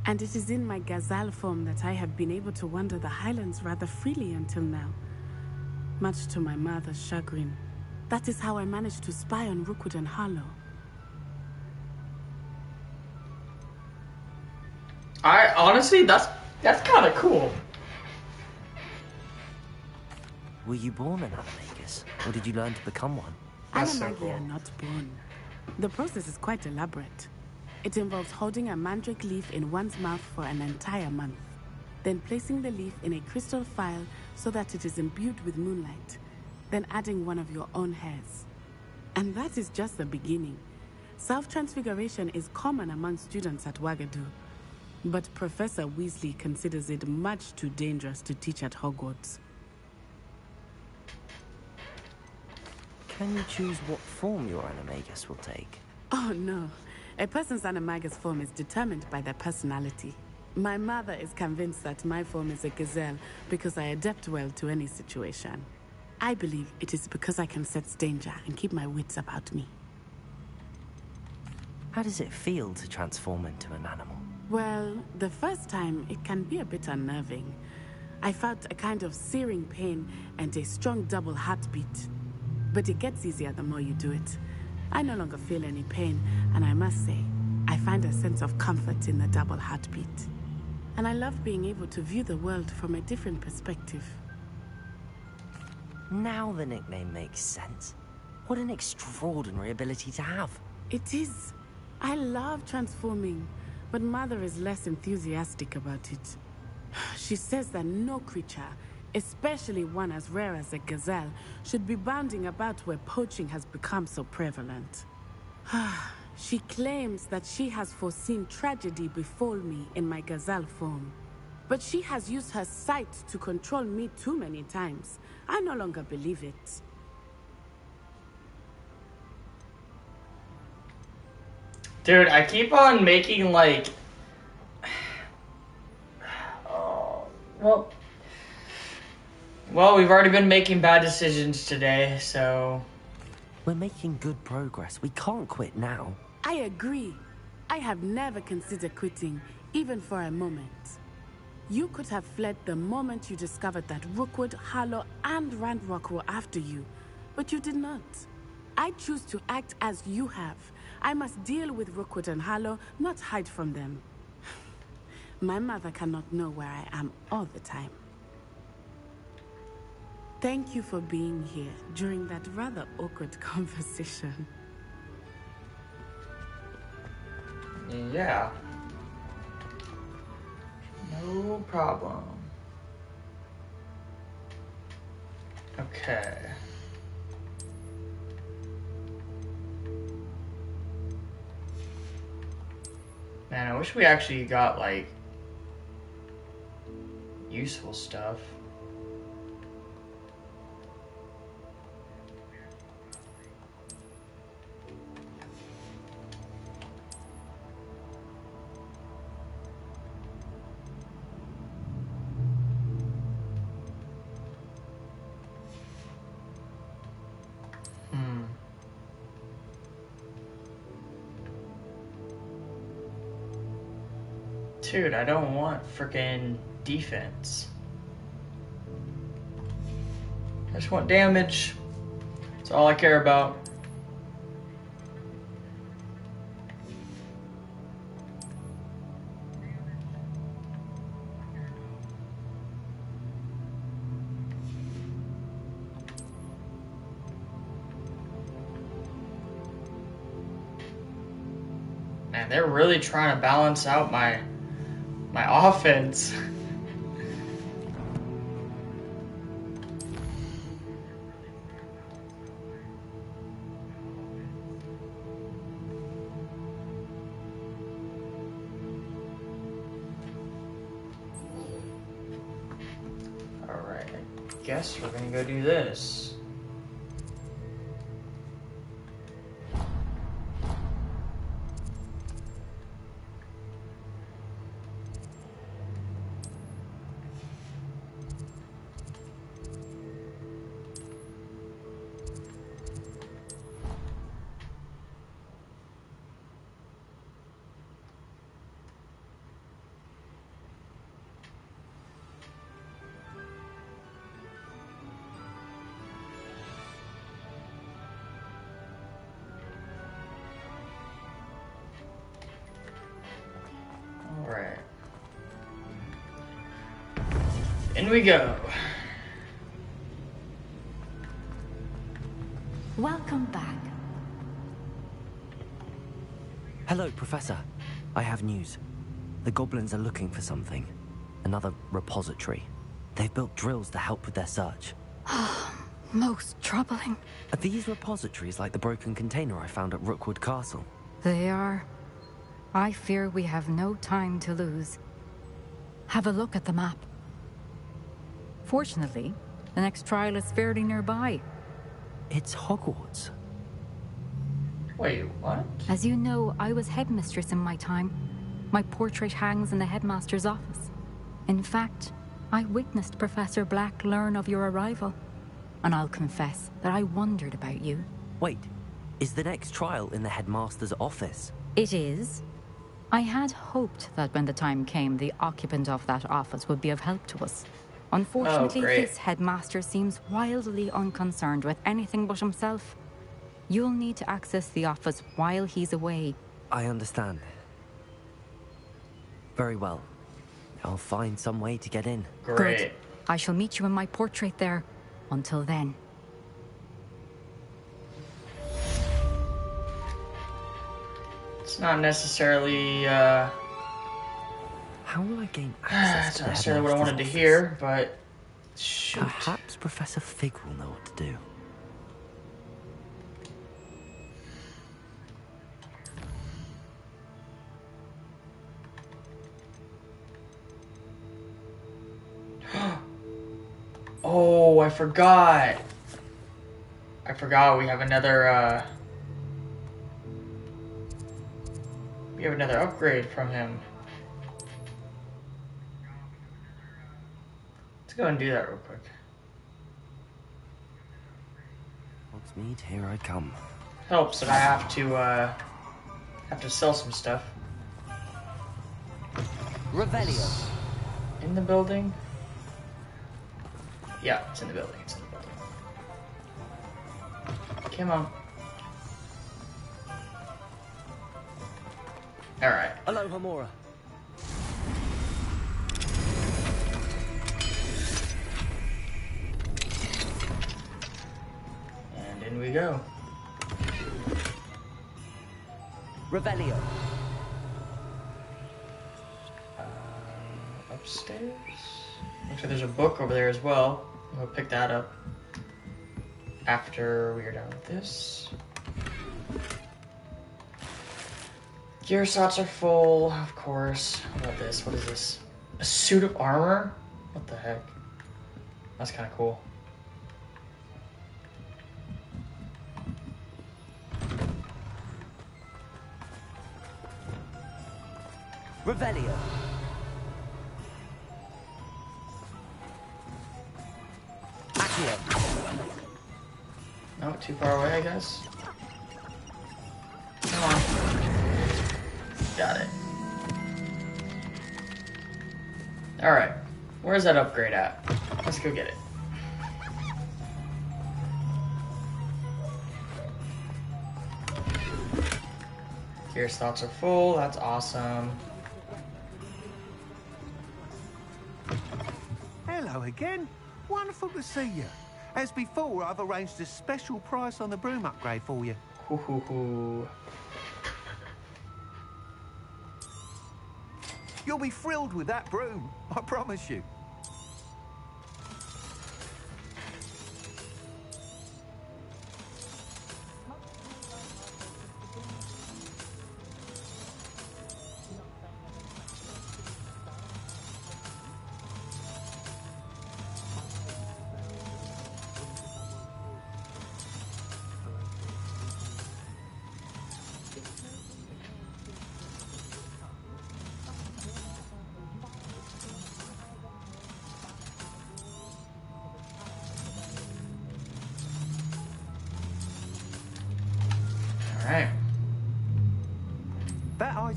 and it is in my gazelle form that I have been able to wander the Highlands rather freely until now, much to my mother's chagrin. That is how I managed to spy on Rookwood and Harlow. Honestly, that's kind of cool. Were you born an animagus, or did you learn to become one? Animagi are not born. The process is quite elaborate. It involves holding a mandrake leaf in one's mouth for an entire month, then placing the leaf in a crystal phial so that it is imbued with moonlight, then adding one of your own hairs. And that is just the beginning. Self-transfiguration is common among students at Wagadu, but Professor Weasley considers it much too dangerous to teach at Hogwarts. Can you choose what form your animagus will take? Oh no. A person's animagus form is determined by their personality. My mother is convinced that my form is a gazelle because I adapt well to any situation. I believe it is because I can sense danger and keep my wits about me. How does it feel to transform into an animal? Well, the first time it can be a bit unnerving. I felt a kind of searing pain and a strong double heartbeat. But it gets easier the more you do it. I no longer feel any pain, and I must say, I find a sense of comfort in the double heartbeat. And I love being able to view the world from a different perspective. Now the nickname makes sense. What an extraordinary ability to have. It is. I love transforming, but Mother is less enthusiastic about it. She says that no creature, especially one as rare as a gazelle, should be bounding about where poaching has become so prevalent. She claims that she has foreseen tragedy befall me in my gazelle form. But she has used her sight to control me too many times. I no longer believe it. Dude, I keep on making like... Well, we've already been making bad decisions today, so... We're making good progress. We can't quit now. I agree. I have never considered quitting, even for a moment. You could have fled the moment you discovered that Rookwood, Harlow, and Ranrock were after you, but you did not. I choose to act as you have. I must deal with Rookwood and Harlow, not hide from them. My mother cannot know where I am all the time. Thank you for being here during that rather awkward conversation. Yeah. No problem. Okay. Man, I wish we actually got, like, useful stuff. Dude, I don't want freaking defense. I just want damage. That's all I care about. Man, they're really trying to balance out my offense. guess we're gonna go do this. Alright. In we go. Welcome back. Hello, Professor. I have news. The goblins are looking for something. Another repository. They've built drills to help with their search. Most troubling. Are these repositories like the broken container I found at Rookwood Castle? They are. I fear we have no time to lose. Have a look at the map. Fortunately, the next trial is fairly nearby. It's Hogwarts. Wait, what? As you know, I was headmistress in my time. My portrait hangs in the headmaster's office. In fact, I witnessed Professor Black learn of your arrival. And I'll confess that I wondered about you. Wait, is the next trial in the headmaster's office? It is. I had hoped that when the time came, the occupant of that office would be of help to us. Unfortunately, this headmaster seems wildly unconcerned with anything but himself. You'll need to access the office while he's away. I understand. Very well. I'll find some way to get in. Good. I shall meet you in my portrait there. Until then. It's not necessarily, How will I gain access to not necessarily what I wanted to hear, but shoot. Perhaps Professor Fig will know what to do. Oh, I forgot. We have another, we have another upgrade from him. Let's go and do that real quick. Hogsmeade, here I come. Helps that I have to sell some stuff. Revelio. In the building? Yeah, it's in the building. Come on. Alright. Hello, Hamora. And in we go. Revelio. Upstairs? Looks like there's a book over there as well. We'll pick that up after we are done with this. Gear slots are full, of course. What about this? What is this? A suit of armor? What the heck? That's kind of cool. Revelio. Not too far away, I guess. Come on. Got it. Alright. Where's that upgrade at? Let's go get it. Gear slots are full. That's awesome. Hello again. Wonderful to see you. As before, I've arranged a special price on the broom upgrade for you. Hoo hoo hoo. You'll be thrilled with that broom, I promise you.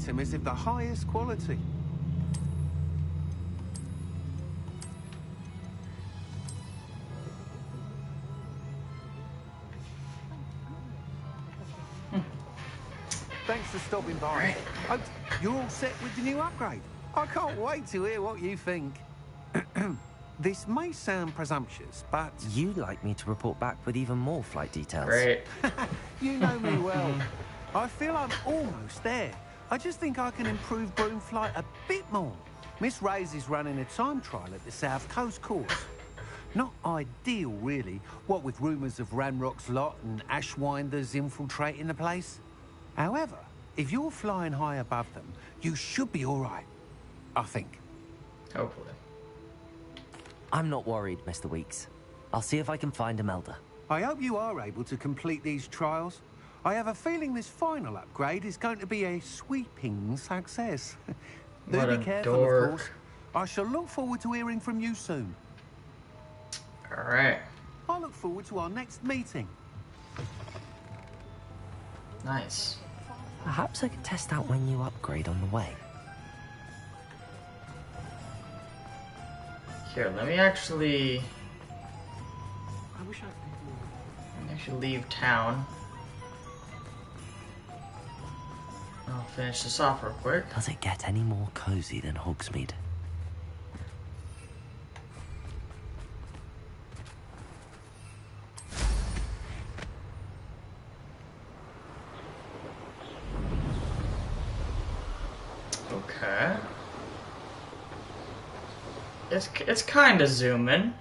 item is of the highest quality. Thanks for stopping by. Oh, you're all set with the new upgrade. I can't wait to hear what you think. This may sound presumptuous, but... You'd like me to report back with even more flight details. Great. You know me well. I feel I'm almost there. I just think I can improve broom flight a bit more. Miss Ray's is running a time trial at the South Coast course. Not ideal, really, what with rumours of Ranrock's lot and Ashwinders infiltrating the place. However, if you're flying high above them, you should be all right, I think. Hopefully. I'm not worried, Mr. Weeks. I'll see if I can find Imelda. I hope you are able to complete these trials. I have a feeling this final upgrade is going to be a sweeping success. Do be careful, of course. I shall look forward to hearing from you soon. All right. I look forward to our next meeting. Nice. Perhaps I could test out my new upgrade on the way. Here, let me actually leave town. I'll finish this off real quick. Does it get any more cozy than Hogsmeade? Okay. It's kind of zooming.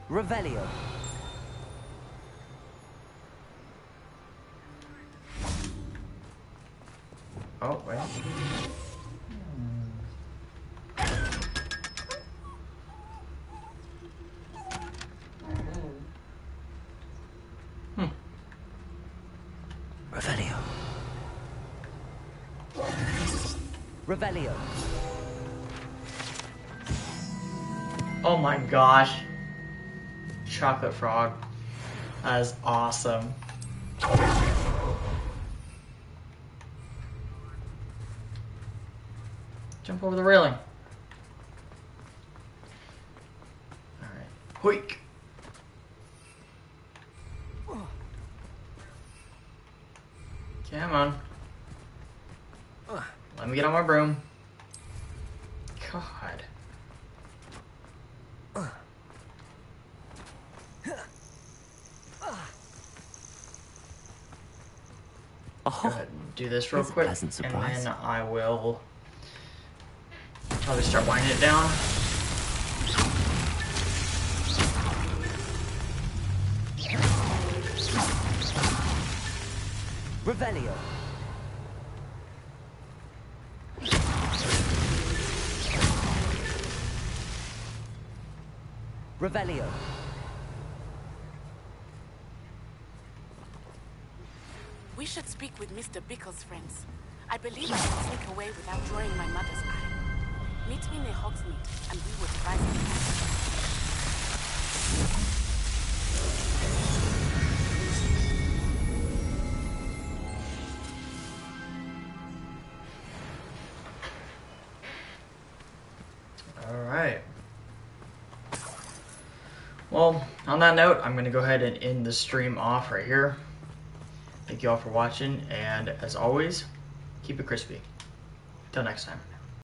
Revelio. Oh, wait. Revelio. Revelio. Oh my gosh. Chocolate frog. That is awesome. Jump over the railing. Alright. Hoik. Come on. Let me get on my broom. God. Go ahead and do this real quick, and then I will probably start winding it down. Revelio. Revelio. We should speak with Mr. Bickle's friends. I believe I can sneak away without drawing my mother's eye. Meet me near Hogsmeade, and we will devise a plan. Alright. Well, on that note, I'm going to go ahead and end the stream off right here. Thank you all for watching, and as always, keep it crispy. Till next time.